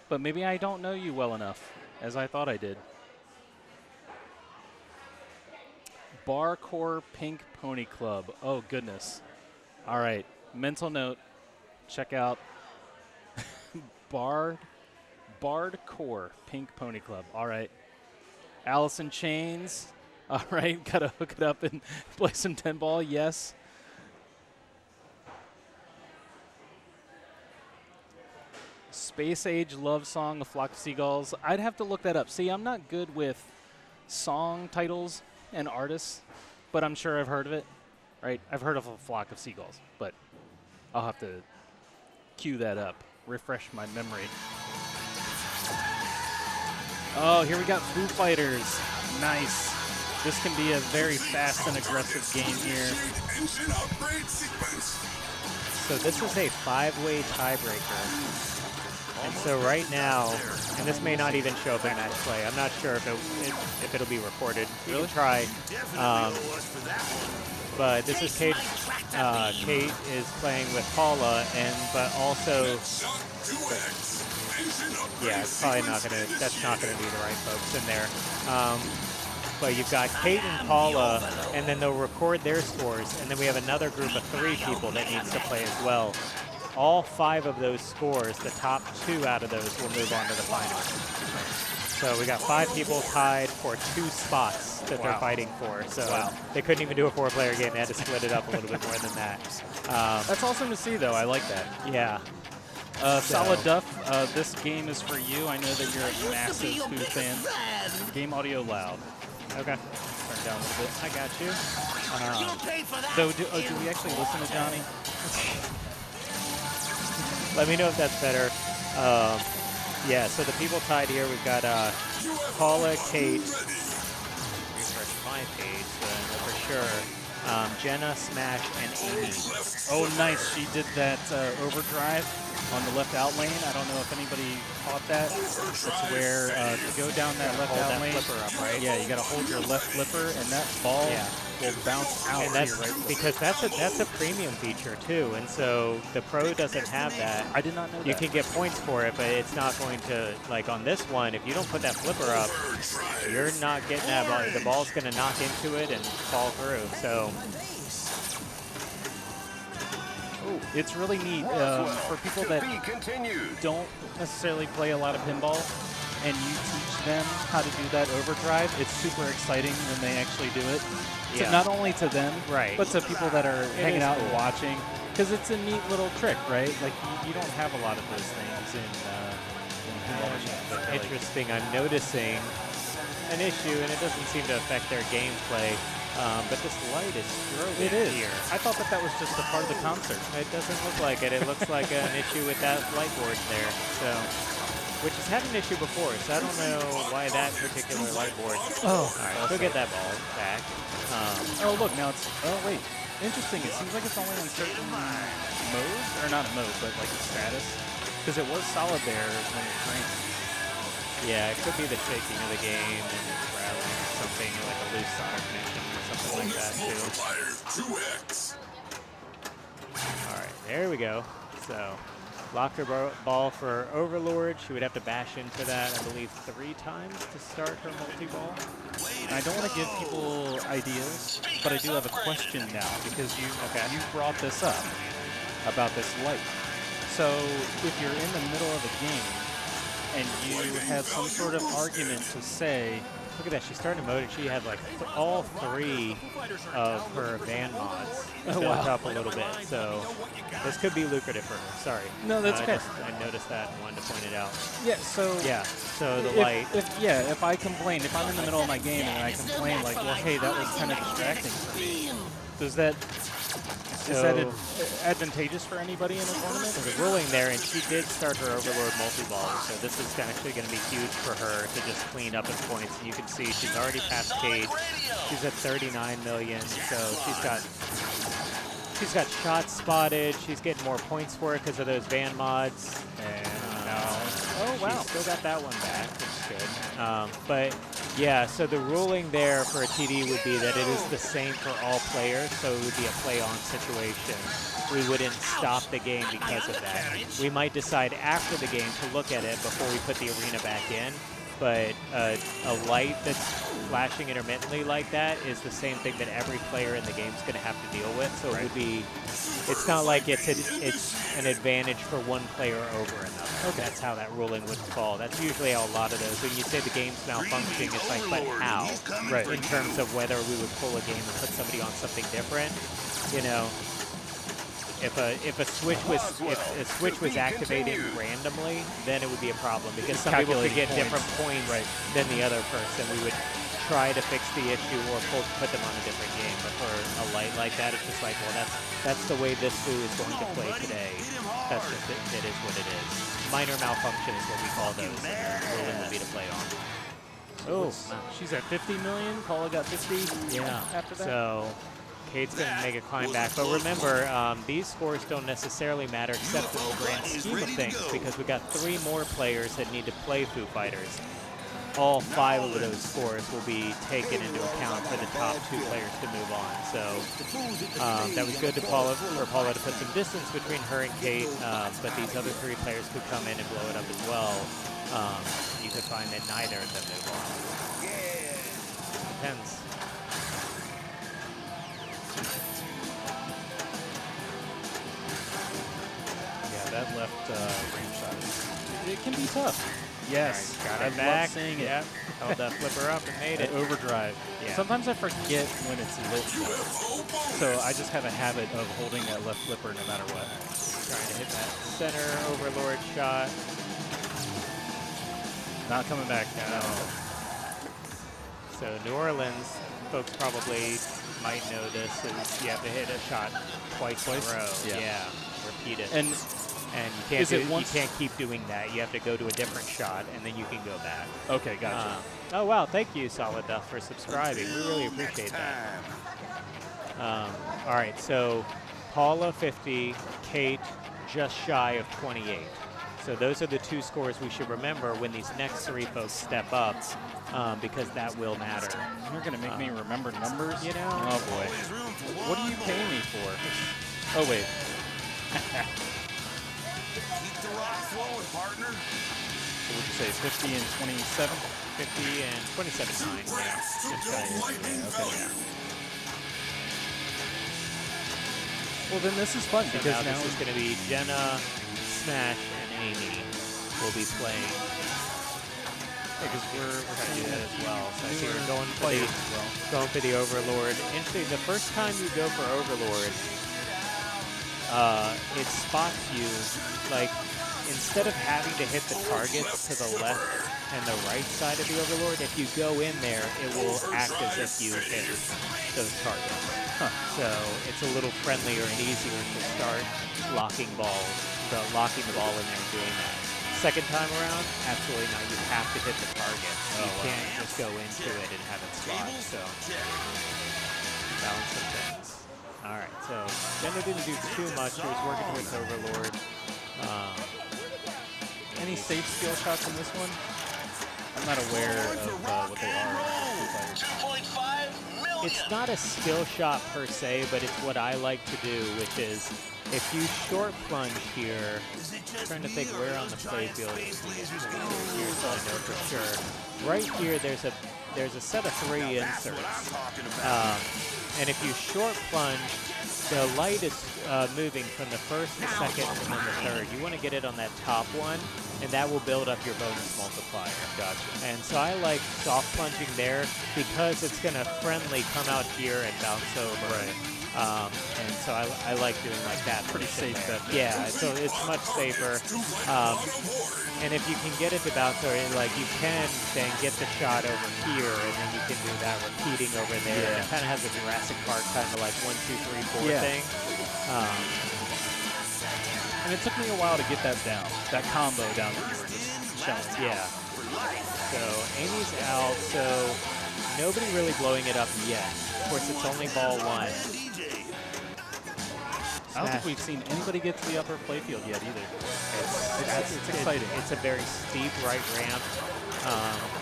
But maybe I don't know you well enough, as I thought I did. Barcore Pink Pony Club. Oh, goodness. All right. Mental note. Check out Bardcore Pink Pony Club. All right. Alice in Chains. All right. Got to hook it up and play some pinball. Yes. Space Age Love Song, A Flock of Seagulls. I'd have to look that up. See, I'm not good with song titles and artists, but I'm sure I've heard of it, right? I've heard of A Flock of Seagulls, but I'll have to cue that up, refresh my memory. Oh, here we got Foo Fighters. Nice. This can be a very fast and aggressive game here. So this is a 5-way tiebreaker. And so right now, and this may not even show up in match play. I'm not sure if it'll be recorded. You can try. But this is Kate. Kate is playing with Paula, but also, yeah, it's probably not gonna. That's not gonna be the right folks in there. But you've got Kate and Paula, and then they'll record their scores, and then we have another group of 3 people that needs to play as well. All 5 of those scores, the top 2 out of those will move on to the finals. So we got 5 people tied for 2 spots that they're fighting for. So they couldn't even do a 4-player game. They had to split it up a little bit more than that. That's awesome to see, though. I like that. Yeah. Solid Duff, this game is for you. I know that you're a massive Foo fan. Game audio loud. Okay. Turn down a little bit. I got you. Though, do we actually listen to Johnny? Let me know if that's better. Yeah, so the people tied here, we've got Paula, Kate, refresh my page so I know for sure, Jenna, Smash, and Amy. Oh, nice. She did that overdrive on the left out lane. I don't know if anybody caught that. It's where to go down that left out lane. Flipper up, right? Yeah, you got to hold your left flipper, and that ball will bounce out. And that's here, right? because that's a premium feature too, and so the Pro doesn't have that. I did not know that. You can get points for it, but it's not going to, like on this one, if you don't put that flipper up, you're not getting that ball. The ball's going to knock into it and fall through. So. Ooh, it's really neat for people that don't necessarily play a lot of pinball, and you teach them how to do that overdrive. It's super exciting when they actually do it. Yeah. So not only to them, right, but to people that are hanging out and watching, because it's a neat little trick, right? Like you don't have a lot of those things in pinball machines. Interesting. I'm noticing an issue, and it doesn't seem to affect their gameplay. But this light is strobing It is. here. I thought that was just a part of the concert. It doesn't look like it. It looks like an issue with that light board there. So, which has had an issue before, so I don't know why that particular light board. Oh, All right, she'll get that ball back. oh, look, now it's, oh, wait. Interesting. It seems like it's only on certain modes, or not a mode, but like a status. Because it was solid there when it rained. Yeah, it could be the shaking of the game and rattling or something, like a loose solder connection or something like that too. All right, there we go. So, locked her ball for Overlord. She would have to bash into that, I believe, 3 times to start her multi-ball. And I don't want to give people ideas, but I do have a question now because you brought this up about this light. So if you're in the middle of a game and you have some sort of argument to say, Look at that, she's starting to mode, and she had like all 3 of her van mods built up a little bit. So this could be lucrative for her. Sorry. No, that's okay. I noticed that and wanted to point it out. yeah, so Yeah, so the light. If I complain, if I'm in the middle of my game and I complain like, well, hey, that was kind of distracting for me, is that advantageous for anybody in a tournament? There's a ruling there, and she did start her Overlord multi-ball, so this is actually going to be huge for her to just clean up in points. And you can see she's already past Cage. She's at 39 million, so she's got shots spotted. She's getting more points for it because of those van mods. And Oh, wow. she's still got that one back, which is good. But yeah, so the ruling there for a TD would be that it is the same for all players, so it would be a play-on situation. We wouldn't stop the game because of that. We might decide after the game to look at it before we put the arena back in, but a light that's flashing intermittently like that is the same thing that every player in the game is going to have to deal with, so it would be, it's not like it's an advantage for one player over another. Okay. That's how that ruling would fall. That's usually how a lot of those, when you say the game's malfunctioning, it's like, but how? Right. In terms of whether we would pull a game and put somebody on something different, you know. If a switch was activated randomly, then it would be a problem because some people could get different points than the other person. We would try to fix the issue or put them on a different game. But for a light like that, it's just like, well, that's the way this Boo is going to play today. That's just it is what it is. Minor malfunction is what we call those. And the ruling would be to play on. Oh, she's at 50 million. Paula got 50. Yeah. After that. So Kate's going to make a climb back. But remember, these scores don't necessarily matter except in the grand scheme of things because we've got 3 more players that need to play Foo Fighters. All 5 of those scores will be taken into account for the top 2 players to move on. So that was good for Paula to put some distance between her and Kate, but these other 3 players could come in and blow it up as well. You could find that neither of them move on. Depends. That left range shot, it can be tough. Yes, got I it back. love seeing it. Yeah, held that flipper up and made it. Overdrive. Yeah. Sometimes I forget when it's lit, so I just have a habit of holding that left flipper no matter what. Trying to hit that center Overlord shot. Not coming back now. So New Orleans, folks probably might know this, is you have to hit a shot twice in a row. Yeah, repeat it. And you can't keep doing that. You have to go to a different shot, and then you can go back. Okay, gotcha. Oh, wow. Thank you, Solid Duff, for subscribing. We really appreciate that. All right, so Paula 50, Kate just shy of 28. So those are the 2 scores we should remember when these next 3 folks step up, because that will matter. You're going to make me remember numbers? You know? Oh, boy. What are you paying me for? Oh, wait. Keep the rock flowing, partner. So would you say 50 and 27? 50 and 27.9. Yeah. Just Okay. Yeah. Well, then this is fun because now this is going to be Jenna, Smash, and Amy will be playing. Because we're trying to do that as well. So I see we're going for the Overlord. Interesting, the first time you go for Overlord, it spots you, like, instead of having to hit the targets to the left and the right side of the Overlord, if you go in there, it will act as if you hit those targets. So it's a little friendlier and easier to start locking the ball in there and doing that. Second time around, absolutely not. You have to hit the target. You can't just go into it and have it slot. So balance some things. All right, so Jenna didn't do too much. She was working towards Overlord. Any safe skill shots in this one? I'm not aware of what they are. It's not a skill shot per se, but it's what I like to do, which is if you short plunge here, I'm trying to think where on the playfield here so I know for sure. Right here, there's a set of 3 inserts, and if you short plunge, the light is moving from the first, the second, and then the third. You want to get it on that top one, and that will build up your bonus multiplier. Gotcha. And so I like soft plunging there because it's going to friendly come out here and bounce over. Right. And so I like doing like that. Pretty safe bet. Yeah, so it's much safer. And if you can get it to bounce over, like you can then get the shot over here, and then you can do that repeating over there. Yeah. And it kind of has a Jurassic Park kind of like 1, 2, 3, 4 thing. And it took me a while to get that down, that combo down that you were just showing. Yeah. So Amy's out, so nobody really blowing it up yet. Of course, it's only ball 1. I don't think we've seen anybody get to the upper playfield yet either. It's exciting. It's a very steep right ramp.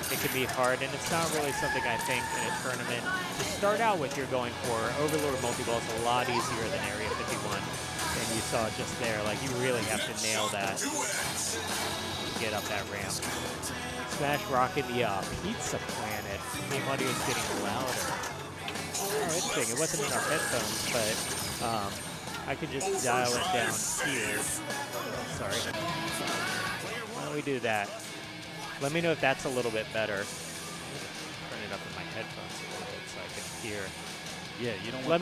It can be hard, and it's not really something I think in a tournament to start out with you're going for. Overlord multi-ball is a lot easier than Area 51, and you saw it just there. Like, you really have to nail that to get up that ramp. Smash Rocket the Pizza Planet. Game audio is getting louder. Oh, interesting. It wasn't in our headphones, but I could just dial it down here. Sorry. Why don't we do that? Let me know if that's a little bit better. Turn it up in my headphones a little bit so I can hear. Yeah, you don't. Let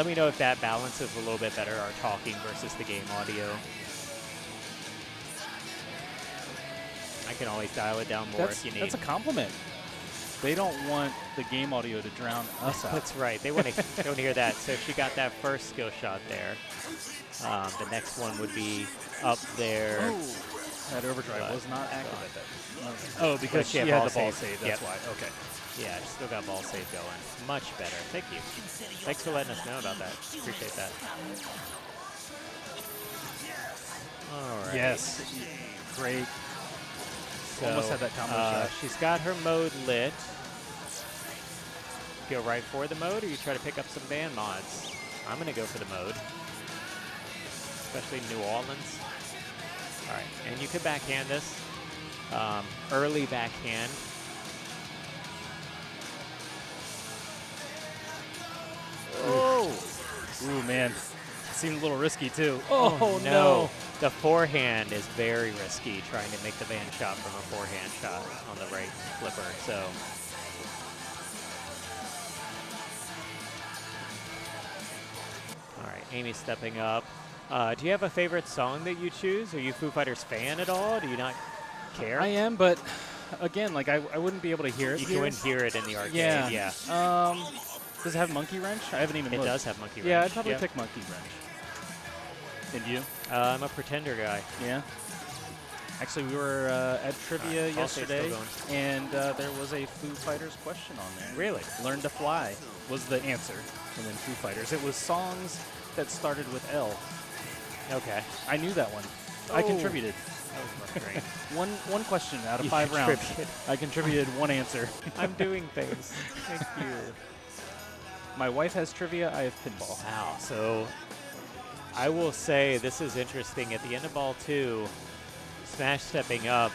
me know if that balances a little bit better, our talking versus the game audio. I can always dial it down more if you need. That's a compliment. They don't want the game audio to drown us out. That's right. They want to don't hear that. So she got that first skill shot there. The next one would be up there. Ooh, that overdrive was not active at that. Oh, because she had the ball save. That's why. Okay. Yeah, she still got ball save going. Much better. Thank you. Thanks for letting us know about that. Appreciate that. All right. Yes. Great. So, almost had that combo shot. She's got her mode lit. Go right for the mode, or you try to pick up some band mods? I'm going to go for the mode, especially New Orleans. All right, and you could backhand this. Early backhand. Oh! Ooh, man. Seemed a little risky, too. Oh, no. The forehand is very risky, trying to make the van shot from a forehand shot on the right flipper. So, all right, Amy's stepping up. Do you have a favorite song that you choose? Are you Foo Fighters fan at all? Do you not care? I am, but again, like I wouldn't be able to hear it. You couldn't hear it in the arcade. Yeah. Does it have Monkey Wrench? I haven't even looked. It does have Monkey Wrench. Yeah, I'd probably pick Monkey Wrench. And you? I'm a Pretender guy. Yeah. Actually, we were at trivia yesterday, and there was a Foo Fighters question on there. Really? Learn to Fly was the answer, and then Foo Fighters. It was songs that started with L. Okay. I knew that one. I contributed. That was great. One question out of You 5 rounds. contributed. I contributed one answer. I'm doing things. Thank you. My wife has trivia. I have pinball. Wow. So I will say this is interesting. At the end of ball 2, Smash stepping up.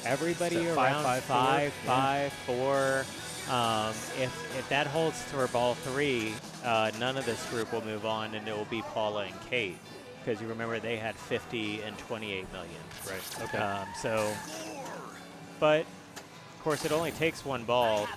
Everybody around 5, 4. If that holds for ball 3, none of this group will move on, and it will be Paula and Kate. Because you remember they had 50 and 28 million. Right. Okay. But of course it only takes one ball.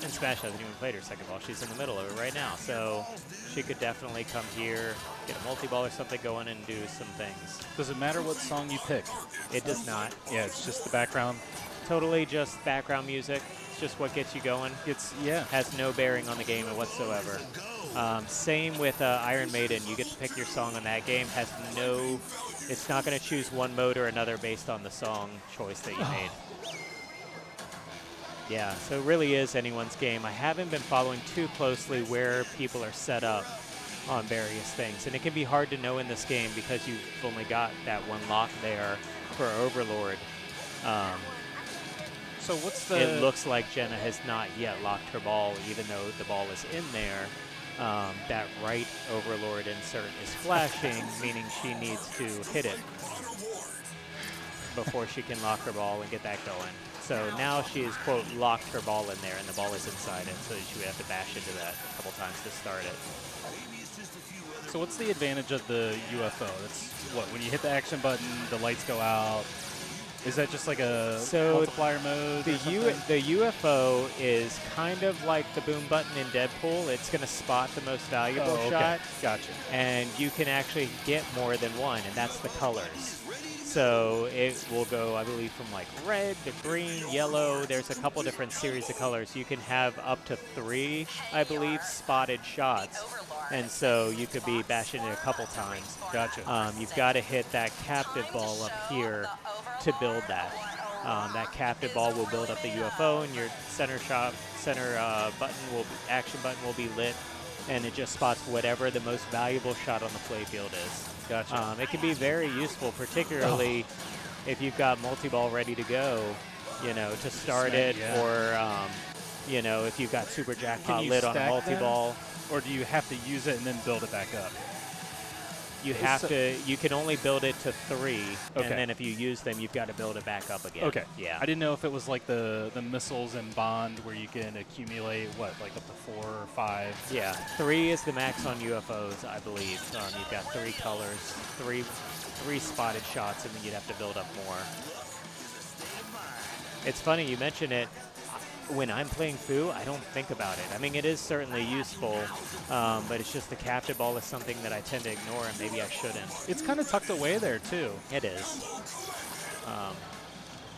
and Smash hasn't even played her second ball. She's in the middle of it right now. So she could definitely come here, get a multi-ball or something going and do some things. Does it matter what song you pick? It does not. Yeah, it's just the background. Totally just background music. It's just what gets you going. Has no bearing on the game whatsoever. Same with Iron Maiden. You get to pick your song on that game. It's not going to choose one mode or another based on the song choice that you made. Yeah, so it really is anyone's game. I haven't been following too closely where people are set up on various things. And it can be hard to know in this game because you've only got that one lock there for Overlord. So what's the... It looks like Jenna has not yet locked her ball, even though the ball is in there. That right Overlord insert is flashing, meaning she needs to hit it before she can lock her ball and get that going. So now she has, quote, locked her ball in there, and the ball is inside it, so she would have to bash into that a couple times to start it. So what's the advantage of the UFO? It's what, when you hit the action button, the lights go out. Is that just like a multiplier mode? The UFO is kind of like the boom button in Deadpool. It's going to spot the most valuable shot. Gotcha. And you can actually get more than one, and that's the colors. So it will go, I believe, from like red to green, yellow. There's a couple different series of colors. You can have up to 3, I believe, spotted shots. And so you could be bashing it a couple times. Gotcha. You've got to hit that captive ball up here to build that. That captive ball will build up the UFO, and your action button will be lit, and it just spots whatever the most valuable shot on the playfield is. Gotcha. It can be very useful, particularly if you've got multi-ball ready to go, to start it, or, if you've got Super Jackpot lit on a multi-ball. Or do you have to use it and then build it back up? You can only build it to 3, and then if you use them, you've got to build it back up again. Okay. Yeah. I didn't know if it was like the missiles in Bond where you can accumulate, like up to 4 or 5? Yeah. 3 is the max on UFOs, I believe. You've got 3 colors, 3 spotted shots, and then you'd have to build up more. It's funny, you mention it. When I'm playing Foo, I don't think about it. I mean, it is certainly useful, but it's just the captive ball is something that I tend to ignore, and maybe I shouldn't. It's kind of tucked away there, too. It is.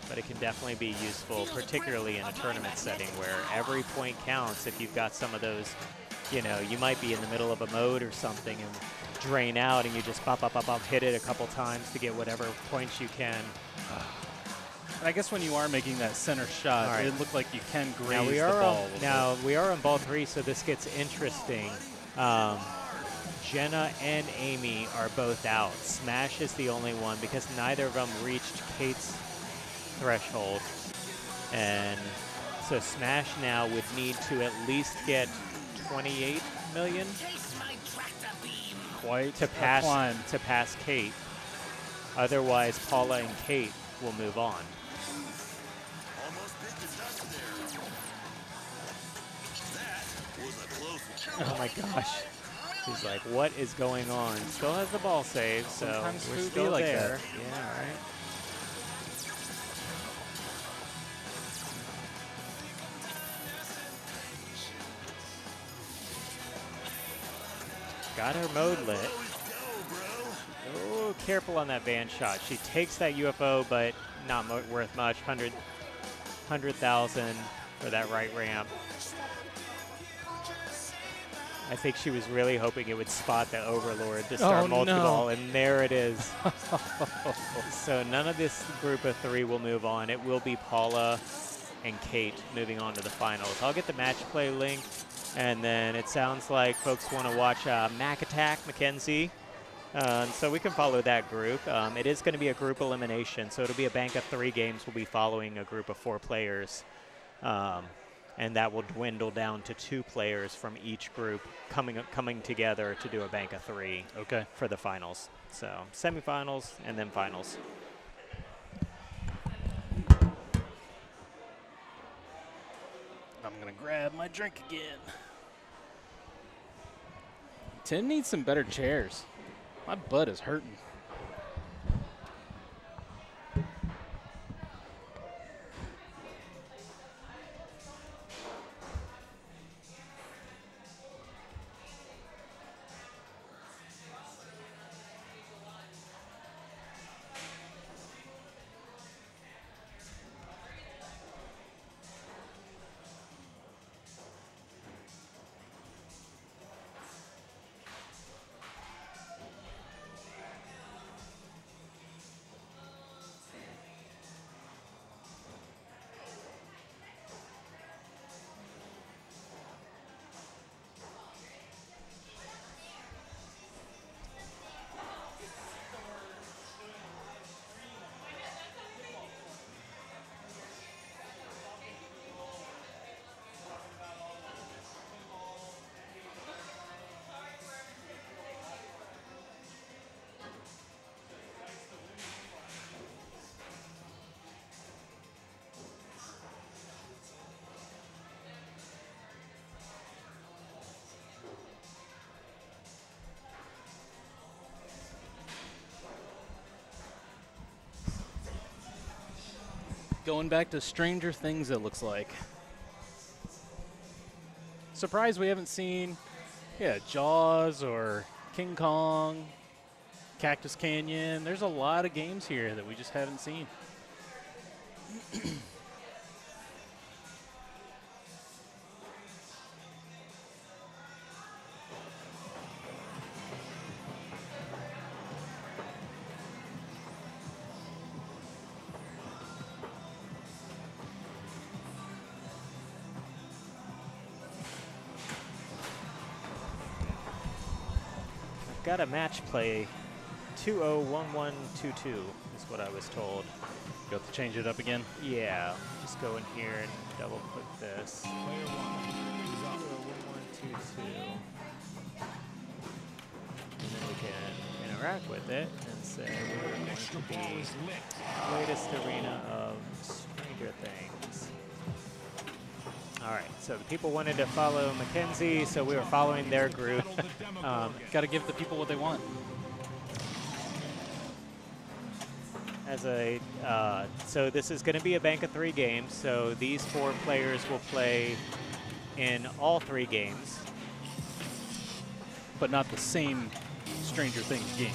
But it can definitely be useful, particularly in a tournament setting where every point counts. If you've got some of those, you might be in the middle of a mode or something and drain out, and you just hit it a couple times to get whatever points you can. And I guess when you are making that center shot, it looked like you can graze now the ball. Now we are on ball 3, so this gets interesting. Jenna and Amy are both out. Smash is the only one because neither of them reached Kate's threshold. And so Smash now would need to at least get 28 million to pass Kate. Otherwise, Paula and Kate will move on. Oh my gosh. She's like, what is going on? Still has the ball saved, so sometimes we're Foo still be like there. that. Yeah, right. Got her mode lit. Oh, careful on that band shot. She takes that UFO, but not worth much. 100,000 for that right ramp. I think she was really hoping it would spot the Overlord to start multi-ball, and there it is. So none of this group of 3 will move on. It will be Paula and Kate moving on to the finals. I'll get the match play link, and then it sounds like folks want to watch Mac Attack Mackenzie. So we can follow that group. It is going to be a group elimination, so it'll be a bank of 3 games. We'll be following a group of 4 players. And that will dwindle down to 2 players from each group coming together to do a bank of 3 for the finals. So semifinals and then finals. I'm going to grab my drink again. Tim needs some better chairs. My butt is hurting. Going back to Stranger Things, it looks like. Surprised we haven't seen, Jaws or King Kong, Cactus Canyon. There's a lot of games here that we just haven't seen. Got a match play. 201122 is what I was told. You have to change it up again. Yeah, just go in here and double click this. 201122. And then we can interact with it and say we're going to be latest arena of Stranger Things. All right, so the people wanted to follow Mackenzie, so we were following their group. Got to give the people what they want. So this is going to be a bank of 3 games. So these 4 players will play in all 3 games. But not the same Stranger Things game.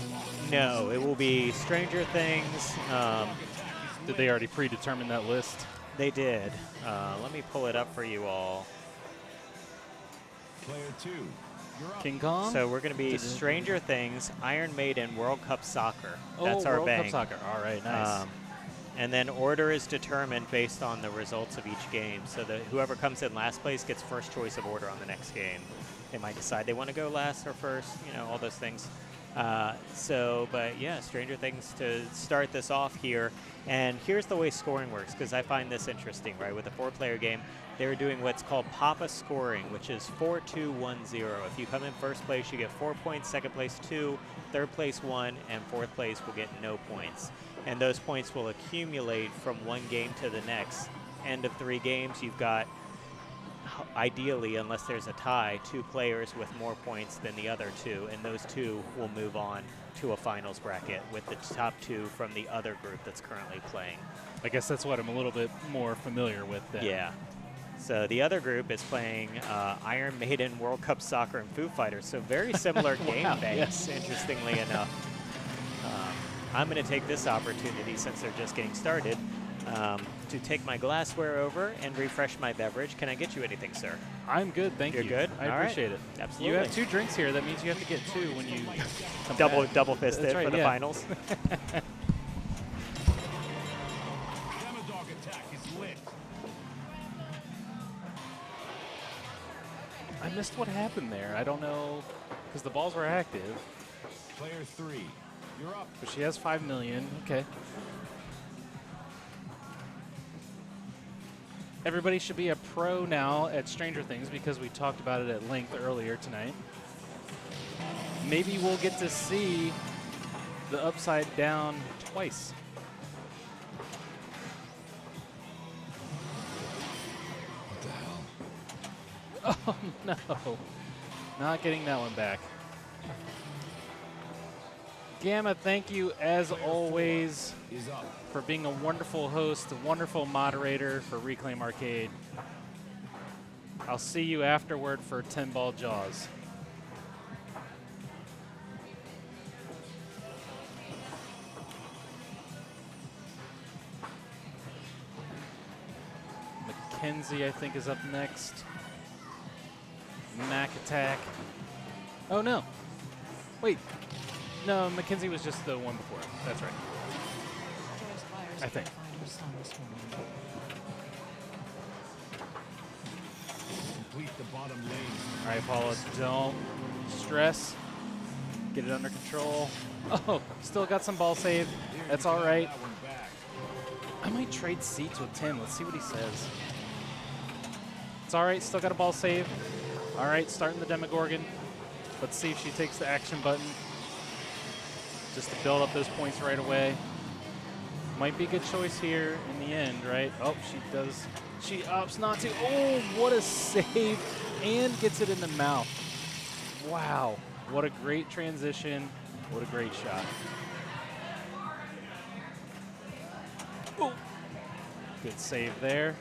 No, it will be Stranger Things. Did they already predetermine that list? They did. Let me pull it up for you all. Player 2, you're up. King Kong? So we're going to be Stranger Things, Iron Maiden, World Cup Soccer. That's our World bank. Cup Soccer. All right, nice. And then order is determined based on the results of each game. So that whoever comes in last place gets first choice of order on the next game. They might decide they want to go last or first, all those things. But yeah, Stranger Things to start this off here. And here's the way scoring works, because I find this interesting, right? With a 4-player game, they're doing what's called Papa scoring, which is 4-2-1-0. If you come in first place, you get 4 points, second place 2, third place 1, and fourth place will get no points. And those points will accumulate from one game to the next. End of 3 games, you've got, ideally, unless there's a tie, 2 players with more points than the other 2, and those 2 will move on to a finals bracket with the top 2 from the other group that's currently playing. I guess that's what I'm a little bit more familiar with then. Yeah. So the other group is playing Iron Maiden, World Cup Soccer, and Foo Fighters. So very similar game banks, interestingly enough. I'm going to take this opportunity, since they're just getting started, to take my glassware over and refresh my beverage. Can I get you anything, sir? I'm good, thank you. You're good? I All appreciate right. it. Absolutely. You have 2 drinks here. That means you have to get 2 when you come back. Double fisted That's right, for the yeah. finals. Dog attack is lit. I missed what happened there. I don't know, because the balls were active. Player 3, you're up. But she has 5 million. Okay. Everybody should be a pro now at Stranger Things, because we talked about it at length earlier tonight. Maybe we'll get to see the upside down twice. What the hell? Oh, no. Not getting that one back. Gamma, thank you, as always, Is up. for being a wonderful host, a wonderful moderator for Reclaim Arcade. I'll see you afterward for 10-ball Jaws. Mackenzie, I think, is up next. Mac Attack. Oh, no. Wait. No, Mackenzie was just the one before. That's right. I think. Complete the bottom lane. All right, Paula, don't stress. Get it under control. Oh, still got some ball save. That's all right. That one back. I might trade seats with Tim. Let's see what he says. It's all right. Still got a ball save. All right, starting the Demogorgon. Let's see if she takes the action button just to build up those points right away. Might be a good choice here in the end, right? Oh, she does. She opts not to. Oh, what a save. And gets it in the mouth. Wow. What a great transition. What a great shot. Oh. Good save there.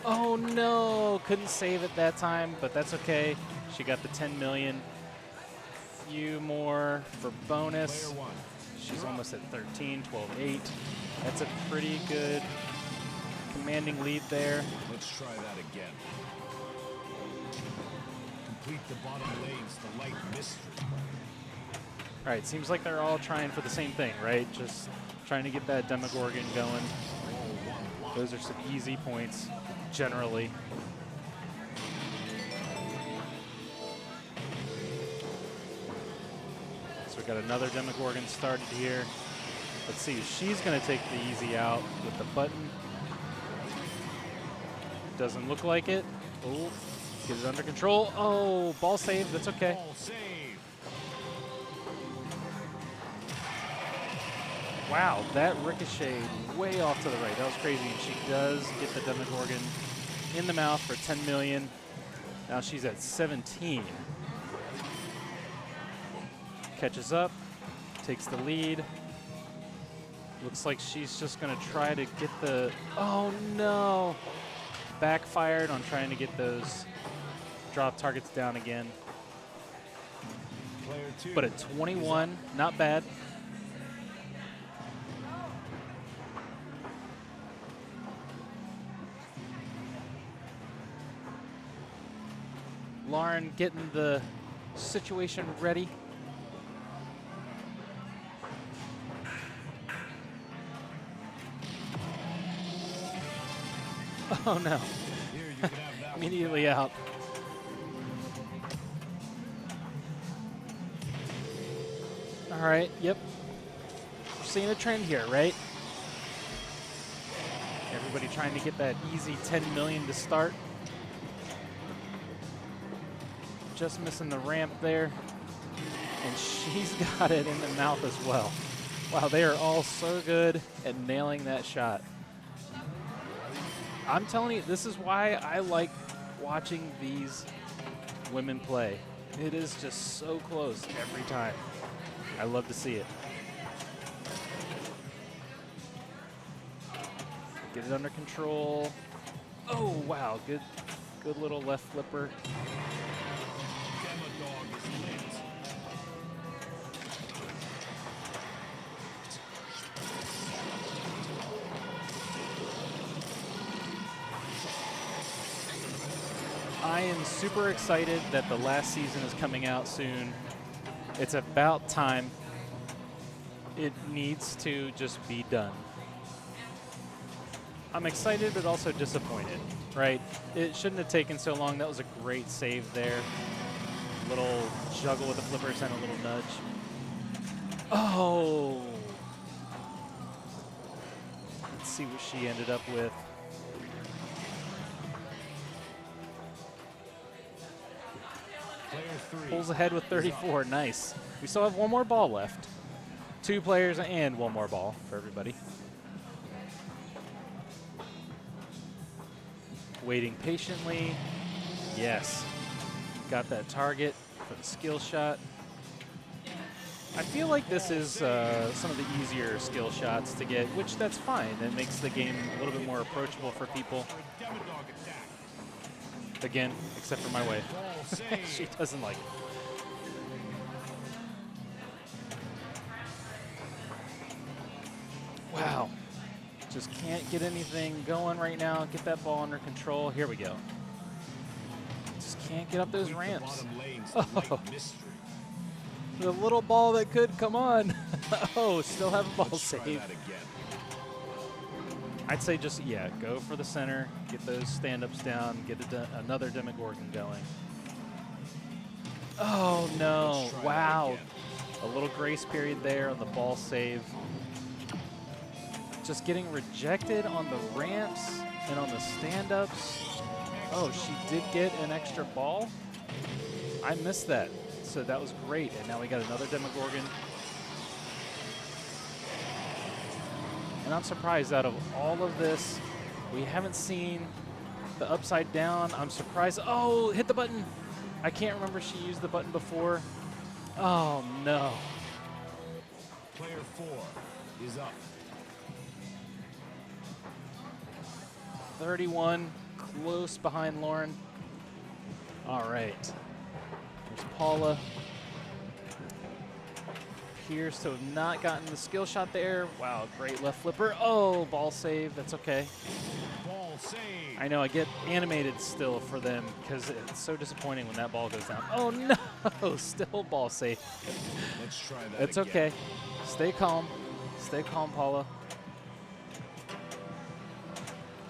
Oh no, couldn't save it that time, but that's okay. She got the 10 million. Few more for bonus. Player 1. She's almost at 13, 12-8. That's a pretty good commanding lead there. Let's try that again. Complete the bottom lanes to light mystery. All right, seems like they're all trying for the same thing, right? Just trying to get that Demogorgon going. Those are some easy points, generally. So we've got another Demogorgon started here. Let's see, she's going to take the easy out with the button. Doesn't look like it. Oh, get it under control. Oh, ball save, that's okay. Ball save. Wow, that ricocheted way off to the right. That was crazy. And she does get the Demogorgon in the mouth for 10 million. Now she's at 17. Catches up, takes the lead. Looks like she's just going to try to get the... Oh, no. Backfired on trying to get those drop targets down again. Player 2. But at 21, not bad. Lauren getting the situation ready. Oh no. Here, you can have that one. Immediately out. All right, yep. We're seeing a trend here, right? Everybody trying to get that easy 10 million to start. Just missing the ramp there. And she's got it in the mouth as well. Wow, they are all so good at nailing that shot. I'm telling you, this is why I like watching these women play. It is just so close every time. I love to see it. Get it under control. Oh, wow, good little left flipper. Demodog is lit. I am super excited that the last season is coming out soon. It's about time. It needs to just be done. I'm excited, but also disappointed, right? It shouldn't have taken so long. That was a great save there. Little juggle with the flippers and a little nudge. Oh! Let's see what she ended up with. Player 3. Pulls ahead with 34. Nice. We still have one more ball left. 2 players and one more ball for everybody. Waiting patiently. Yes. Got that target for the skill shot. I feel like this is some of the easier skill shots to get, which that's fine. It makes the game a little bit more approachable for people. For a Demodog attack. Again, except for my wife. Ball save. She doesn't like it. Wow. Just can't get anything going right now. Get that ball under control. Here we go. Just can't get up those Complete the ramps. bottom lanes to light Oh. mystery. The little ball that could come on. Oh, still have a ball Let's try save. that again. I'd say just, yeah, go for the center. Get those stand-ups down. Get another Demogorgon going. Oh, no. Let's try that Wow. again. A little grace period there on the ball save. Just getting rejected on the ramps and on the stand-ups. Oh, she did get an extra ball. I missed that. So that was great. And now we got another Demogorgon. And I'm surprised out of all of this, we haven't seen the upside down. I'm surprised. Oh, hit the button. I can't remember she used the button before. Oh, no. Player 4 is up. 31, close behind Lauren. All right. There's Paula. Appears to have not gotten the skill shot there. Wow, great left flipper. Oh, ball save. That's okay. Ball save. I know, I get animated still for them because it's so disappointing when that ball goes down. Oh, no. Still ball save. Let's try that It's again. okay. Stay calm. Stay calm, Paula.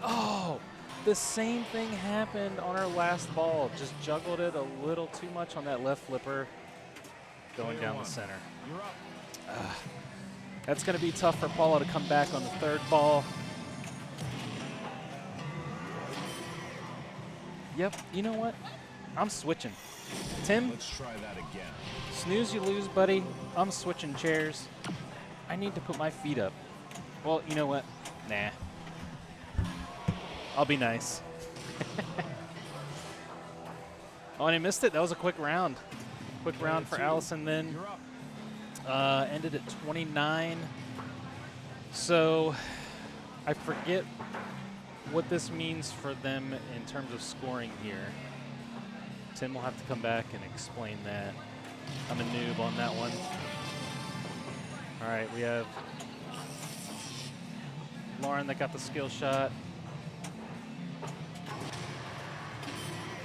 Oh, the same thing happened on our last ball. Just juggled it a little too much on that left flipper going Player down one. the center. You're up. That's going to be tough for Paula to come back on the third ball. Yep, you know what? I'm switching. Tim, Let's try that again. snooze you lose, buddy. I'm switching chairs. I need to put my feet up. Well, you know what? Nah. I'll be nice. Oh, and I missed it. That was a quick round. Quick round for Allison then. You're up. Ended at 29. So I forget what this means for them in terms of scoring here. Tim will have to come back and explain that. I'm a noob on that one. All right, we have Lauren that got the skill shot.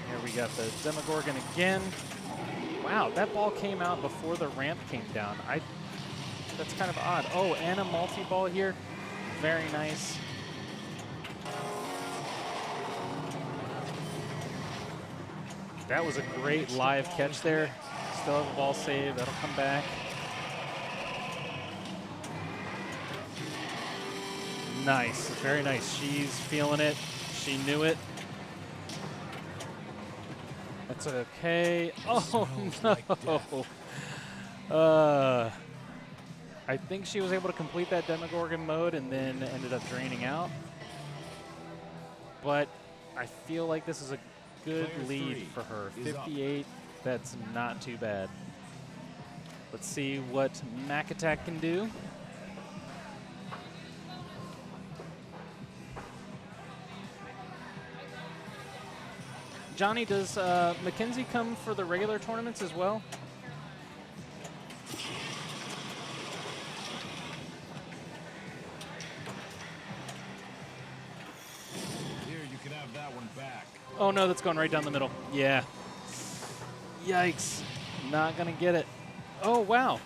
Here we got the Demogorgon again. Wow, that ball came out before the ramp came down. That's kind of odd. Oh, and a multi-ball here. Very nice. That was a great live catch there. Still have a ball save. That'll come back. Nice. Very nice. She's feeling it. She knew it. That's okay. Oh, no. I think she was able to complete that Demogorgon mode and then ended up draining out. But I feel like this is a good Player lead three for her. is up. 58, that's not too bad. Let's see what Mac Attack can do. Johnny, does Mackenzie come for the regular tournaments as well? Here, you can have that one back. Oh no, that's going right down the middle. Yeah. Yikes. Not gonna get it. Oh wow.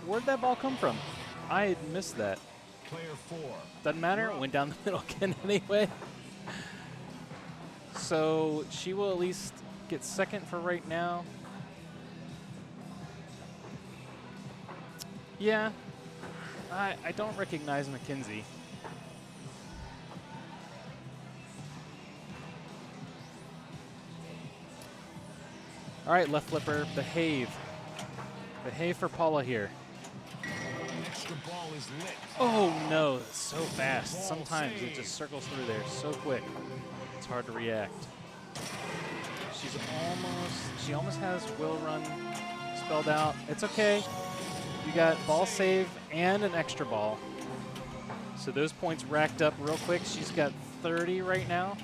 Where'd that ball come from? I had missed that. Player 4. Doesn't matter. It went down the middle again anyway. So she will at least get second for right now. Yeah. I don't recognize Mackenzie. All right, left flipper, behave. Behave for Paula here. Extra ball is lit. Oh no, it's so fast. Sometimes it just circles through there so quick. It's hard to react. She almost has Will Run spelled out. It's okay. You got ball save and an extra ball. So those points racked up real quick. She's got 30 right now.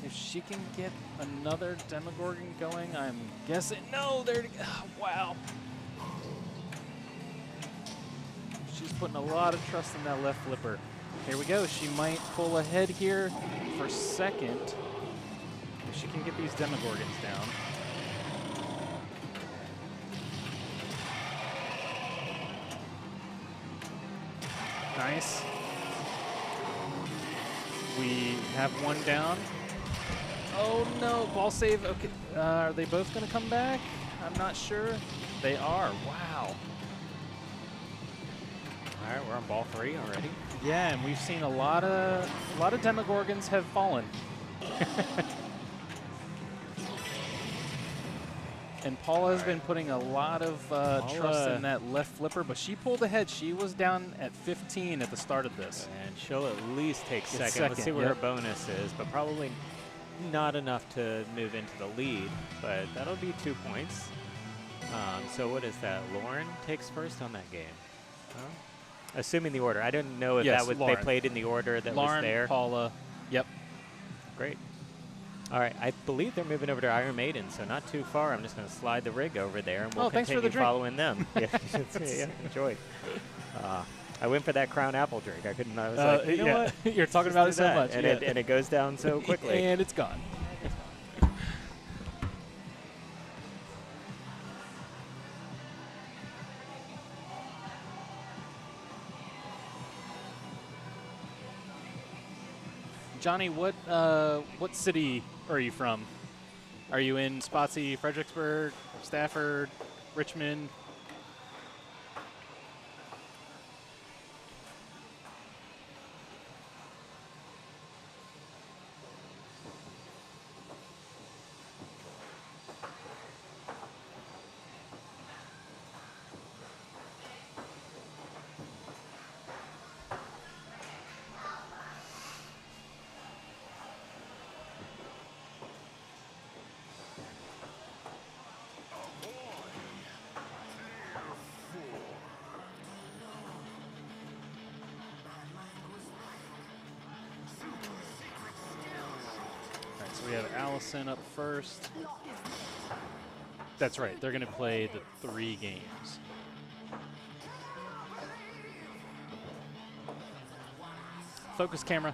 If she can get another Demogorgon going, I'm guessing. No, there. Wow. She's putting a lot of trust in that left flipper. Here we go. She might pull ahead here for second if she can get these Demogorgons down. Nice. We have one down. Oh no, ball save. Okay, are they both going to come back? I'm not sure. They are. Wow. All right, we're on ball 3 already. Yeah, and we've seen a lot of Demogorgons have fallen. And Paula has been putting a lot of trust in that left flipper, but she pulled ahead. She was down at 15 at the start of this. And she'll at least take It's second. Let's see second, what her yep. bonus is, but probably not enough to move into the lead, but that'll be 2 points. So what is that? Lauren takes first on that game. Huh? Assuming the order. I didn't know if Yes, that was Lauren. they played in the order that Lauren, was there. Paula, Yep. Great. All right, I believe they're moving over to Iron Maiden, so not too far. I'm just going to slide the rig over there, and we'll thanks for continue the drink. following them. Yeah, enjoy. I went for that Crown Apple drink. I couldn't. I was like, you know what? You're talking Just about do it so that. much. and yeah. it goes down so quickly. And it's gone. Johnny, what city are you from? Are you in Spotsy, Fredericksburg, Stafford, Richmond? So we have Allison up first. That's right. They're going to play the 3 games. Focus camera.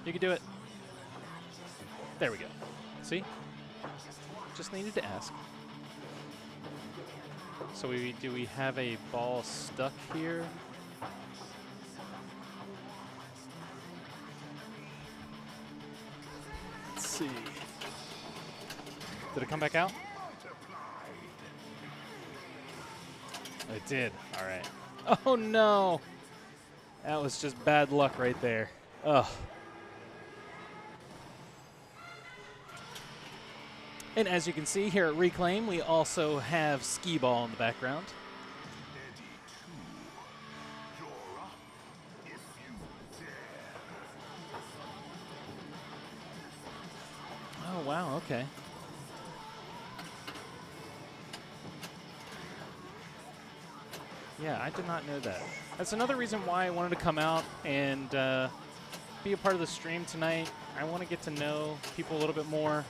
You can do it. There we go. See? Just needed to ask. So do we have a ball stuck here? Let's see. Did it come back out? It did. All right. Oh, no. That was just bad luck right there. Ugh. And as you can see here at Reclaim, we also have skee ball in the background. Oh, wow, okay. Yeah, I did not know that. That's another reason why I wanted to come out and be a part of the stream tonight. I want to get to know people a little bit more,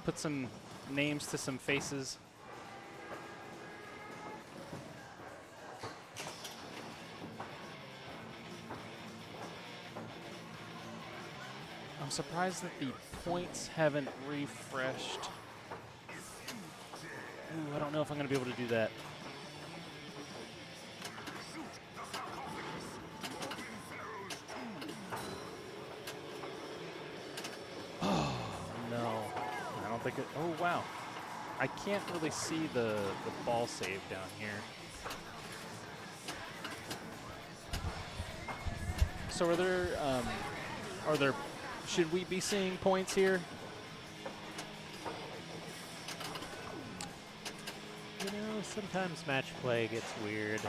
put some names to some faces. I'm surprised that the points haven't refreshed. Ooh, I don't know if I'm going to be able to do that. Oh, no. I don't think it... Oh, wow. I can't really see the ball save down here. So are there... Should we be seeing points here? You know, sometimes match play gets weird.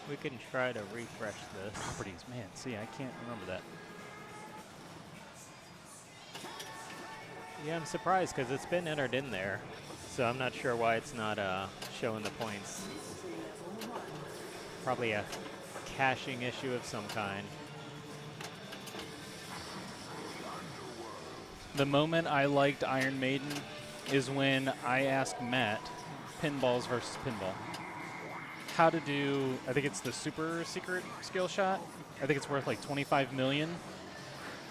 We can try to refresh this. Properties, man. See, I can't remember that. Yeah, I'm surprised because it's been entered in there. So I'm not sure why it's not showing the points. Probably a caching issue of some kind. The moment I liked Iron Maiden is when I asked Matt, Pinballs versus Pinball, how to do, I think it's the super secret skill shot. I think it's worth like 25 million.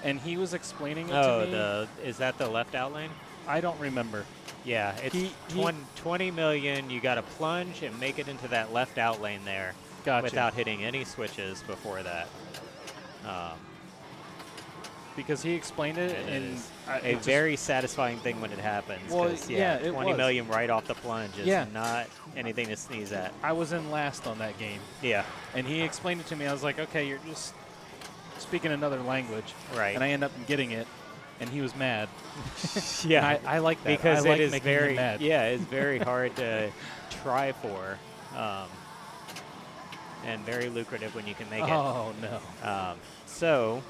And he was explaining it to me. Is that the left out lane? I don't remember. Yeah, it's 20 million. You got to plunge and make it into that left out lane there. Gotcha. Without hitting any switches before that. Because he explained it, and a very satisfying thing when it happens. Well, yeah, it 20 was. million right off the plunge is Yeah. not anything to sneeze at. I was in last on that game. Yeah. And he explained it to me. I was like, okay, you're just speaking another language. Right. And I end up getting it, and he was mad. Yeah. I like that. Because I like it is making him very, mad. yeah, it's very hard to try for. And very lucrative when you can make it. Oh, no. So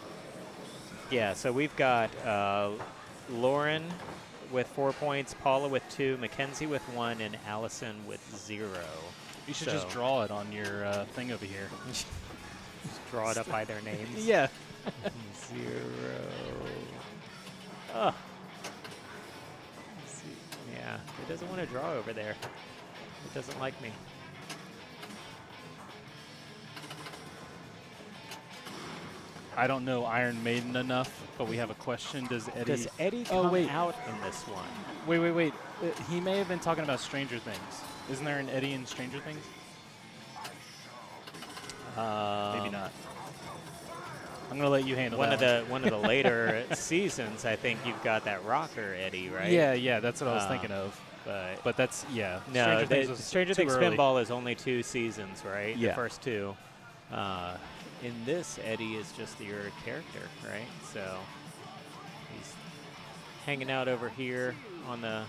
we've got Lauren with 4 points, Paula with 2, Mackenzie with 1, and Allison with 0. You should just draw it on your thing over here. Just draw it up by their names. Yeah. 0. Oh. Yeah, it doesn't want to draw over there. It doesn't like me. I don't know Iron Maiden enough, but we have a question. Does Eddie come wait. out in this one? Wait. He may have been talking about Stranger Things. Isn't there an Eddie in Stranger Things? Maybe not. I'm gonna let you handle one that. One of the later seasons, I think you've got that rocker Eddie, right? Yeah, that's what I was thinking of. But that's No, Stranger Things early. Pinball is only 2 seasons, right? Yeah. The first 2. In this, Eddie is just your character, right? So he's hanging out over here on the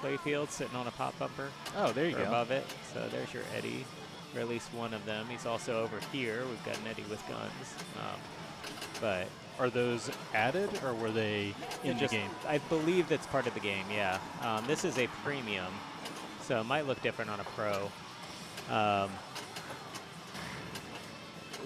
playfield, sitting on a pop bumper. Oh, there you or go. Above it. So there's your Eddie, or at least one of them. He's also over here. We've got an Eddie with guns. But are those added, or were they in the game? I believe that's part of the game, yeah. This is a premium, so it might look different on a pro.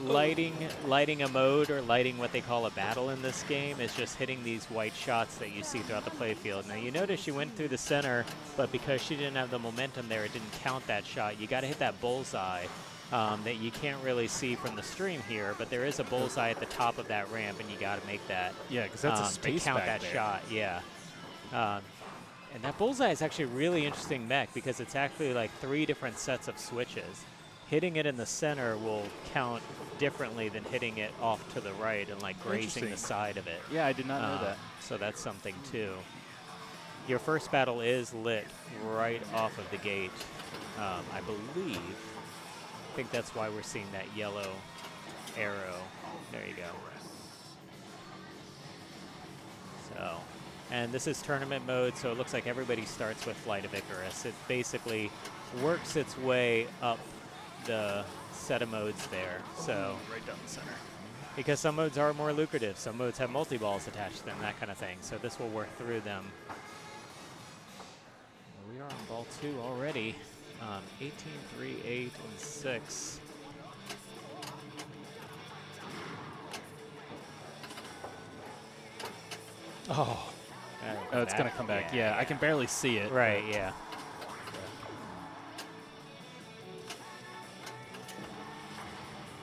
Lighting a mode or lighting what they call a battle in this game is just hitting these white shots that you see throughout the playfield. Now you notice she went through the center, but because she didn't have the momentum there, it didn't count that shot. You got to hit that bullseye that you can't really see from the stream here, but there is a bullseye at the top of that ramp, and you got to make that. Yeah, because that's a space to count back that there. shot. Yeah. And that bullseye is actually a really interesting mech because it's actually like 3 different sets of switches. Hitting it in the center will count differently than hitting it off to the right and like grazing the side of it. Yeah, I did not know that. So that's something too. Your first battle is lit right off of the gate, I believe. I think that's why we're seeing that yellow arrow. There you go. So, and this is tournament mode, so it looks like everybody starts with Flight of Icarus. It basically works its way up the set of modes there. So Right down the center. because some modes are more lucrative, some modes have multi-balls attached to them, that kind of thing. So this will work through them. Well, we are on ball 2 already. 18, 3, 8, and 6. Oh, it's going to come back. Yeah, I can barely see it. Right, yeah.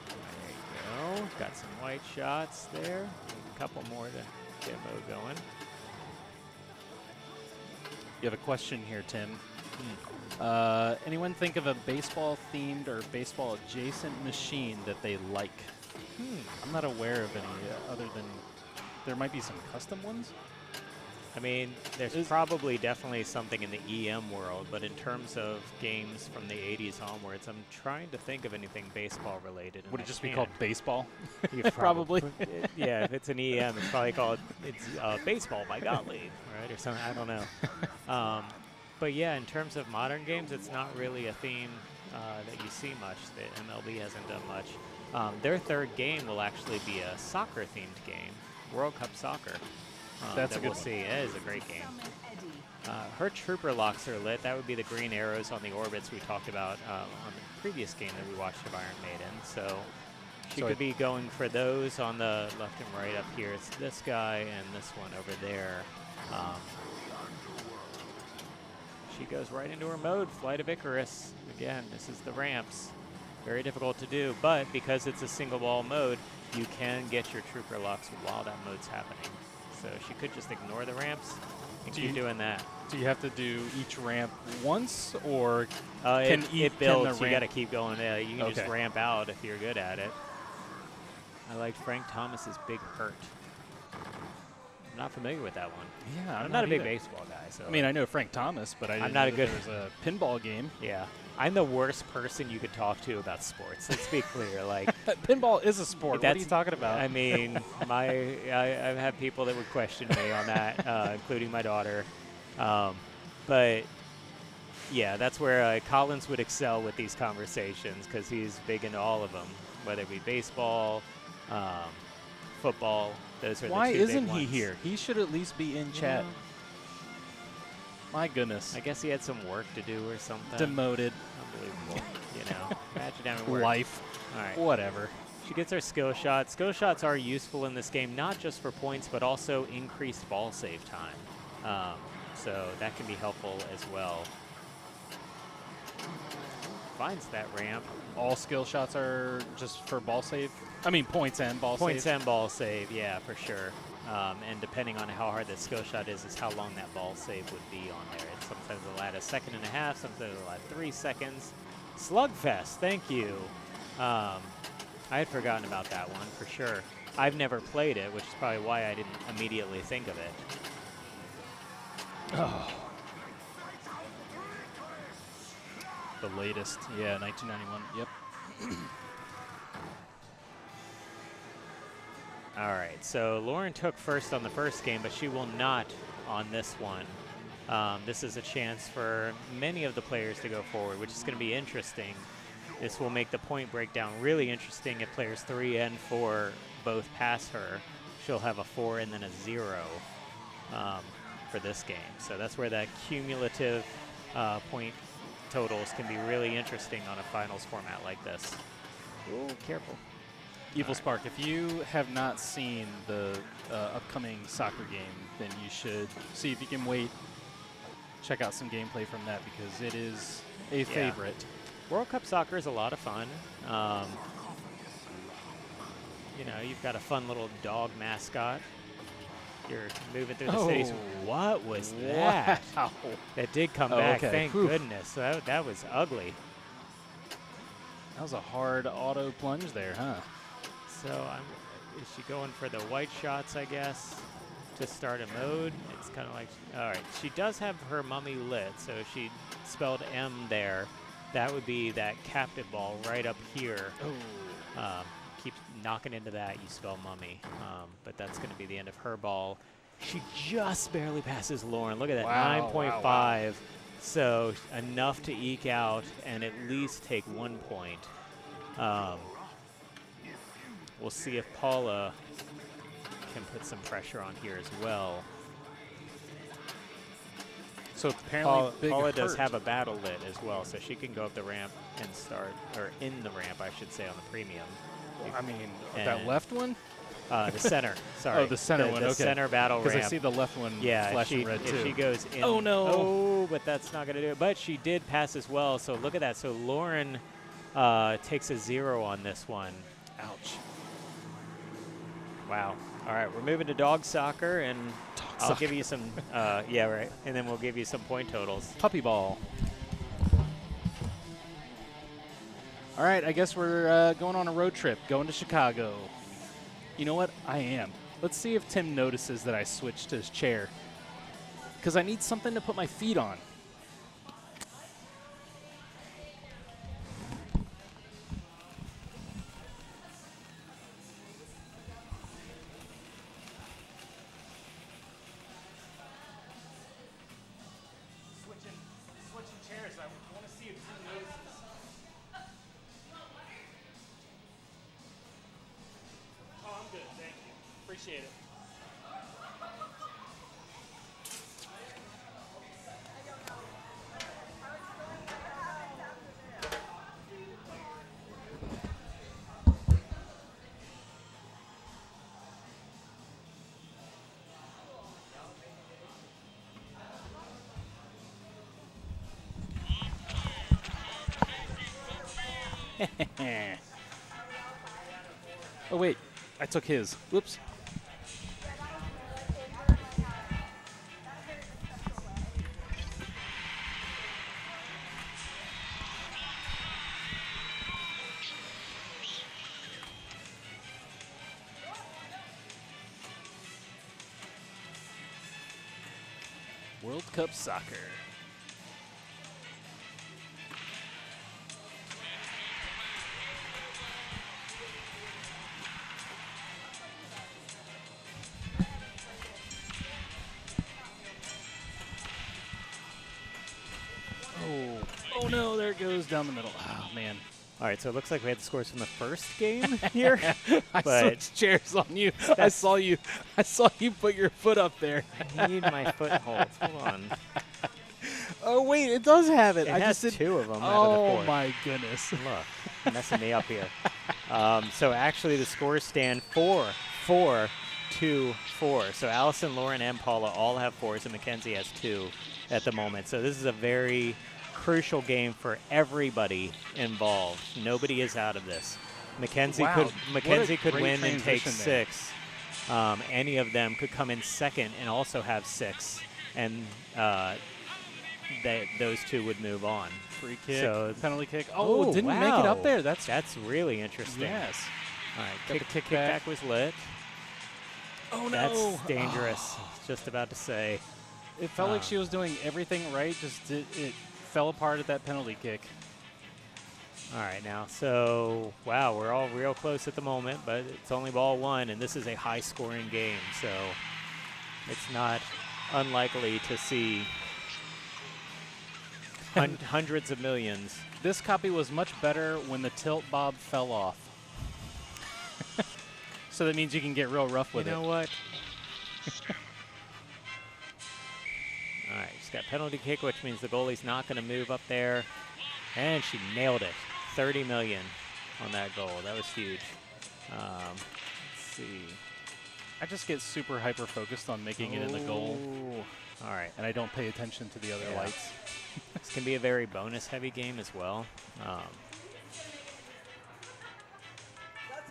There you go. Got some white shots there. Need a couple more to get Mo going. You have a question here, Tim. Anyone think of a baseball-themed or baseball-adjacent machine that they like? I'm not aware of any other than there might be some custom ones. I mean, there's probably definitely something in the EM world, but in terms of games from the 80s onwards, I'm trying to think of anything baseball related. Would it just be called baseball? Probably. Yeah, if it's an EM, it's probably called Baseball by Gottlieb, right, or something. I don't know. But yeah, in terms of modern games, it's not really a theme that you see much. The MLB hasn't done much. Their third game will actually be a soccer-themed game, World Cup Soccer. That's a good we'll one. see. It is a great game. Her trooper locks are lit. That would be the green arrows on the orbits we talked about on the previous game that we watched of Iron Maiden. So she could be going for those on the left and right up here. It's this guy and this one over there. She goes right into her mode, Flight of Icarus. Again, this is the ramps. Very difficult to do, but because it's a single ball mode, you can get your trooper locks while that mode's happening. So she could just ignore the ramps and keep doing that. Do you have to do each ramp once, or it builds? You got to keep going. You can just Okay. ramp out if you're good at it. I like Frank Thomas's Big Hurt. I'm not familiar with that one. Yeah, I'm not a big either. baseball guy, so I mean, I know Frank Thomas, but I didn't not know a good- that there was a pinball game. yeah. I'm the worst person you could talk to about sports. Let's be clear. Like, Pinball is a sport. What are you talking about? I mean, I've had people that would question me on that, including my daughter. But yeah, that's where Collins would excel with these conversations because he's big into all of them, whether it be baseball, football. Those are Why the two big isn't he ones. here? He should at least be in chat. My goodness. I guess he had some work to do or something. Demoted. Unbelievable. Imagine having work. Life. All right. Whatever. she gets her skill shot. Skill shots are useful in this game, not just for points, but also increased ball save time. So that can be helpful as well. Finds that ramp. All skill shots are just for ball save? I mean, points and ball save? Points and ball save, yeah, for sure. And depending on how hard that skill shot is how long that ball save would be on there. And sometimes it'll add 1.5 seconds, sometimes it'll add 3 seconds. Slugfest, thank you. I had forgotten about that one, for sure. I've never played it, which is probably why I didn't immediately think of it. Oh. The latest. Yeah, 1991. Yep. All right, so Lauren took first on the first game, but she will not on this one. This is a chance for many of the players to go forward, which is going to be interesting. This will make the point breakdown really interesting if players 3 and 4 both pass her. She'll have a 4 and then a 0 for this game. So that's where that cumulative point totals can be really interesting on a finals format like this. Ooh, careful. Evil Spark, if you have not seen the upcoming soccer game, then you should see if you can wait. Check out some gameplay from that because it is a favorite. World Cup soccer is a lot of fun. You know, you've got a fun little dog mascot. You're moving through the cities. What was that? Wow. That did come back. Okay. Thank goodness. That was ugly. That was a hard auto plunge there, huh? So is she going for the white shots, I guess, to start a mode? It's kind of like, all right, she does have her mummy lit, so she spelled M there. That would be that captive ball right up here. Keep knocking into that, you spell mummy. But that's going to be the end of her ball. She just barely passes Lauren. Look at that, 9.5. Wow. So enough to eke out and at least take 1 point. We'll see if Paula can put some pressure on here as well. So apparently Paula does have a battle lit as well, so she can go up the ramp and start, or in the ramp, I should say, on the premium. I mean, that left one? The center, sorry. Oh, the center one, okay. The center battle ramp. Because I see the left one flashing red, too. If she goes in. Oh, no. Oh, but that's not going to do it. But she did pass as well, so look at that. So Lauren takes a 0 on this one. Ouch. Wow. All right, we're moving to dog soccer, and I'll give you some, yeah, right. And then we'll give you some point totals. Puppy ball. All right, I guess we're going on a road trip, going to Chicago. You know what? I am. Let's see if Tim notices that I switched to his chair. Because I need something to put my feet on. Switching chairs. I want to see if Tim notices. Oh, I'm good. Thank you. Appreciate it. Oh, wait. I took his. Whoops. World Cup soccer. Oh no, there it goes down the middle. Oh, man. All right, so it looks like we had the scores from the first game here. I but switched chairs on you. I saw you put your foot up there. I need my foothold. Hold on. Oh, wait, it does have it. It I has just did 2 of them out of the 4. Oh, my goodness. Look, messing me up here. So actually the scores stand 4-4-2-4. So Allison, Lauren, and Paula all have 4s, and Mackenzie has 2 at the moment. So this is a very crucial game for everybody involved. Nobody is out of this. Mackenzie Wow, could great win and take transition there. 6. Any of them could come in second and also have 6, and those 2 would move on. Free kick, So penalty kick. Oh, didn't make it up wow. there. That's really interesting. yes. All right, Got the kickback was lit. Oh no, That's dangerous. Just about to say. It felt like she was doing everything right. Just it fell apart at that penalty kick. All right, now, so, wow, we're all real close at the moment, but it's only ball 1, and this is a high-scoring game, so it's not unlikely to see hundreds of millions. This copy was much better when the tilt bob fell off. So that means you can get real rough with You know it. what? All right, she's got penalty kick, which means the goalie's not going to move up there, and she nailed it. 30 million on that goal. That was huge. Let's see. I just get super hyper-focused on making it in the goal, All right. and I don't pay attention to the other Yeah. lights. This can be a very bonus-heavy game as well.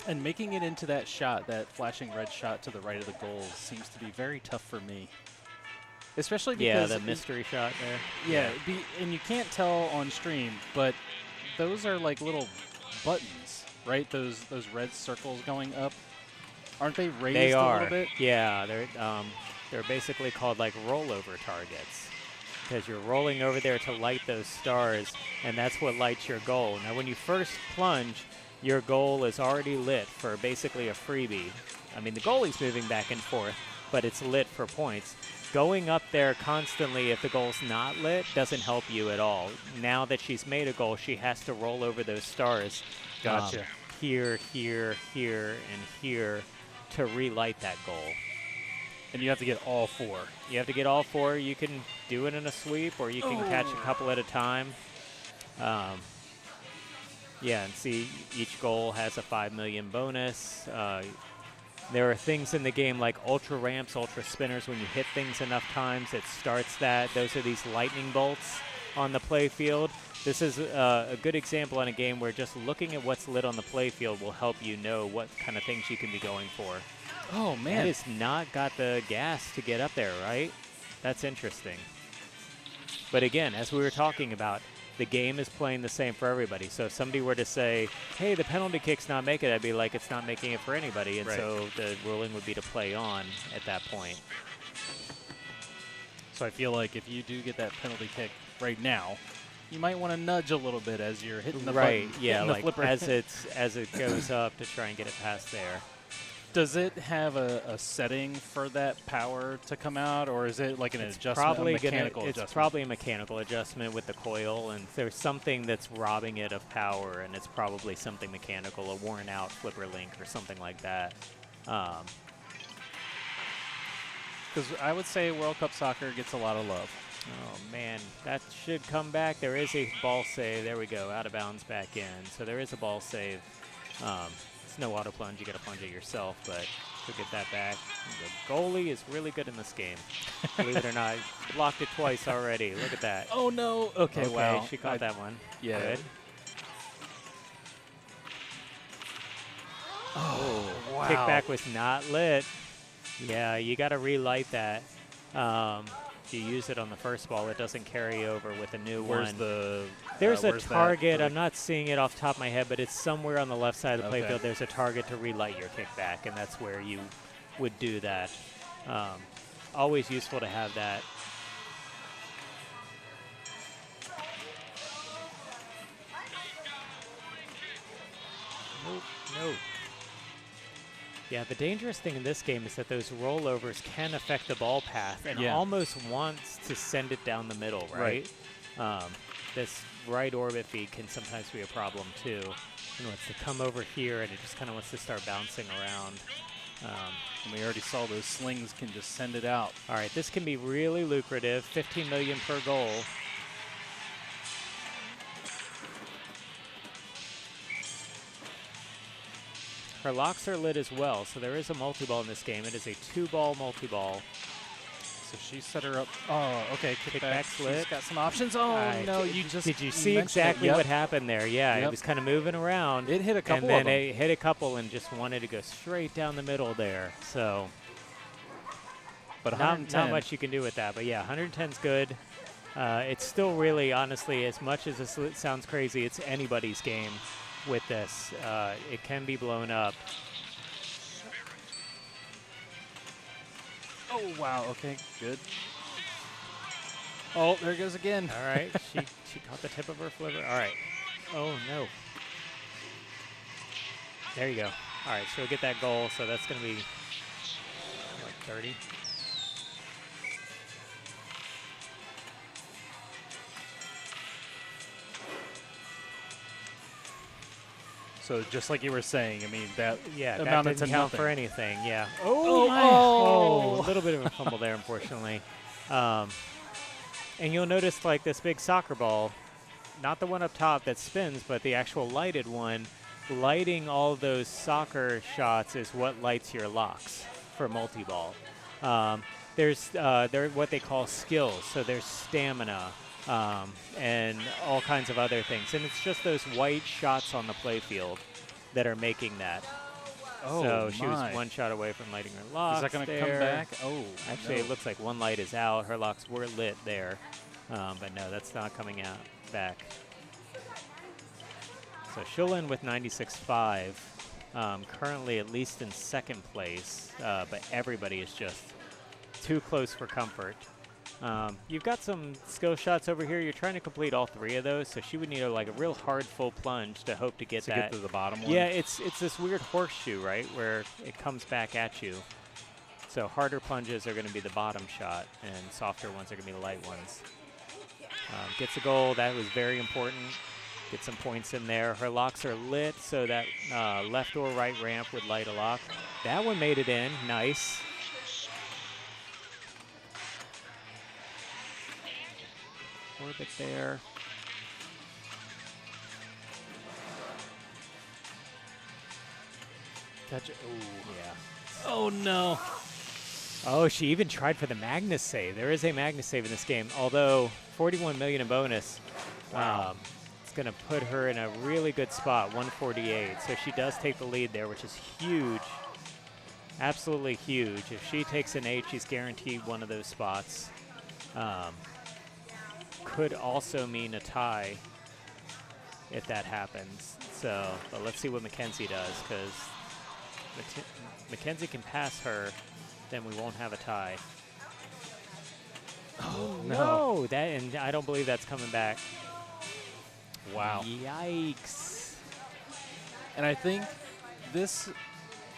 And making it into that shot, that flashing red shot to the right of the goal, seems to be very tough for me. Especially because the mystery shot there. Yeah, and you can't tell on stream, but those are like little buttons, right? Those red circles going up. Aren't they raised They a are. little bit? Yeah, they're basically called like rollover targets, because you're rolling over there to light those stars, and that's what lights your goal. Now, when you first plunge, your goal is already lit for basically a freebie. I mean, the goalie's moving back and forth, but it's lit for points. Going up there constantly if the goal's not lit doesn't help you at all. Now that she's made a goal, she has to roll over those stars. Gotcha. Here, here, here, and here to relight that goal. And you have to get all 4. You have to get all 4. You can do it in a sweep, or you can catch a couple at a time. Yeah, and see, each goal has a 5 million bonus. There are things in the game like ultra ramps, ultra spinners. When you hit things enough times, it starts that. Those are these lightning bolts on the play field. This is a good example in a game where just looking at what's lit on the play field will help you know what kind of things you can be going for. Oh, man. It has not got the gas to get up there, right? That's interesting. But again, as we were talking about, the game is playing the same for everybody. So if somebody were to say, hey, the penalty kick's not making it, I'd be like, it's not making it for anybody. And Right. so the ruling would be to play on at that point. So I feel like if you do get that penalty kick right now, you might want to nudge a little bit as you're hitting the Right, button, yeah, hitting the like flipper. as it goes up to try and get it past there. Does it have a setting for that power to come out, or is it like an adjustment, a mechanical It's adjustment? probably a mechanical adjustment with the coil, and there's something that's robbing it of power, and it's probably something mechanical, a worn out flipper link or something like that. Because I would say World Cup soccer gets a lot of love. Oh, man, that should come back. There is a ball save. There we go, out of bounds back in. So there is a ball save. It's no auto plunge. You got to plunge it yourself, but she'll get that back. The goalie is really good in this game. Believe it or not, blocked it twice already. Look at that. Oh, no. Okay, wow. She caught that one. Yeah. Good. Oh, wow. Kickback was not lit. Yeah, you got to relight that. If you use it on the first ball, it doesn't carry over with a new Where's one. There's There's a target. I'm not seeing it off the top of my head, but it's somewhere on the left side of the Okay. playfield. There's a target to relight your kickback, and that's where you would do that. Always useful to have that. Nope. Yeah, the dangerous thing in this game is that those rollovers can affect the ball path and Yeah. almost wants to send it down the middle, right? This right orbit feed can sometimes be a problem too. It wants to come over here and it just kind of wants to start bouncing around. And we already saw those slings can just send it out. All right, this can be really lucrative, 15 million per goal. her locks are lit as well, so there is a multi-ball in this game. It is a 2-ball multi-ball. So she set her up. Oh, okay. Kickback. Kickback's lit. She's got some options. Oh, no. You just Did you see mentioned it. exactly Yep. what happened there? Yeah, Yep. it was kind of moving around. It hit a couple and of then them. it hit a couple and just wanted to go straight down the middle there. So But not much you can do with that. But yeah, 110's good. It's still really, honestly, as much as this sounds crazy, it's anybody's game with this. It can be blown up. Oh, wow. Okay, good. Oh, there it goes again. All right, she caught the tip of her flipper. All right. Oh, no. There you go. All right, she'll get that goal, so that's going to be like 30. So just like you were saying, I mean, that Yeah, that amounted didn't to count nothing. for anything. Yeah. Oh, A little bit of a fumble there, unfortunately. And you'll notice, like, this big soccer ball, not the one up top that spins, but the actual lighted one, lighting all those soccer shots is what lights your locks for multi-ball. There's they're what they call skills, so there's stamina and all kinds of other things. And it's just those white shots on the playfield that are making that. Oh, so she was my. one shot away from lighting her locks. Is that going to come there. back? Oh, Actually, no. it looks like one light is out. Her locks were lit there. But no, that's not coming out back. So she'll end with 96.5. Currently at least in second place. But everybody is just too close for comfort. You've got some skill shots over here. You're trying to complete all three of those. So she would need like a real hard full plunge to hope to get to that. get to the bottom one. Yeah, it's this weird horseshoe, right, where it comes back at you. So harder plunges are going to be the bottom shot, and softer ones are going to be the light ones. Gets a goal. That was very important. Get some points in there. Her locks are lit, so that left or right ramp would light a lock. That one made it in. Nice. Orbit there. Catch it. Ooh, yeah. Oh, no. Oh, she even tried for the Magnus save. There is a Magnus save in this game, although 41 million in bonus. Wow. It's going to put her in a really good spot, 148. So she does take the lead there, which is huge. Absolutely huge. If she takes an 8, she's guaranteed one of those spots. Could also mean a tie if that happens. So, but let's see what Mackenzie does, because Mackenzie can pass her, then we won't have a tie. Oh, No, that, and I don't believe that's coming back. Wow. Yikes. And I think this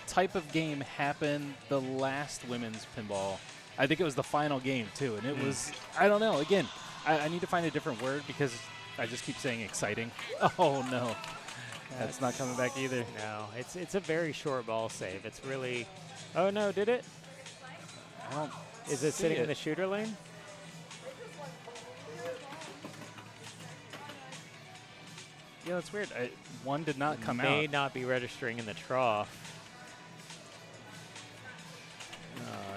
type of game happened the last women's pinball. I think it was the final game, too. And it was, I don't know. Again, I need to find a different word because I just keep saying exciting. Oh, no. That's not coming back either. No, it's a very short ball save. It's really, oh no, did it? I don't Is it see sitting in the shooter lane? Yeah, that's weird. One did not come May out. not be registering in the trough.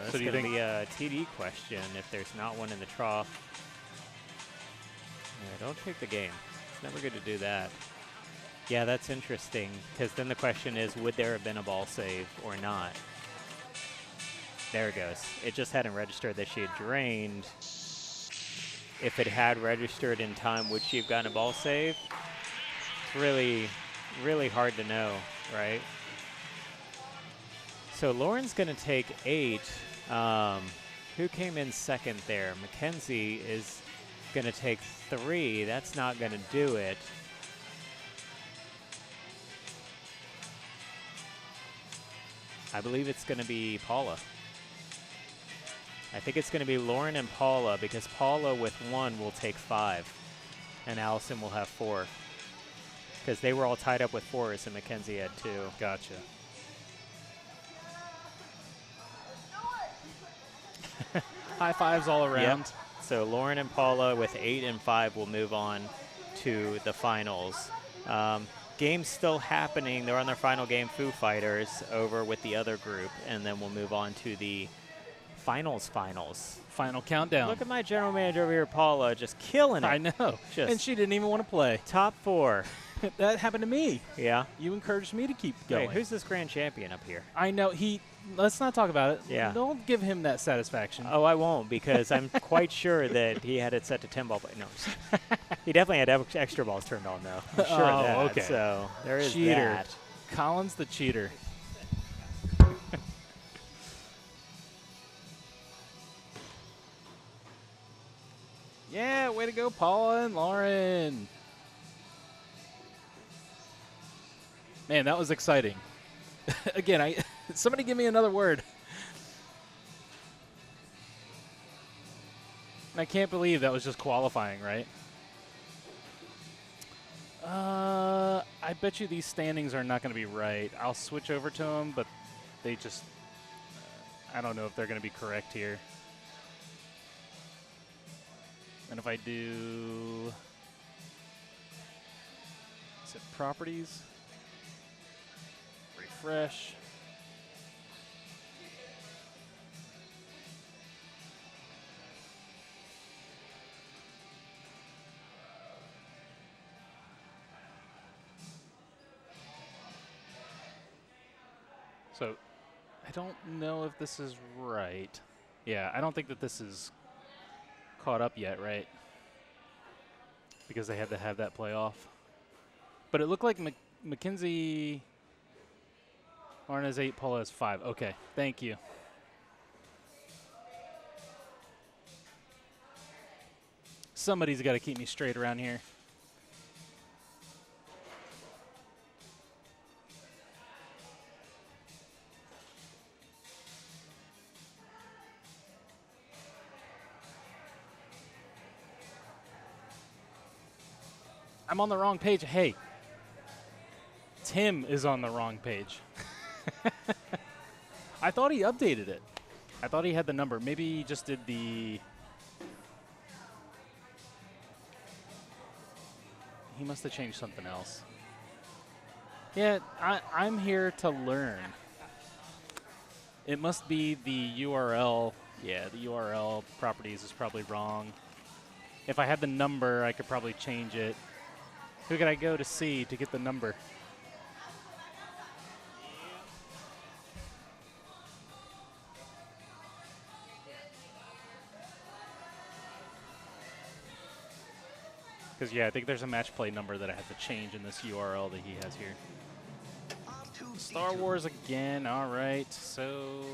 That's So do you going to think- be a TD question if there's not one in the trough. Yeah, don't take the game. It's never good to do that. Yeah, that's interesting, because then the question is, would there have been a ball save or not? There it goes. It just hadn't registered that she had drained. If it had registered in time, would she have gotten a ball save? It's really, really hard to know, right? So Lauren's going to take 8. Who came in second there? Mackenzie is going to take 3. That's not going to do it. I believe it's going to be Paula. I think it's going to be Lauren and Paula, because Paula with 1 will take 5, and Allison will have 4. Because they were all tied up with 4s, and Mackenzie had 2. Gotcha. High fives all around. Yep. So Lauren and Paula with 8 and 5 will move on to the finals. game's still happening. They're on their final game, Foo Fighters, over with the other group, and then we'll move on to the finals. Final countdown. Look at my general manager over here, Paula, just killing it. I know. Just and she didn't even want to play. top 4. That happened to me. Yeah. You encouraged me to keep going. Wait, who's this grand champion up here? I know. Let's not talk about it. Yeah. Don't give him that satisfaction. Oh, I won't, because I'm quite sure that he had it set to 10 ball. No, he definitely had extra balls turned on, though. I'm sure of that. Okay. So there is Cheater. that. Collins the cheater. Yeah, way to go, Paula and Lauren. Man, that was exciting. Again, somebody give me another word. And I can't believe that was just qualifying, right? I bet you these standings are not going to be right. I'll switch over to them, but they just, I don't know if they're going to be correct here. And if I do, is it properties? Refresh. So, I don't know if this is right. Yeah, I don't think that this is caught up yet, right? Because they had to have that playoff. But it looked like McKenzie Lauren has 8, Paula has 5. Okay, thank you. Somebody's got to keep me straight around here. I'm on the wrong page. Hey, Tim is on the wrong page. I thought he updated it. I thought he had the number. Maybe he just did the... He must have changed something else. Yeah, I'm here to learn. It must be the URL. Yeah, the URL properties is probably wrong. If I had the number, I could probably change it. Who could I go to see to get the number? Because, yeah, I think there's a match play number that I have to change in this URL that he has here. Star Wars again. All right. So...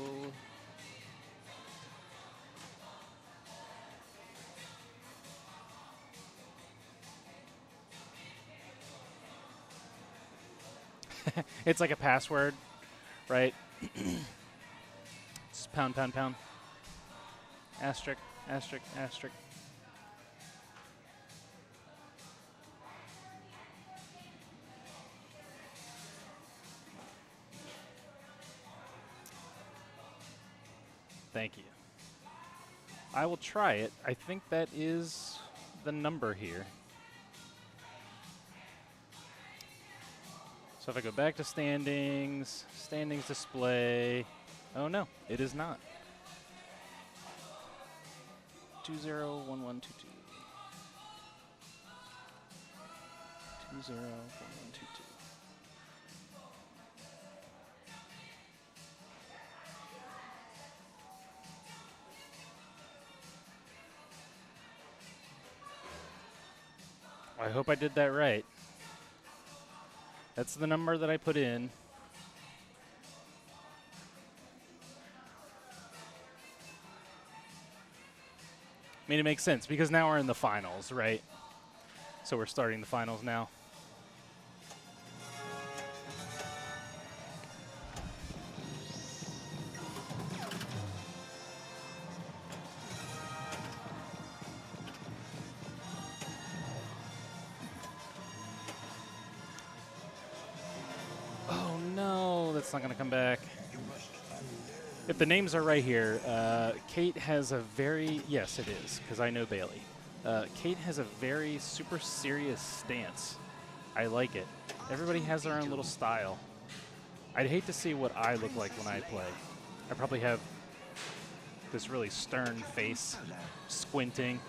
It's like a password, right? It's pound, pound, pound. Asterisk, asterisk, asterisk. Thank you. I will try it. I think that is the number here. So if I go back to standings, standings display. Oh no, it is not. 201122. 201122. I hope I did that right. That's the number that I put in. I mean, it makes sense because now we're in the finals, right? So we're starting the finals now. It's not going to come back. If the names are right here, Kate has a very, yes it is, because I know Bailey. Kate has a very super serious stance I like it. Everybody has their own little style. I'd hate to see what I look like when I play. I probably have this really stern face, squinting.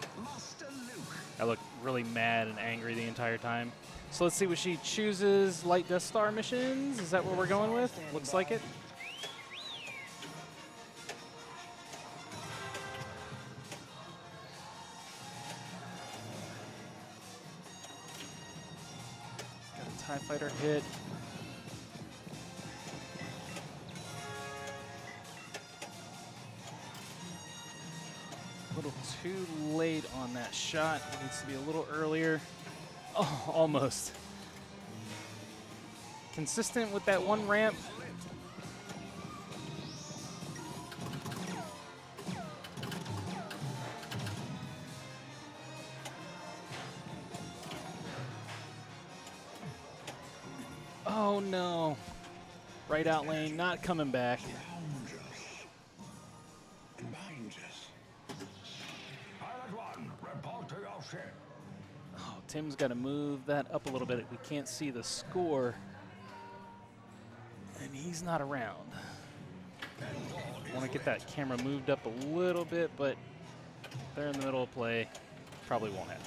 I look really mad and angry the entire time. So let's see what she chooses. Light Death Star missions. Is that what we're going with? Looks like it. Got a TIE Fighter hit. A little too late on that shot. It needs to be a little earlier. Oh, almost. Consistent with that one ramp. Oh no. Right out lane, not coming back. Oh, Tim's got to move that up a little bit. We can't see the score. And he's not around. I want to get that camera moved up a little bit, but they're in the middle of play. Probably won't happen.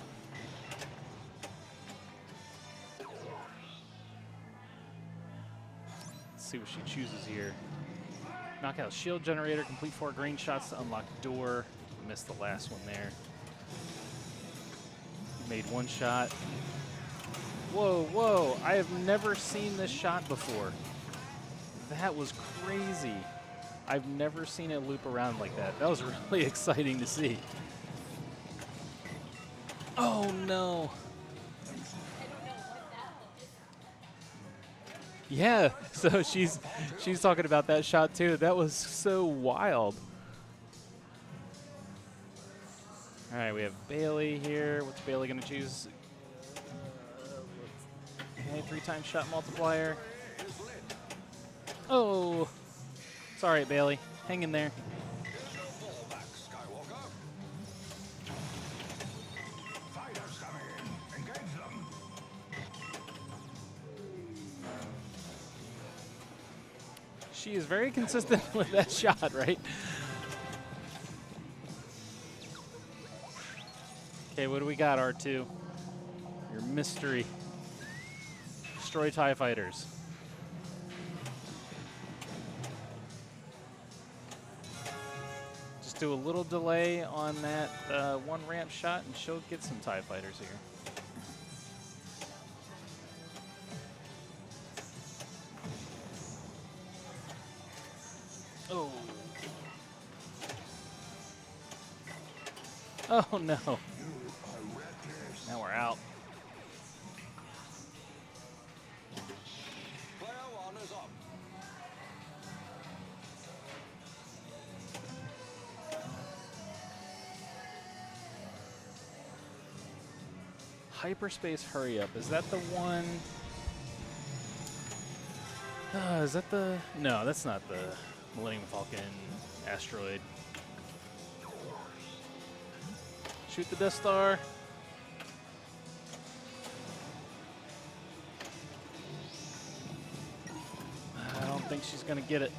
Let's see what she chooses here. Knockout shield generator, complete 4 green shots to unlock door. Missed the last one there. Made 1 shot. Whoa, whoa. I have never seen this shot before. That was crazy. I've never seen it loop around like that. That was really exciting to see. Oh, no. Yeah, so she's talking about that shot too. That was so wild. All right, we have Bailey here. What's Bailey gonna choose? Okay, 3-time shot multiplier. Oh, it's all right, Bailey. Hang in there. She is very consistent with that shot, right? Okay, what do we got, R2? Your mystery. Destroy TIE fighters. Just do a little delay on that 1 ramp shot, and she'll get some TIE fighters here. Oh. Oh no. Now we're out. Hyperspace hurry up. Is that the one? Is that the? No, that's not the Millennium Falcon asteroid. Shoot the Death Star. I don't think she's gonna get it.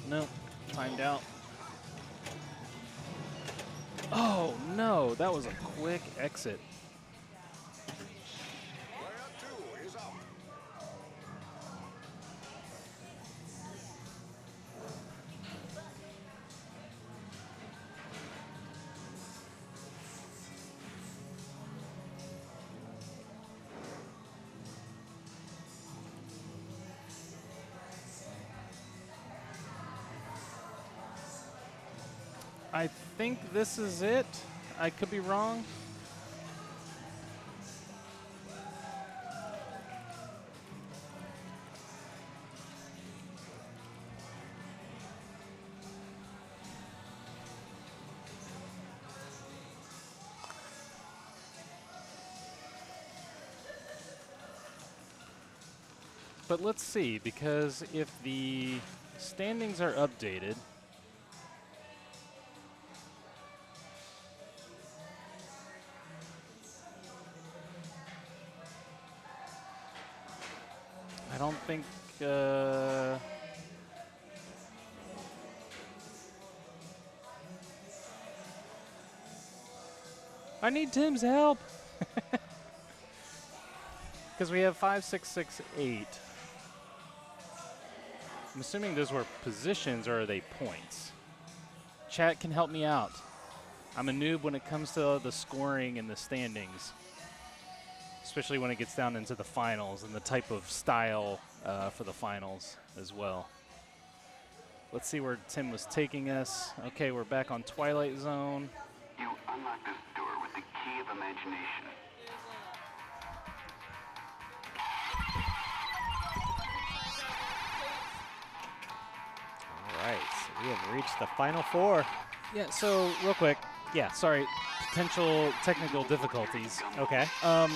Nope, timed out. Oh no, that was a quick exit. I think this is it. I could be wrong. But let's see, because if the standings are updated, think. I need Tim's help. Because we have 5, 6, 6, 8. I'm assuming those were positions, or are they points? Chat can help me out. I'm a noob when it comes to the scoring and the standings, especially when it gets down into the finals and the type of style for the finals as well. Let's see where Tim was taking us. Okay, we're back on Twilight Zone. You unlock this door with the key of imagination. All right, so we have reached the final 4. Yeah, so real quick. Yeah, sorry. Potential technical difficulties. Okay.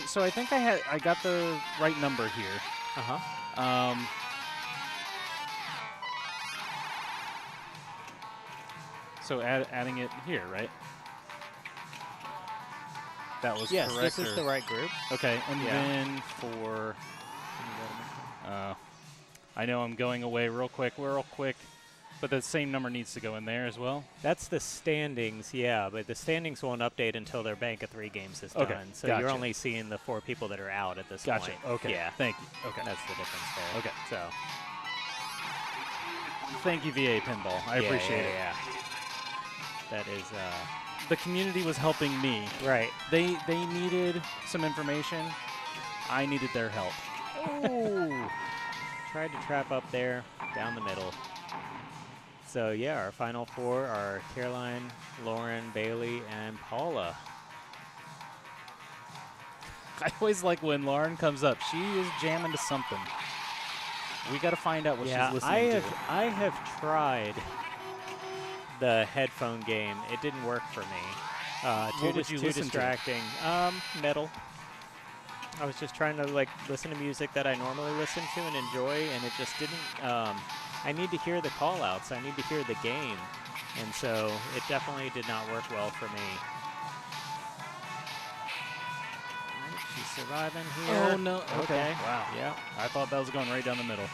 So I think I got the right number here. Uh-huh. So adding it here, right? That was Yes, correct. this is the right group. Okay, and Yeah. then for I know I'm going away real quick, but the same number needs to go in there as well. That's the standings, yeah, but the standings won't update until their bank of 3 games is Okay, done. So gotcha. you're only seeing the 4 people that are out at this Gotcha. point. Okay. Yeah. Thank you. Okay. That's the difference there. Okay. So Thank you, VA Pinball. I appreciate it. Yeah. That is The community was helping me. right. They needed some information. I needed their help. Oh, tried to trap up there, down the middle. So yeah, our final 4 are Caroline, Lauren, Bailey, and Paula. I always like when Lauren comes up. She is jamming to something. We got to find out what she's listening to. I have tried the headphone game. It didn't work for me. What would you too listen to? distracting. Metal. I was just trying to like listen to music that I normally listen to and enjoy, and it just didn't. I need to hear the call-outs. I need to hear the game, and so it definitely did not work well for me. All right, she's surviving here. Oh, no. Okay. Wow. Yeah. I thought that was going right down the middle.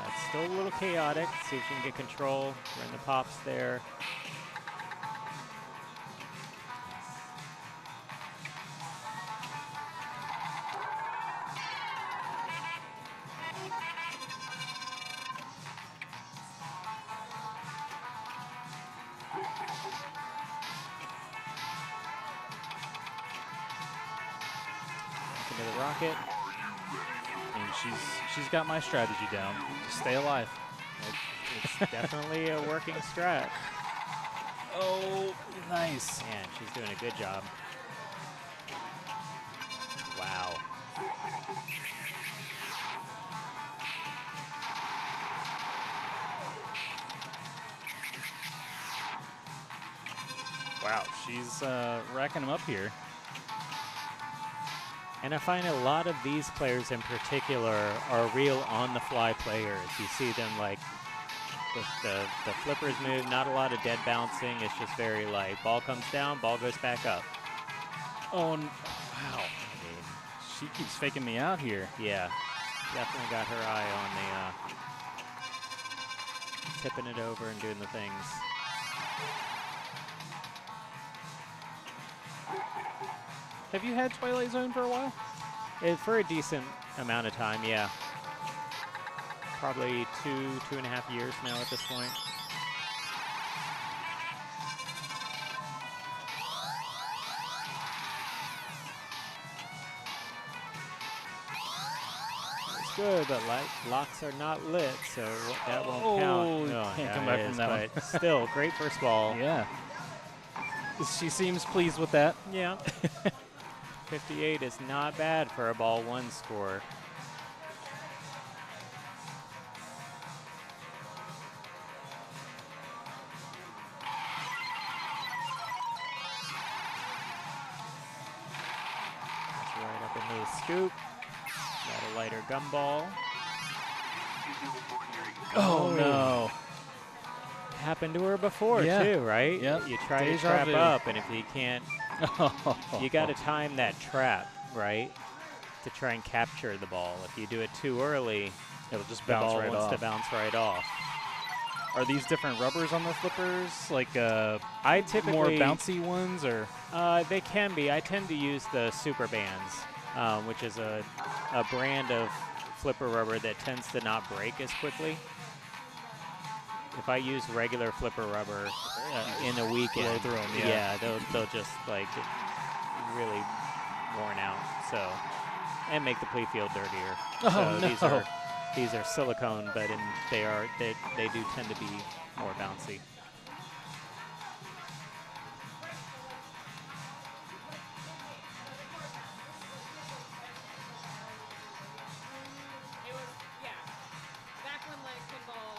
It's still a little chaotic. See if she can get control. We're in the pops there. Into the rocket. And she's got my strategy down. Just stay alive. It's definitely a working strat. Oh, nice. Man, she's doing a good job. Wow. Wow, she's racking them up here. And I find a lot of these players in particular are real on-the-fly players. You see them like the flippers move, not a lot of dead bouncing. It's just very like ball comes down, ball goes back up. Oh, wow. I mean, She keeps faking me out here. yeah, definitely got her eye on the tipping it over and doing the things. Have you had Twilight Zone for a while? For a decent amount of time, yeah. Probably 2.5 years now at this point. It's good, but locks are not lit, so that won't count. Oh, can't come yeah, back it from is, that one. but still, great first ball. Yeah. She seems pleased with that. Yeah. 58 is not bad for a ball 1 score. That's right up into the scoop. Got a lighter gumball. Oh, no. Happened to her before Yeah. too, right? Yep. You try to Deja trap vu. up, and if you can't, you got to time that trap, right? To try and capture the ball. If you do it too early, It'll just the bounce ball right wants off. to bounce right off. Are these different rubbers on the flippers? Like I typically more bouncy ones, or? They can be. I tend to use the Super Bands, which is a brand of flipper rubber that tends to not break as quickly. If I use regular flipper rubber in a weekend, through 'em, yeah. yeah, they'll just like get really worn out. So, and make the play field dirtier. Oh, so no. these are silicone, but they do tend to be more bouncy. It was, yeah. Back when like pinball.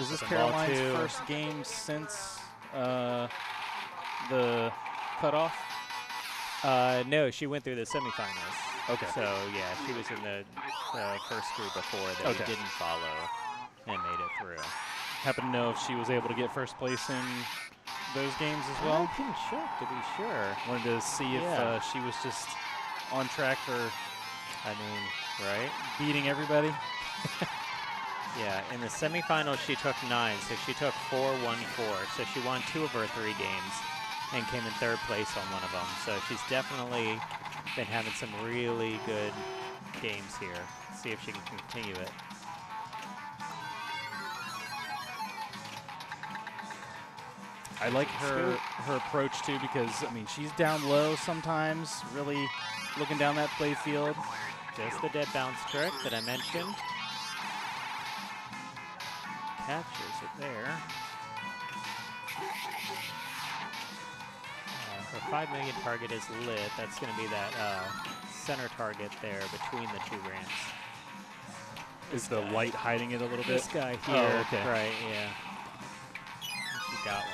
Is this Second ball Caroline's two. first game since the cutoff? No, she went through the semifinals. Okay. So yeah, she was in the first group before that we Okay. didn't follow and made it through. Happen to know if she was able to get first place in those games as I well? can check to be sure. Wanted to see if Yeah. she was just on track for I mean, right? beating everybody. Yeah, in the semifinals she took 9, so she took 4-1-4. So she won 2 of her 3 games and came in 3rd place on one of them. So she's definitely been having some really good games here. See if she can continue it. I like her approach too, because I mean she's down low sometimes, really looking down that play field. Just the dead bounce trick that I mentioned. Captures it there. Her 5 million target is lit. That's going to be that center target there between the 2 ramps. Is the light hiding it a little bit? This guy here. Oh, okay. Right, yeah. She got one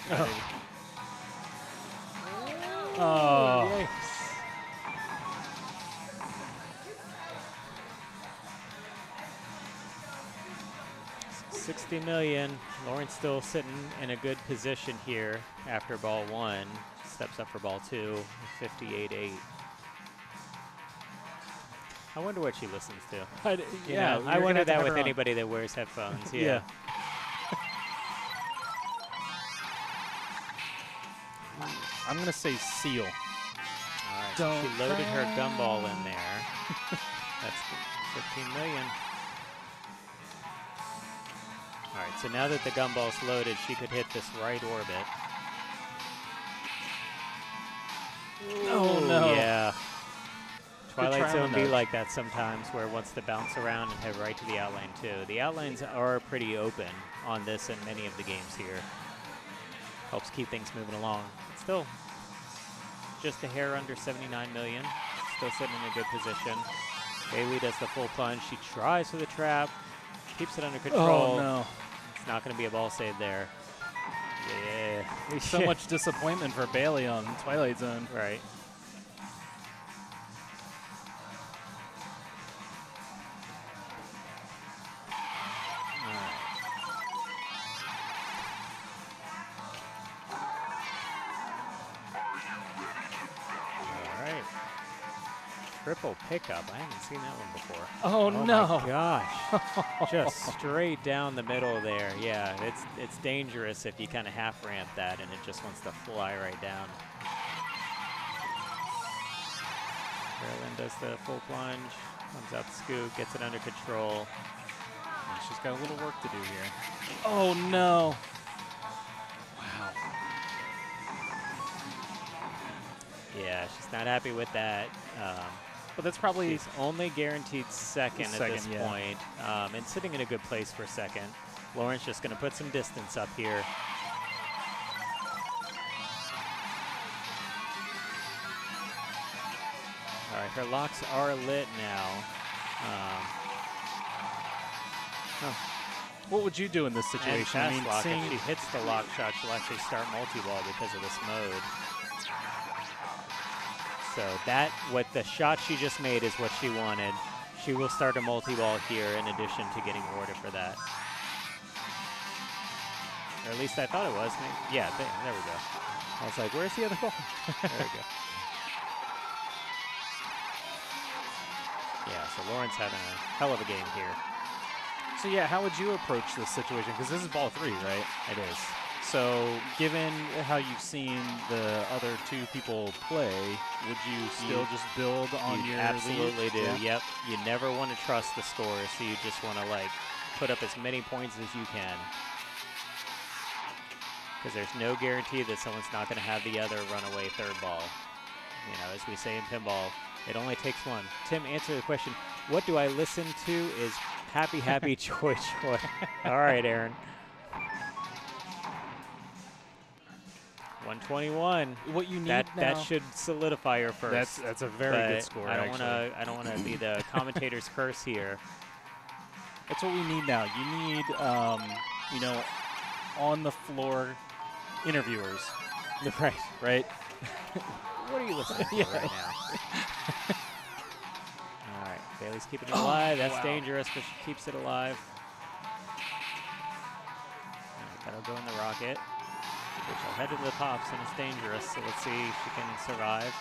there. Oh. Yikes. $60 million. Lauren's still sitting in a good position here after ball 1. Steps up for ball 2, 58-8. I wonder what she listens to. Yeah, I wonder that with anybody that wears headphones. Yeah. Yeah. I'm gonna say seal. All right. So she loaded her gumball in there. That's 15 million. All right. So now that the gumball's loaded, she could hit this right orbit. Oh no. Yeah. Twilight try on Zone the be nudge. like that sometimes, where it wants to bounce around and head right to the outline too. The outlines are pretty open on this and many of the games here. Helps keep things moving along. It's still just a hair under 79 million. Still sitting in a good position. Bailey does the full plunge. She tries for the trap. Keeps it under control. Oh no. It's not going to be a ball save there. Yeah. So much disappointment for Bailey on Twilight Zone. Right. Triple pickup. I haven't seen that one before. Oh, no. My gosh. Just straight down the middle there. Yeah, it's dangerous if you kind of half ramp that and it just wants to fly right down. Carolyn does the full plunge, comes out the scoop, gets it under control. And she's got a little work to do here. Oh no. Wow. Yeah, she's not happy with that. But that's probably She's only guaranteed second at this yeah. point, and sitting in a good place for second. Lauren's just going to put some distance up here. All right, her locks are lit now. What would you do in this And situation? fast lock, seeing if she hits the lock shot, she'll actually start multi-ball because of this mode. So what the shot she just made is what she wanted. She will start a multi-ball here in addition to getting rewarded for that. Or at least I thought it was. Maybe. Yeah, there we go. I was like, where's the other ball? There we go. so Lauren's having a hell of a game here. So yeah, how would you approach this situation? Because this is ball 3, right? It is. So given how you've seen the other 2 people play, would you still just build on You your absolutely lead? do. Yeah. Yep. You never want to trust the score, so you just want to like put up as many points as you can. Because there's no guarantee that someone's not going to have the other runaway third ball. You know, as we say in pinball, it only takes one. Tim, answer the question. What do I listen to is happy, happy, joy, joy. All right, Aaron. 121. What you need That now, should solidify your first. that's a very good but score. I don't actually. want to. I don't want to be the commentator's curse here. That's what we need now. You need, you know, on the floor interviewers, Right. right? What are you listening to Yeah. right now? All right, Bailey's keeping it alive. That's wow. dangerous, but she keeps it alive. All right, that'll go in the rocket, which will head to the tops, and it's dangerous. So let's see if she can survive.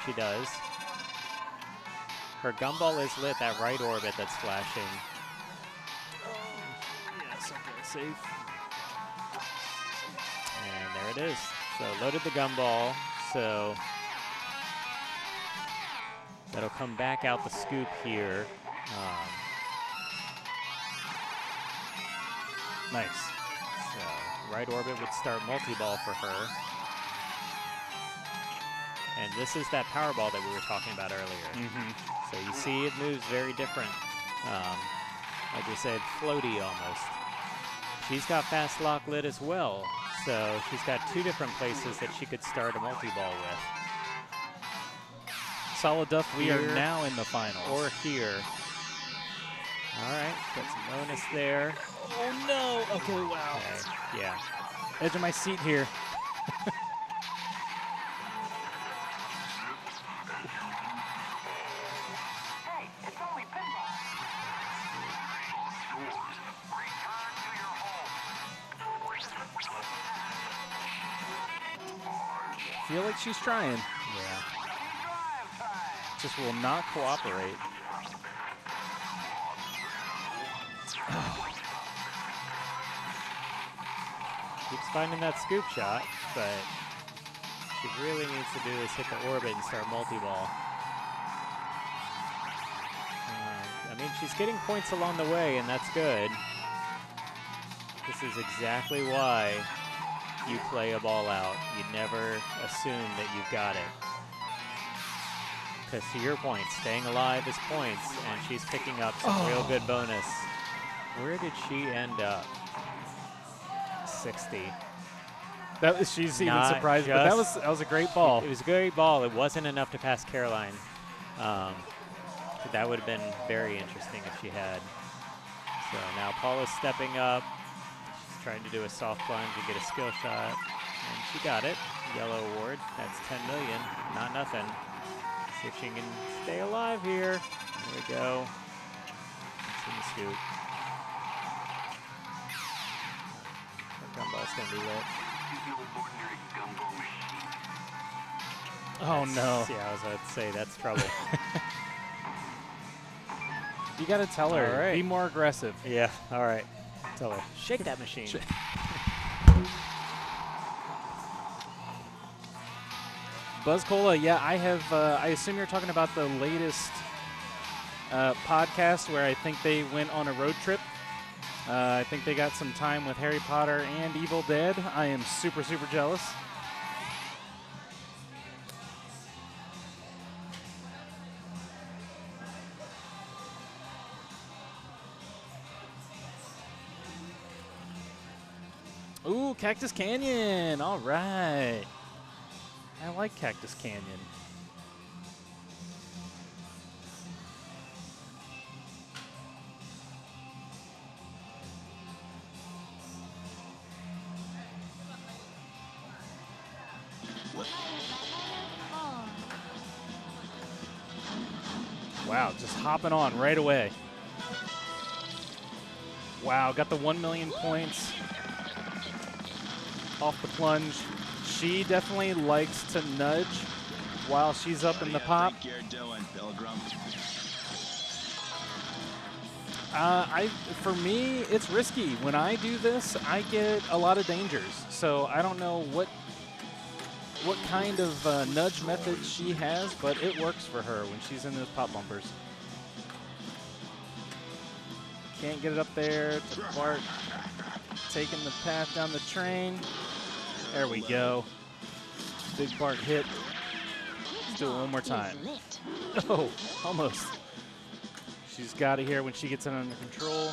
She does. Her gumball is lit. That right orbit that's flashing. Yes, okay, safe. And there it is. So loaded the gumball. So that'll come back out the scoop here. Nice. So right orbit would start multi-ball for her. And this is that power ball that we were talking about earlier. Mm-hmm. So you see it moves very different. Like we said, floaty almost. She's got fast lock lit as well. So she's got 2 different places that she could start a multi-ball with. Solid Duff, we are Here now in the finals. Or here. All right, got some bonus there. Oh no! Okay, wow. Okay, yeah. Edge of my seat here. Hey, it's only pinball. Return to your home. Feel like she's trying. Yeah. Drive time. Just will not cooperate. Keeps finding that scoop shot, but she really needs to do is hit the orbit and start multi-ball. I mean, she's getting points along the way, and that's good. This is exactly why you play a ball out. You never assume that you've got it. Because to your point, staying alive is points, and she's picking up some real good bonus. Where did she end up? 60. That was, she's even Not surprised, but that was a great ball. It was a great ball. It wasn't enough to pass Caroline. That would have been very interesting if she had. So now Paula's stepping up. She's trying to do a soft plunge and get a skill shot. And she got it. Yellow award. That's 10 million. Not nothing. See if she can stay alive here. There we go. It's in the scoop. Her gumball's going to be lit. No ordinary gumball machine. Oh no. Yeah, I was about to say, that's trouble. You got to tell her. All right. Be more aggressive. Yeah, all right. Tell her. Shake that machine. Buzz Cola, yeah, I have. I assume you're talking about the latest podcast where I think they went on a road trip. I think they got some time with Harry Potter and Evil Dead. I am super, super jealous. Ooh, Cactus Canyon. All right. I like Cactus Canyon. Wow, just hopping on right away. Wow, got the 1 million points off the plunge. She definitely likes to nudge while she's up in the pop. Think you're doing, Pilgrim? For me, it's risky. When I do this, I get a lot of dangers. So I don't know what kind of nudge method she has, but it works for her when she's in those pop bumpers. Can't get it up there to Bart. Taking the path down the train. There we go. Big Bart hit. Let's do it one more time. Oh, almost. She's got it here when she gets it under control.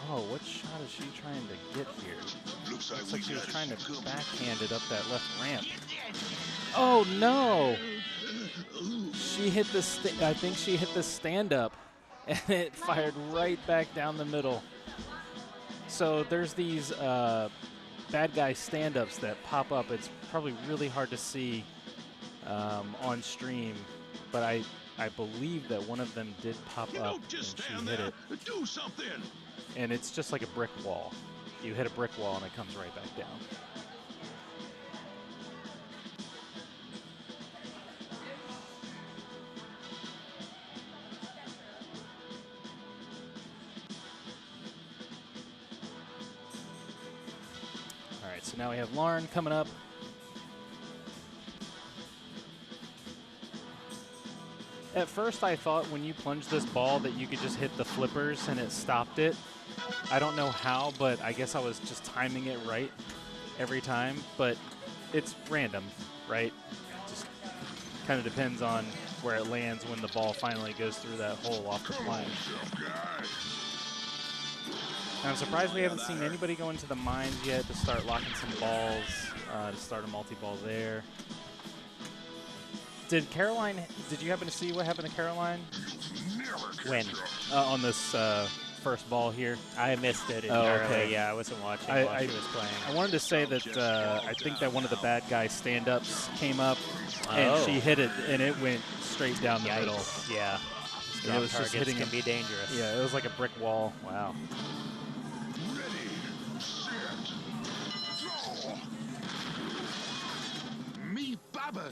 Oh, what shot is she trying to get here? Looks like she was trying to backhand it up that left ramp. Oh, no. She hit the, I think she hit the stand-up, and it fired right back down the middle. So there's these bad guy stand-ups that pop up. It's probably really hard to see on stream, but I believe that one of them did pop up and she hit it. Do something. And it's just like a brick wall. You hit a brick wall and it comes right back down. All right, so now we have Lauren coming up. At first, I thought when you plunged this ball that you could just hit the flippers and it stopped it. I don't know how, but I guess I was just timing it right every time. But it's random, right? Just kind of depends on where it lands when the ball finally goes through that hole off the plane. And I'm surprised we haven't seen anybody go into the mines yet to start locking some balls, to start a multi-ball there. Did you happen to see what happened to Caroline? When? On this first ball here. I missed it Oh, entirely. okay. Yeah, I wasn't watching I while she was playing. I wanted to say that I think that one of the bad guy stand-ups came up, and Oh. she hit it, and it went straight down the middle. Yikes. Yeah. And it was just Targets hitting can him. be dangerous. Yeah, it was like a brick wall. Wow. Me, Baba,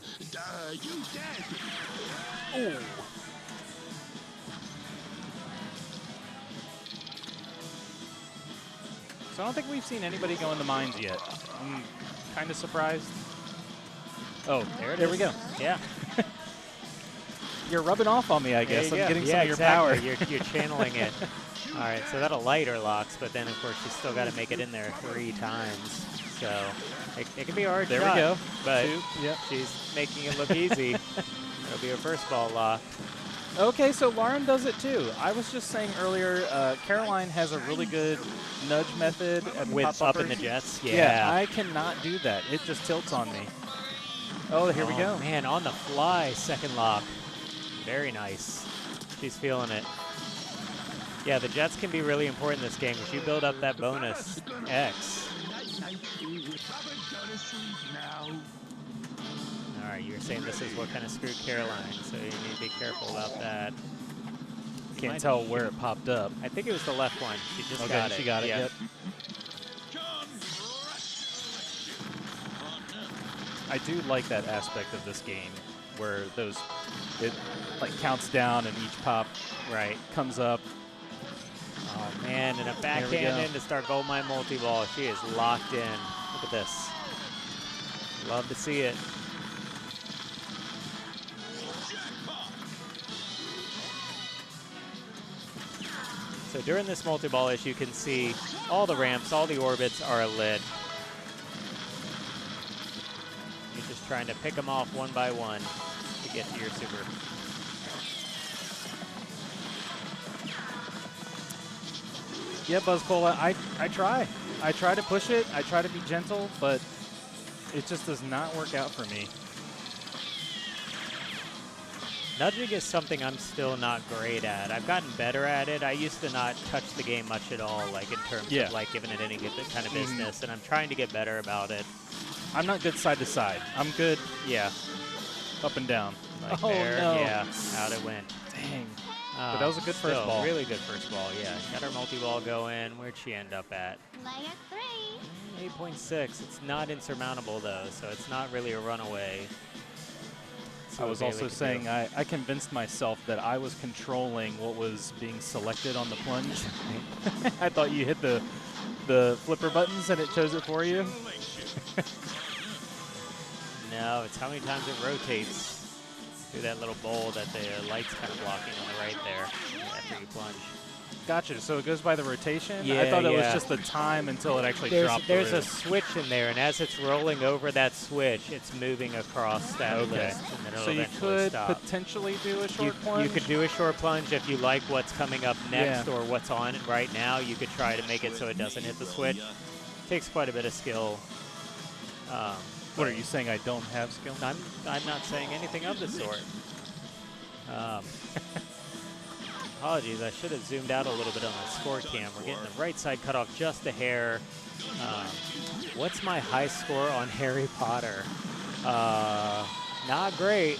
you dead. Oh. So I don't think we've seen anybody go in the mines yet. I'm kind of surprised. Oh, there we go. Yeah. You're rubbing off on me, I There guess. you I'm go. getting yeah, some of your exactly. power. You're channeling it. All right, so that'll light her locks, but then, of course, she's still got to make it in there 3 times. So it can be a hard There shot, we go. but 2. Yep. she's making it look easy. It'll be her first ball lock. Okay, so Lauren does it too. I was just saying earlier, Caroline has a really good nudge method at the With pop up in the bumpers. jets? Yeah, I cannot do that. It just tilts on me. Oh, here we go. Man, on the fly, second lock. Very nice. She's feeling it. Yeah, the jets can be really important in this game because you build up that bonus X. All right, you're saying this is what kind of screwed Caroline, so you need to be careful about that. You Can't might- tell where it popped up. I think it was the left one. She just Okay, got it. she got it. Yeah. Yep. I do like that aspect of this game where it like counts down and each pop Right. comes up. Oh, man, and a we backhand go. in to start gold mine multi-ball. She is locked in. Look at this. Love to see it. So during this multi-ball, as you can see, all the ramps, all the orbits are lit. You're just trying to pick them off one by one to get to your super. Yeah, Buzzcola, I try. I try to push it. I try to be gentle, but it just does not work out for me. Nudging is something I'm still not great at. I've gotten better at it. I used to not touch the game much at all, like in terms Yeah. of like giving it any kind of business, and I'm trying to get better about it. I'm not good side to side. I'm good Yeah. up and down. Like Oh, there, no. yeah, out it went. Dang. But that was a good first Still, ball. Really good first ball, yeah. Got her multi-ball going. Where'd she end up at? Layer 3. 8.6. It's not insurmountable, though, so it's not really a runaway. I was also saying I convinced myself that I was controlling what was being selected on the plunge. I thought you hit the flipper buttons and it chose it for you. No, it's how many times it rotates through that little bowl that the light's kind of blocking on the right there after you plunge. Gotcha. So it goes by the rotation? Yeah, I thought it was yeah. just the time until it actually dropped There's through. a switch in there, and as it's rolling over that switch, it's moving across that list, and then it'll So you eventually could stop. potentially do a short plunge? You could do a short plunge if you like what's coming up next Yeah. or what's on it right now. You could try to make it so it doesn't hit the switch. Takes quite a bit of skill. What are you saying? I don't have skill? I'm not saying anything of the sort. Apologies, I should have zoomed out a little bit on the score cam. We're getting the right side cut off just a hair. What's my high score on Harry Potter? Not great.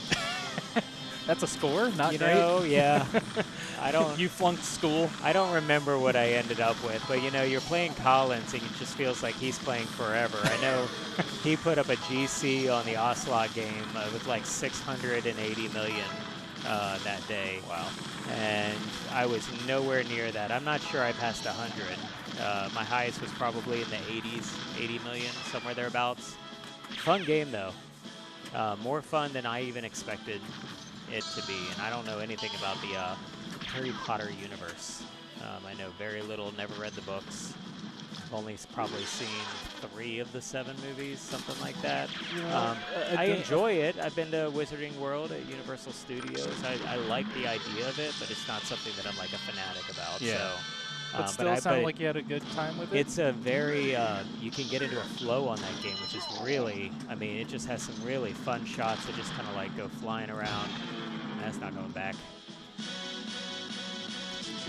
That's a score? Not You great? know, yeah. I don't. You flunked school? I don't remember what I ended up with, but you know, you're playing Collins, and it just feels like he's playing forever. I know he put up a GC on the Ocelot game with like 680 million that day. Wow. And I was nowhere near that. I'm not sure I passed 100. My highest was probably in the 80s, 80 million, somewhere thereabouts. Fun game, though. More fun than I even expected it to be. And I don't know anything about the Harry Potter universe. I know very little, never read the books. I've only probably seen 3 of the 7 movies, something like that. I enjoy it. I've been to Wizarding World at Universal Studios. I like the idea of it, but it's not something that I'm like a fanatic about. Yeah. So, But still sound like you had a good time with it? it's a very, you can get into a flow on that game, which is really, I mean, it just has some really fun shots that just kind of like go flying around. That's not going back.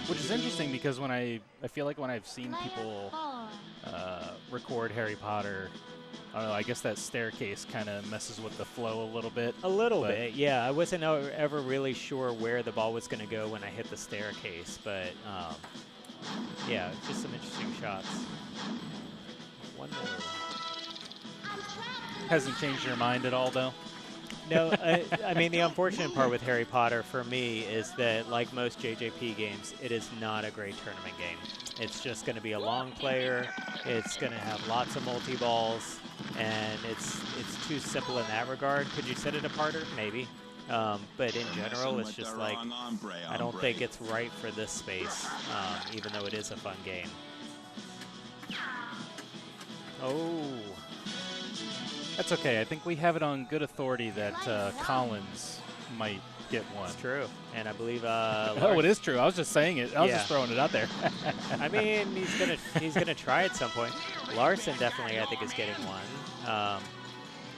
Which is interesting because when I feel like when I've seen people record Harry Potter, I don't know, I guess that staircase kind of messes with the flow a little bit. A little bit, yeah. I wasn't ever really sure where the ball was going to go when I hit the staircase, but yeah, just some interesting shots. One more. Hasn't changed your mind at all, though? No, I mean, the unfortunate part with Harry Potter for me is that, like most JJP games, it is not a great tournament game. It's just going to be a long player. It's going to have lots of multi-balls, and it's too simple in that regard. Could you set it aparter? Maybe. But in general, it's just like, I don't think it's right for this space, even though it is a fun game. Oh. That's okay. I think we have it on good authority that Collins might get one. It's true. And I believe Oh, it is true. I was just saying it. I was just throwing it out there. I mean, he's gonna try at some point. Larson definitely, I think, is getting one.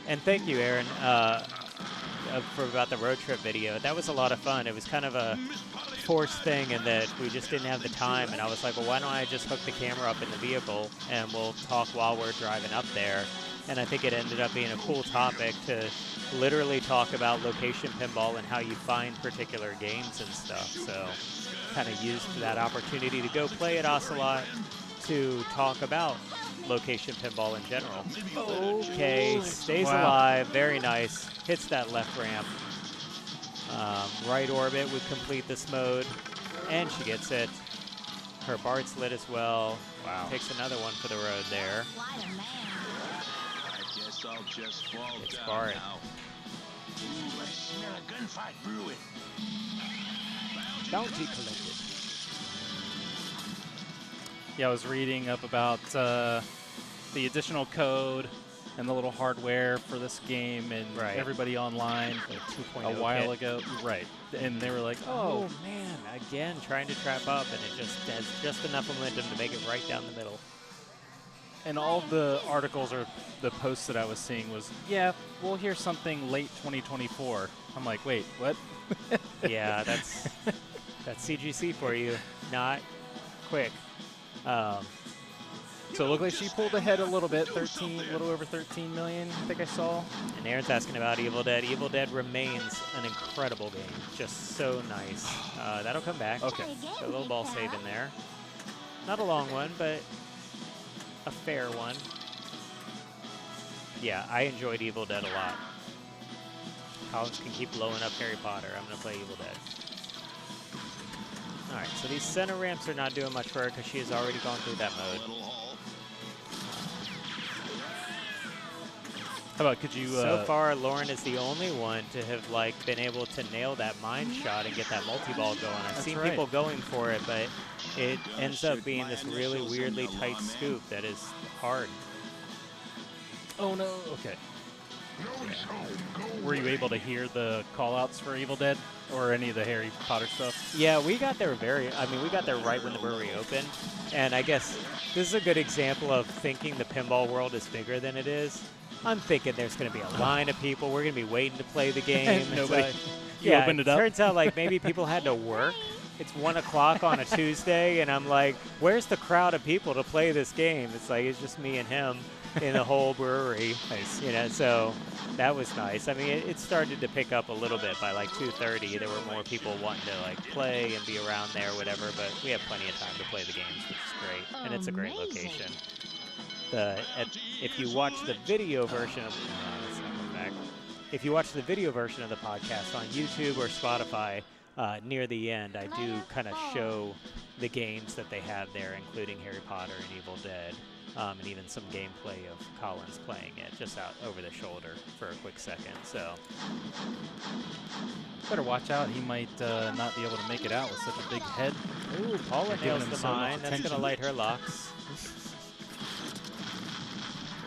And thank you, Aaron, for about the road trip video. That was a lot of fun. It was kind of a forced thing in that we just didn't have the time, and I was like, well, why don't I just hook the camera up in the vehicle and we'll talk while we're driving up there. And I think it ended up being a cool topic to literally talk about location pinball and how you find particular games and stuff. So kind of used that opportunity to go play at Ocelot to talk about location pinball in general. Okay, stays alive, very nice. Hits that left ramp. Right orbit would complete this mode, and she gets it. Her Bart's lit as well. Wow. Takes another one for the road there. I'll just fall It's down Bart. now. Ooh, I smell a gunfight brewing. Bounty collected. Yeah, I was reading up about the additional code and the little hardware for this game and everybody online The 2.0 a while kit. ago. Right. And they were like, Oh man, again trying to trap up, and it just has just enough momentum to make it right down the middle. and all of the articles or the posts that I was seeing was, yeah, we'll hear something late 2024. I'm like, wait, what? Yeah, that's CGC for you. Not quick. So it looked like she pulled ahead a little bit, a little over 13 million, I think I saw. And Aaron's asking about Evil Dead. Evil Dead remains an incredible game. Just so nice. That'll come back. Okay. So a little ball save in there. Not a long one, but a fair one. Yeah, I enjoyed Evil Dead a lot. Collins can keep blowing up Harry Potter. I'm going to play Evil Dead. All right, so these center ramps are not doing much for her because she has already gone through that mode. How about, could you... So far, Lauren is the only one to have like been able to nail that mine shot and get that multi-ball going. I've seen people going for it, but it ends up being this really weirdly tight scoop that is hard. Oh, no. Okay. Were you able to hear the call-outs for Evil Dead or any of the Harry Potter stuff? Yeah, we got there we got there right when the brewery opened. And I guess this is a good example of thinking the pinball world is bigger than it is. I'm thinking there's going to be a line of people. We're going to be waiting to play the game. Nobody. You Yeah, opened it up? Turns out like maybe people had to work. It's 1 o'clock on a Tuesday, and I'm like, where's the crowd of people to play this game? It's like, it's just me and him in the whole brewery. Nice. You know, so that was nice. I mean, it started to pick up a little bit by like 2:30. There were more people wanting to like play and be around there, whatever, but we have plenty of time to play the games, which is great. And it's a great location. If you watch the video version of let's not come back. If you watch the video version of the podcast on YouTube or Spotify, near the end, I do kind of show the games that they have there, including Harry Potter and Evil Dead, and even some gameplay of Collins playing it just out over the shoulder for a quick second. So Better watch out. He might not be able to make it out with such a big head. Ooh, Paula Giving nails him the so much mine. That's going to attention. light her locks.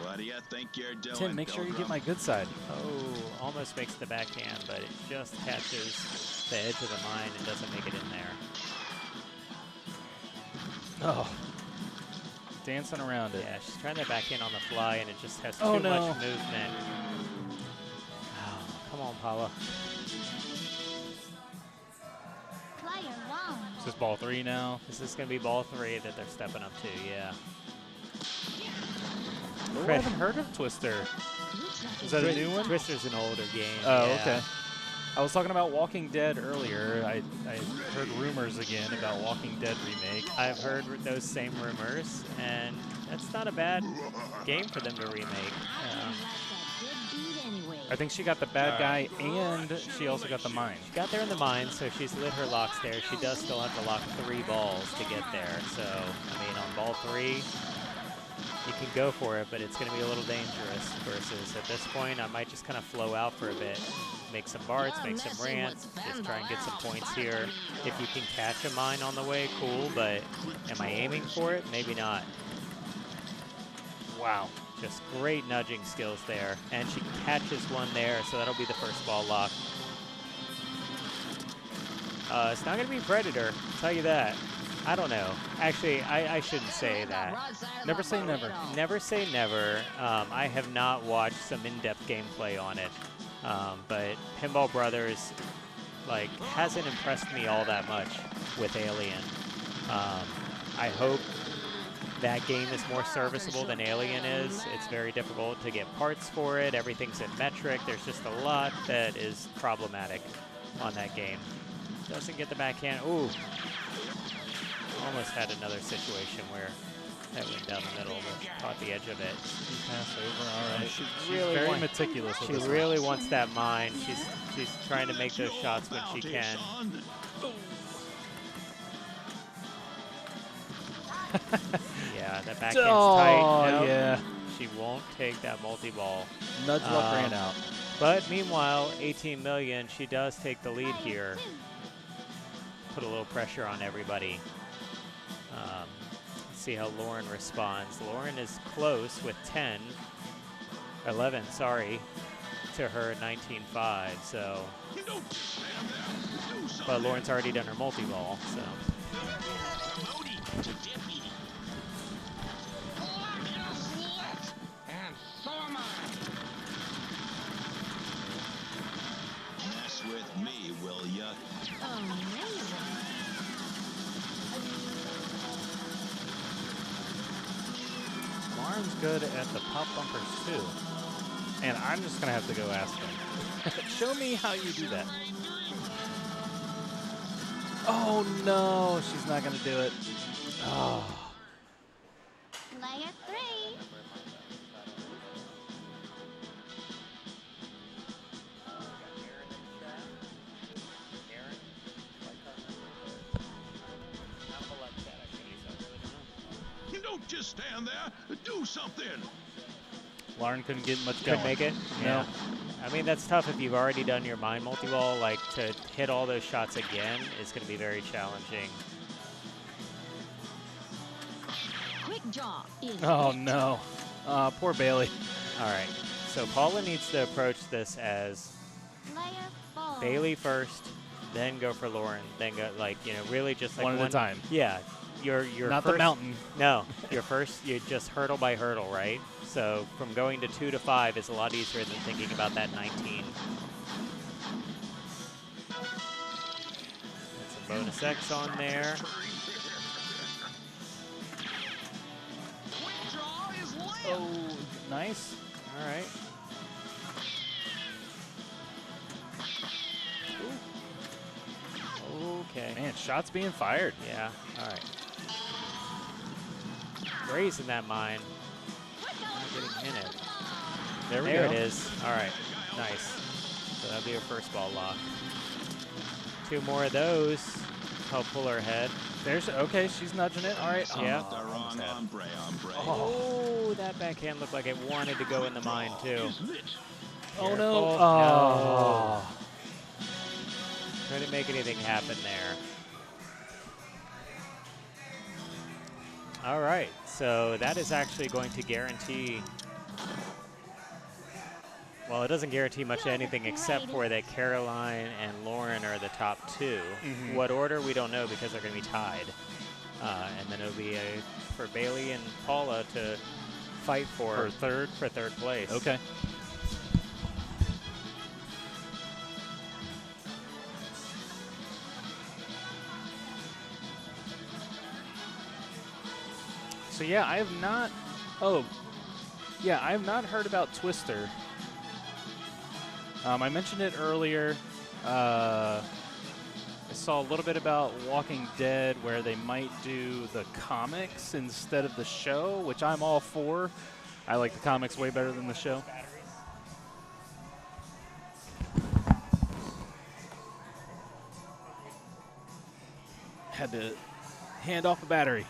What do you think you're doing, Tim, make sure you get my good side. Oh, almost makes the backhand, but it just catches the edge of the mine and doesn't make it in there. Oh. Dancing around it. Yeah, she's trying that backhand on the fly, and it just has Oh, too no. much movement. Oh, come on, Paula. Player one. Is this ball 3 now? This is going to be ball 3 that they're stepping up to, yeah. Oh, I haven't heard of Twister. Is that a new one? Twister's an older game. Oh, yeah. okay. I was talking about Walking Dead earlier. I heard rumors again about Walking Dead remake. I've heard those same rumors, and that's not a bad game for them to remake. I think she got the bad guy and she also got the mine. She got there in the mine, so she's lit her locks there. She does still have to lock 3 balls to get there. So, I mean, on ball 3, you can go for it, but it's going to be a little dangerous versus at this point, I might just kind of flow out for a bit. Make some barts, make some rants, just try and get some points here. If you can catch a mine on the way, cool, but am I aiming for it? Maybe not. Wow, just great nudging skills there. And she catches one there, so that'll be the first ball lock. It's not going to be Predator, I'll tell you that. I don't know. Actually, I shouldn't say that. Never say never. Never say never. I have not watched some in-depth gameplay on it, but Pinball Brothers like hasn't impressed me all that much with Alien. I hope that game is more serviceable than Alien is. It's very difficult to get parts for it. Everything's in metric. There's just a lot that is problematic on that game. Doesn't get the backhand. Ooh. Almost had another situation where that went down the middle, but caught the edge of it. Pass over. All right. She's She's very meticulous with She this one. really wants that mine. She's trying to make those shots when she can. Yeah, that backhand's tight. Nope. Yeah. She won't take that multi-ball. Nudge luck ran out. But meanwhile, 18 million, she does take the lead here. Put a little pressure on everybody. Let's see how Lauren responds. Lauren is close with 11, sorry, to her 19.5, so. But Lauren's already done her multi-ball, so. And so am I. Mess with me, will ya? Lauren's good at the pop bumpers too. And I'm just going to have to go ask him. Show me how you do that. Oh no, she's not going to do it. Oh. Player three. just stand there. Do something. Lauren couldn't get much going. Couldn't make it? No. Yeah. I mean, that's tough if you've already done your mine multi-wall. Like, to hit all those shots again is going to be very challenging. Quick draw is Oh, hit. no. Poor Bailey. All right. So Paula needs to approach this as Player 4. Bailey first, then go for Lauren, then go, like, you know, really just like One at a time. Yeah. Your Not first, the mountain. No. Your first, you just hurdle by hurdle, right? So from going to 2 to 5 is a lot easier than thinking about that 19. That's a bonus X on there. Oh, nice. All right. Ooh. Okay. Man, shots being fired. Yeah. All right. Grazing that mine. Not getting in it. There we There go. it is. All right. Nice. So that'll be her first ball lock. 2 more of those. Help pull her ahead. There's okay. She's nudging it. All right. Yeah. The wrong hombre. Oh, that backhand looked like it wanted to go in the mine too. Oh no. Careful. Oh. Couldn't make anything happen there. All right, so that is actually going to guarantee. Well, it doesn't guarantee much of anything except for that Caroline and Lauren are the top 2. What order, we don't know because they're going to be tied. And then it'll be for Bailey and Paula to fight for third place. Okay. So yeah, I have not. Oh, yeah, I have not heard about Twister. I mentioned it earlier. I saw a little bit about Walking Dead, where they might do the comics instead of the show, which I'm all for. I like the comics way better than the show. Had to hand off a battery.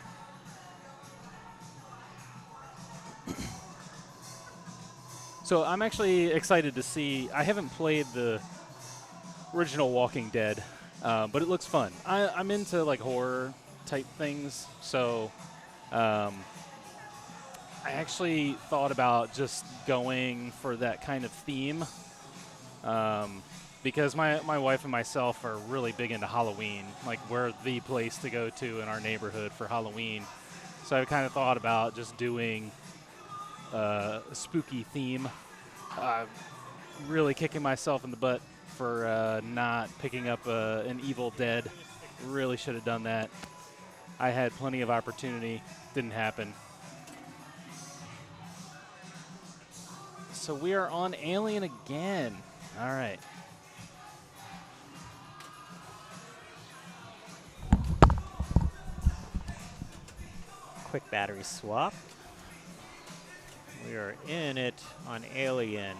So I'm actually excited to see. I haven't played the original Walking Dead, but it looks fun. I'm into like horror type things, so I actually thought about just going for that kind of theme, because my wife and myself are really big into Halloween. Like, we're the place to go to in our neighborhood for Halloween. So I kind of thought about just doing a spooky theme. Really kicking myself in the butt for not picking up an Evil Dead. Really should have done that. I had plenty of opportunity. Didn't happen. So we are on Alien again. All right. Quick battery swap. We are in it on Alien.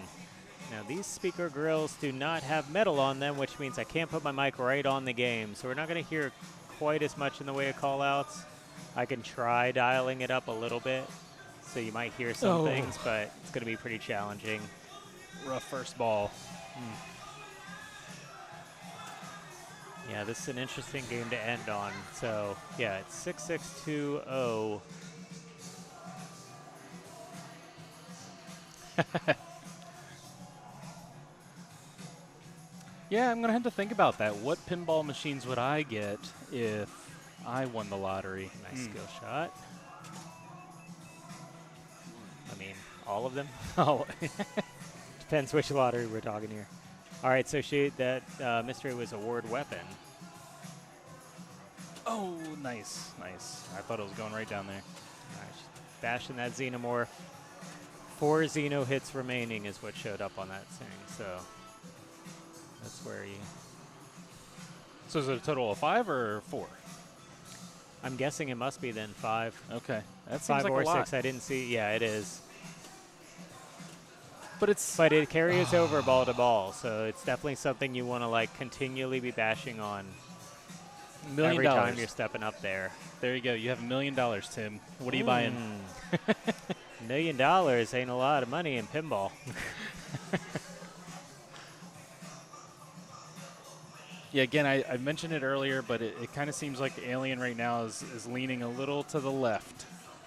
Now, these speaker grills do not have metal on them, which means I can't put my mic right on the game. So we're not going to hear quite as much in the way of call-outs. I can try dialing it up a little bit, so you might hear some things, but it's going to be pretty challenging. Rough first ball. Yeah, this is an interesting game to end on. So, yeah, it's 6-6-2-0. Yeah, I'm going to have to think about that. What pinball machines would I get if I won the lottery? Nice skill shot. I mean, all of them. Oh, Depends which lottery we're talking here. All right, so that mystery was a ward weapon. oh, nice, nice. I thought it was going right down there. All right, she's bashing that Xenomorph. 4 Xeno hits remaining is what showed up on that thing, so that's where you... So is it a total of 5 or 4? I'm guessing it must be then 5. Okay, that seems 5 like or a lot. 6, I didn't see. Yeah, it is. But it's But it carries over ball to ball, so it's definitely something you want to like continually be bashing on. $1 every million. time you're stepping up there. There you go. You have $1 million, Tim. What are you buying? $1 million ain't a lot of money in pinball. Yeah, again, I mentioned it earlier, but it kind of seems like Alien right now is leaning a little to the left.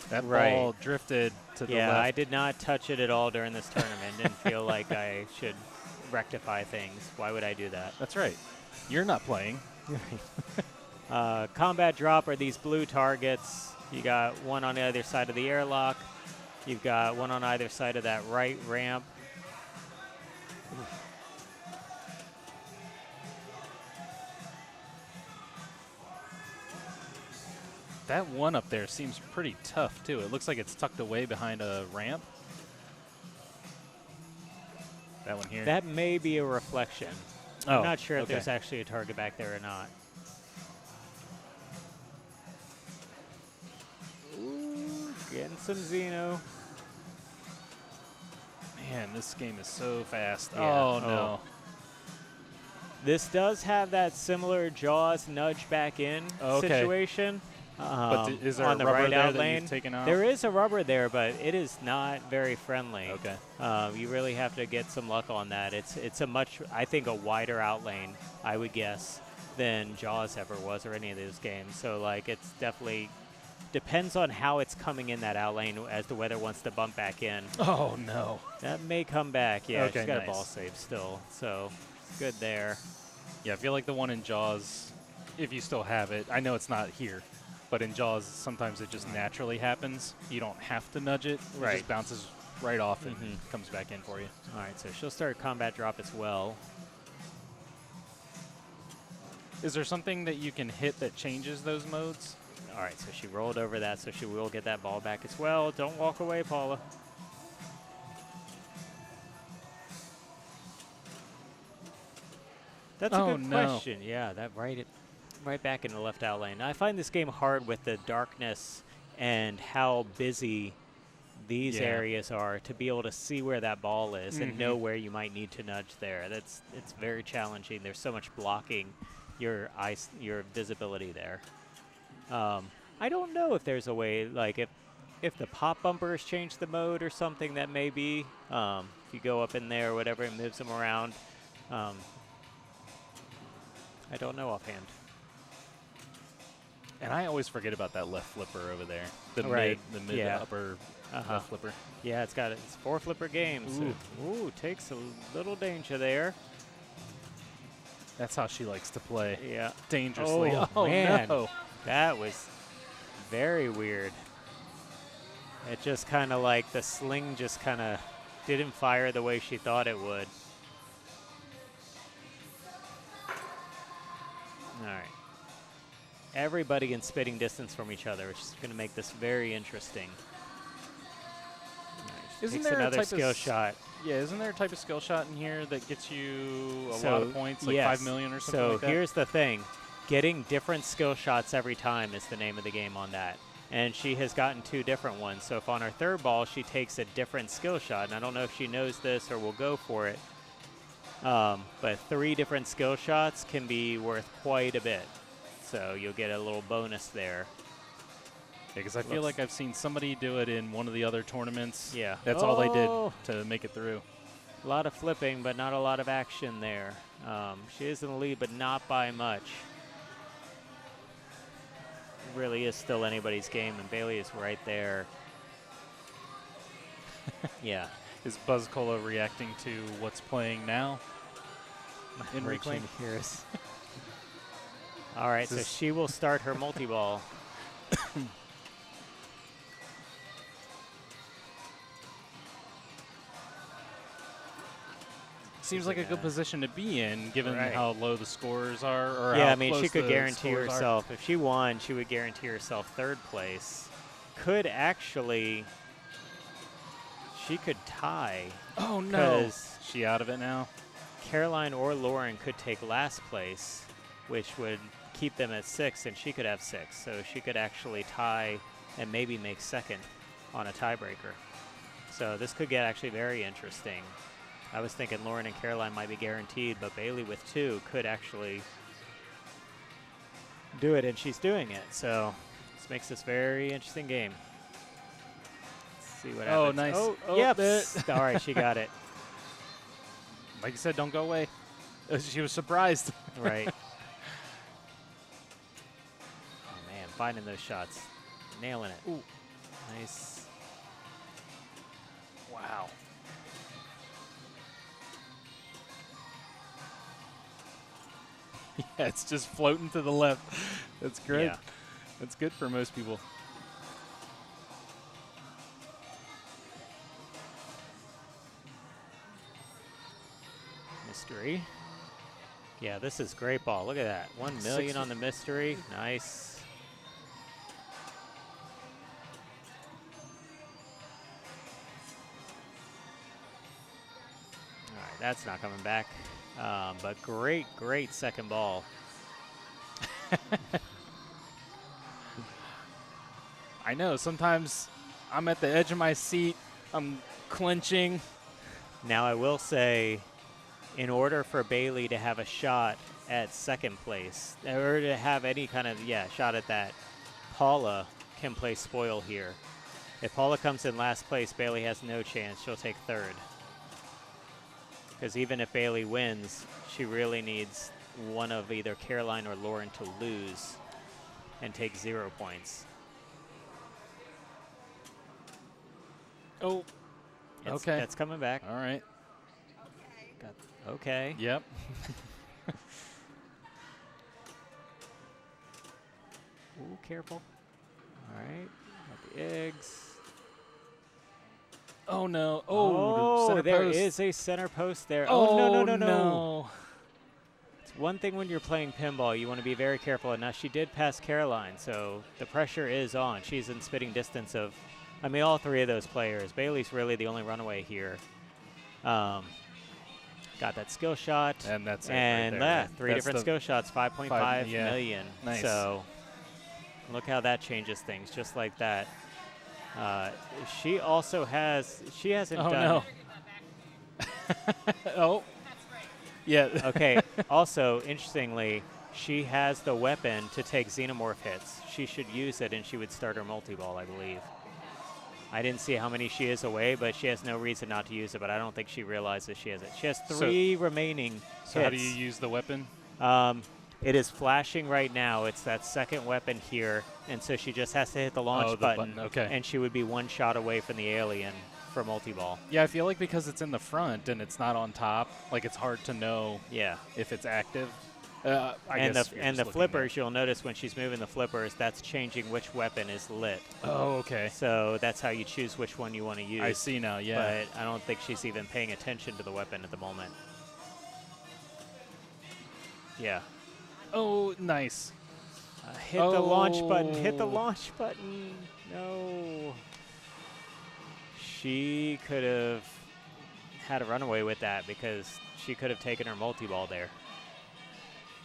That Right. ball drifted to the Yeah, left. I did not touch it at all during this tournament. Didn't feel like I should rectify things. Why would I do that? That's right. You're not playing. Combat drop are these blue targets. You got one on the other side of the airlock. You've got one on either side of that right ramp. That one up there seems pretty tough, too. It looks like it's tucked away behind a ramp. That one here. That may be a reflection. Oh, I'm not sure if okay. there's actually a target back there or not. Ooh, getting some Xeno. Man, this game is so fast. Yeah. Oh, no. This does have that similar Jaws nudge back in Okay. situation. But is there on a the rubber right there out that lane. you've taken out? There is a rubber there, but it is not very friendly. Okay. You really have to get some luck on that. It's a much, I think, a wider out lane, I would guess, than Jaws ever was or any of those games. So, like, it's definitely depends on how it's coming in that out lane as the weather wants to bump back in. Oh, no. That may come back. Yeah, Okay, she's got nice. a ball save still, so it's good there. Yeah, I feel like the one in Jaws, if you still have it, I know it's not here, but in Jaws, sometimes it just naturally happens. You don't have to nudge it. It Right. just bounces right off and comes back in for you. All right, so she'll start combat drop as well. Is there something that you can hit that changes those modes? All right, so she rolled over that, so she will get that ball back as well. Don't walk away, Paula. That's a good question. Yeah, that right back in the left out lane. I find this game hard with the darkness and how busy these Yeah. areas are to be able to see where that ball is and know where you might need to nudge there. It's very challenging. There's so much blocking your visibility there. I don't know if there's a way, like if the pop bumpers change the mode or something, that may be. If you go up in there or whatever, it moves them around. I don't know offhand. And I always forget about that left flipper over there. The Right, mid yeah. to upper left flipper. Yeah, it's 4 flipper games. Ooh, takes a little danger there. That's how she likes to play. Yeah. Dangerously. Oh, man. No. That was very weird. It just kind of like the sling just kind of didn't fire the way she thought it would. All right. Everybody in spitting distance from each other, which is going to make this very interesting. All right, she Isn't takes there a another type of skill shot? Yeah, isn't there a type of skill shot in here that gets you a So, lot of points, like yes. 5 million or something So like that? here's the thing. Getting different skill shots every time is the name of the game on that. And she has gotten 2 different ones. So if on her third ball she takes a different skill shot, and I don't know if she knows this or will go for it, but 3 different skill shots can be worth quite a bit. So you'll get a little bonus there. Because I feel like I've seen somebody do it in one of the other tournaments. Yeah. That's all they did Oh. to make it through. A lot of flipping, but not a lot of action there. She is in the lead, but not by much. It really is still anybody's game, and Bailey is right there. Yeah. Is Buzz Cola reacting to what's playing now? In Reclaim? Here's. All right, so she will start her multi-ball. Seems like a good position to be in, given Right. how low the scores are. Or Yeah, how I mean, she close could the guarantee scores are. herself. If she won, she would guarantee herself 3rd place. Could actually, she could tie. Oh, no. Because She out of it now? Caroline or Lauren could take last place, which would keep them at 6, and she could have 6. So she could actually tie and maybe make 2nd on a tiebreaker. So this could get actually very interesting. I was thinking Lauren and Caroline might be guaranteed, but Bailey with 2 could actually do it, and she's doing it. So this makes this very interesting game. Let's see what happens. Oh, nice. Oh, Yep. yep. All right, she got it. Like you said, don't go away. She was surprised. Right. Oh, man, finding those shots. Nailing it. Ooh. Nice. Wow. Yeah, it's just floating to the left. That's great. Yeah. That's good for most people. Mystery. Yeah, this is great ball. Look at that. 1 million on the mystery. Nice. All right, that's not coming back. But great, great second ball. I know. Sometimes I'm at the edge of my seat. I'm clenching. Now, I will say, in order for Bailey to have a shot at second place, or to have any kind of, shot at that, Paula can play spoil here. If Paula comes in last place, Bailey has no chance. She'll take third. Because even if Bailey wins, she really needs one of either Caroline or Lauren to lose and take 0 points. Oh, okay. That's coming back. All right. Okay. Yep. Ooh, careful. All right. Got the eggs. Oh, no. Oh, center there post. is a center post there. Oh, No. It's one thing when you're playing pinball, you want to be very careful. And now she did pass Caroline, so the pressure is on. She's in spitting distance of, I mean, all three of those players. Bailey's really the only runaway here. Got that skill shot. And that's it and right there, right? three That's different skill shots, 5.5 yeah. million. Nice. So look how that changes things, just like that. She also has, she hasn't done. No. Oh. Yeah. Okay, also, interestingly, she has the weapon to take xenomorph hits. She should use it, and she would start her multi-ball, I believe. I didn't see how many she is away, but she has no reason not to use it, but I don't think she realizes she has it. She has three remaining So hits. how do you use the weapon? It is flashing right now. It's that second weapon here, and so she just has to hit the launch button, Okay. and she would be one shot away from the alien for multi-ball. Yeah, I feel like because it's in the front and it's not on top, like it's hard to know Yeah. if it's active. And guess the you're and just the looking flippers, you'll notice when she's moving the flippers, that's changing which weapon is lit. Oh, okay. So that's how you choose which one you want to use. I see now, yeah. But I don't think she's even paying attention to the weapon at the moment. Yeah. Oh, nice. Hit the launch button. Hit the Oh. launch button. No. She could have had a runaway with that because she could have taken her multi-ball there.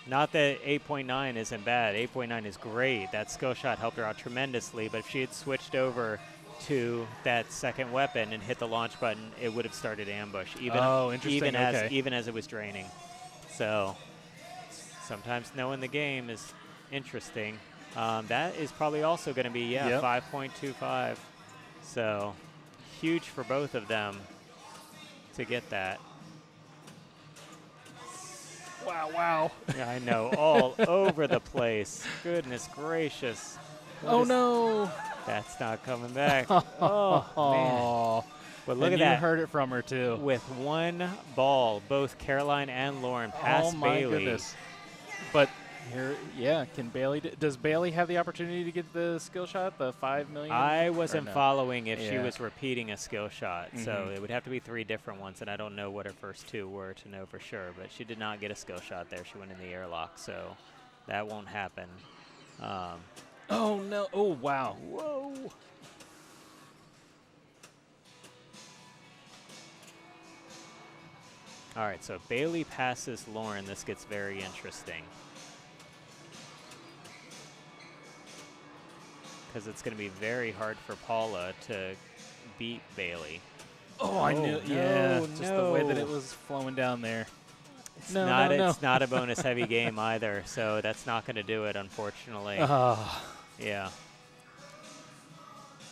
Not that 8.9 isn't bad. 8.9 is great. That skill shot helped her out tremendously, but if she had switched over to that second weapon and hit the launch button, it would have started ambush, interesting. Okay. even as it was draining. So sometimes knowing the game is interesting. That is probably also going to be, Yep. 5.25. So huge for both of them to get that. Wow. Yeah, I know, all over the place. Goodness gracious. Oh, no. That's not coming back. Oh, man. But look and at you that. heard it from her, too. With one ball, both Caroline and Lauren pass Oh, my Bailey. goodness. But here, can Bailey, does Bailey have the opportunity to get the skill shot, the 5 million? I wasn't no? following if she Yeah. was repeating a skill shot, so Mhm. it would have to be 3 different ones, and I don't know what her first 2 were to know for sure, but she did not get a skill shot there. She went in the airlock, so that won't happen. Oh, no. Oh, wow. Whoa. All right, so Bailey passes Lauren. This gets very interesting. Because it's going to be very hard for Paula to beat Bailey. Oh, I knew. no, Yeah, just the way that no. it was flowing down there. No, not. no, no. It's not a bonus heavy game either, so that's not going to do it, unfortunately. Yeah.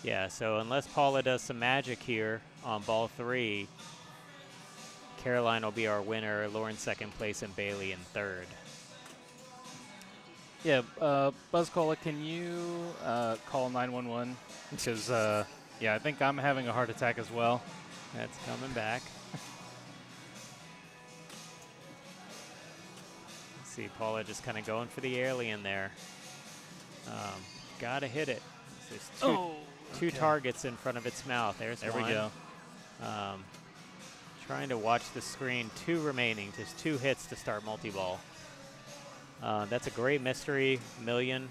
Yeah. So unless Paula does some magic here on ball 3, Caroline will be our winner. Lauren second place, and Bailey in third. Yeah, Buzz Cola, can you call 911? Because, yeah, I think I'm having a heart attack as well. That's coming back. See, Paula just kind of going for the alien there. Gotta hit it. There's two targets in front of its mouth. There we go. Trying to watch the screen. 2 remaining. Just 2 hits to start multi-ball. That's a great mystery million.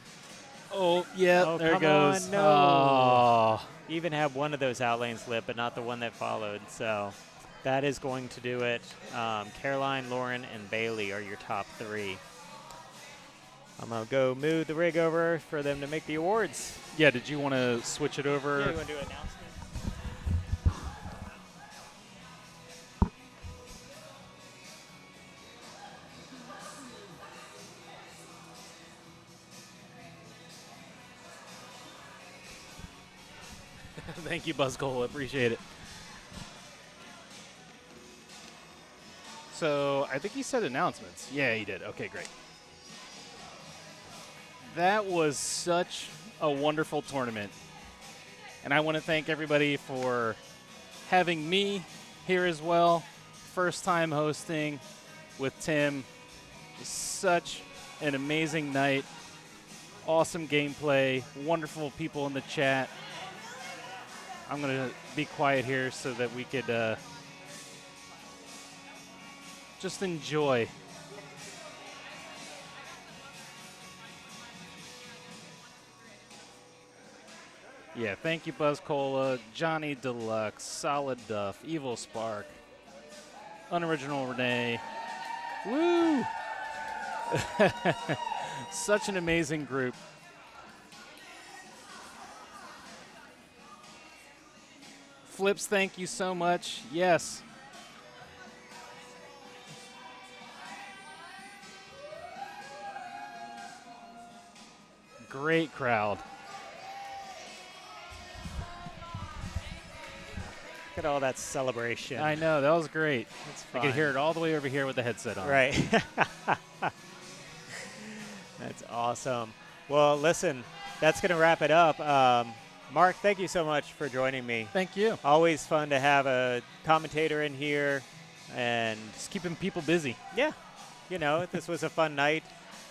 Oh, yeah, Oh, there it come goes. on, no. Oh. Even have one of those outlanes lit, but not the one that followed. So that is going to do it. Caroline, Lauren, and Bailey are your top 3. I'm going to go move the rig over for them to make the awards. Yeah, did you want to switch it over? Yeah, you want to do an announcement? Thank you, Buzz Cola. Appreciate it. So I think he said announcements. Yeah, he did. Okay, great. That was such a wonderful tournament. And I want to thank everybody for having me here as well. First time hosting with Tim. Such an amazing night. Awesome gameplay. Wonderful people in the chat. I'm going to be quiet here so that we could just enjoy. Yeah, thank you, Buzz Cola, Johnny Deluxe, Solid Duff, Evil Spark, Unoriginal Renee. Woo! Such an amazing group. Flips, thank you so much. Yes. Great crowd. Look at all that celebration. I know, that was great. It's I could hear it all the way over here with the headset on. Right. That's awesome. Well, listen, that's going to wrap it up. Mark, thank you so much for joining me. Thank you. Always fun to have a commentator in here. And Just keeping people busy. yeah, you know, this was a fun night.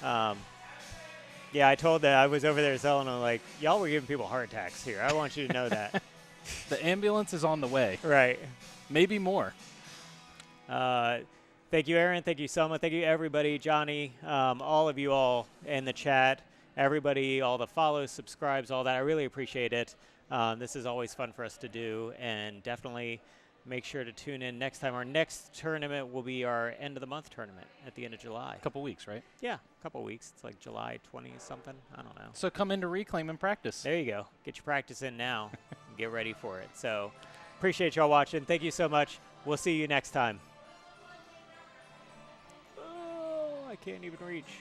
Yeah, I told that I was over there selling them, like, y'all were giving people heart attacks here. I want you to know that. The ambulance is on the way. Right. Maybe more. Thank you, Aaron. Thank you, Selma. Thank you, everybody. Johnny, all of you all in the chat. Everybody, all the follows, subscribes, all that. I really appreciate it. This is always fun for us to do, and definitely make sure to tune in next time. Our next tournament will be our end-of-the-month tournament at the end of July. A couple weeks, right? Yeah, a couple weeks. It's like July 20-something. I don't know. So come into Reclaim and practice. There you go. Get your practice in now. And get ready for it. So appreciate y'all watching. Thank you so much. We'll see you next time. Oh, I can't even reach.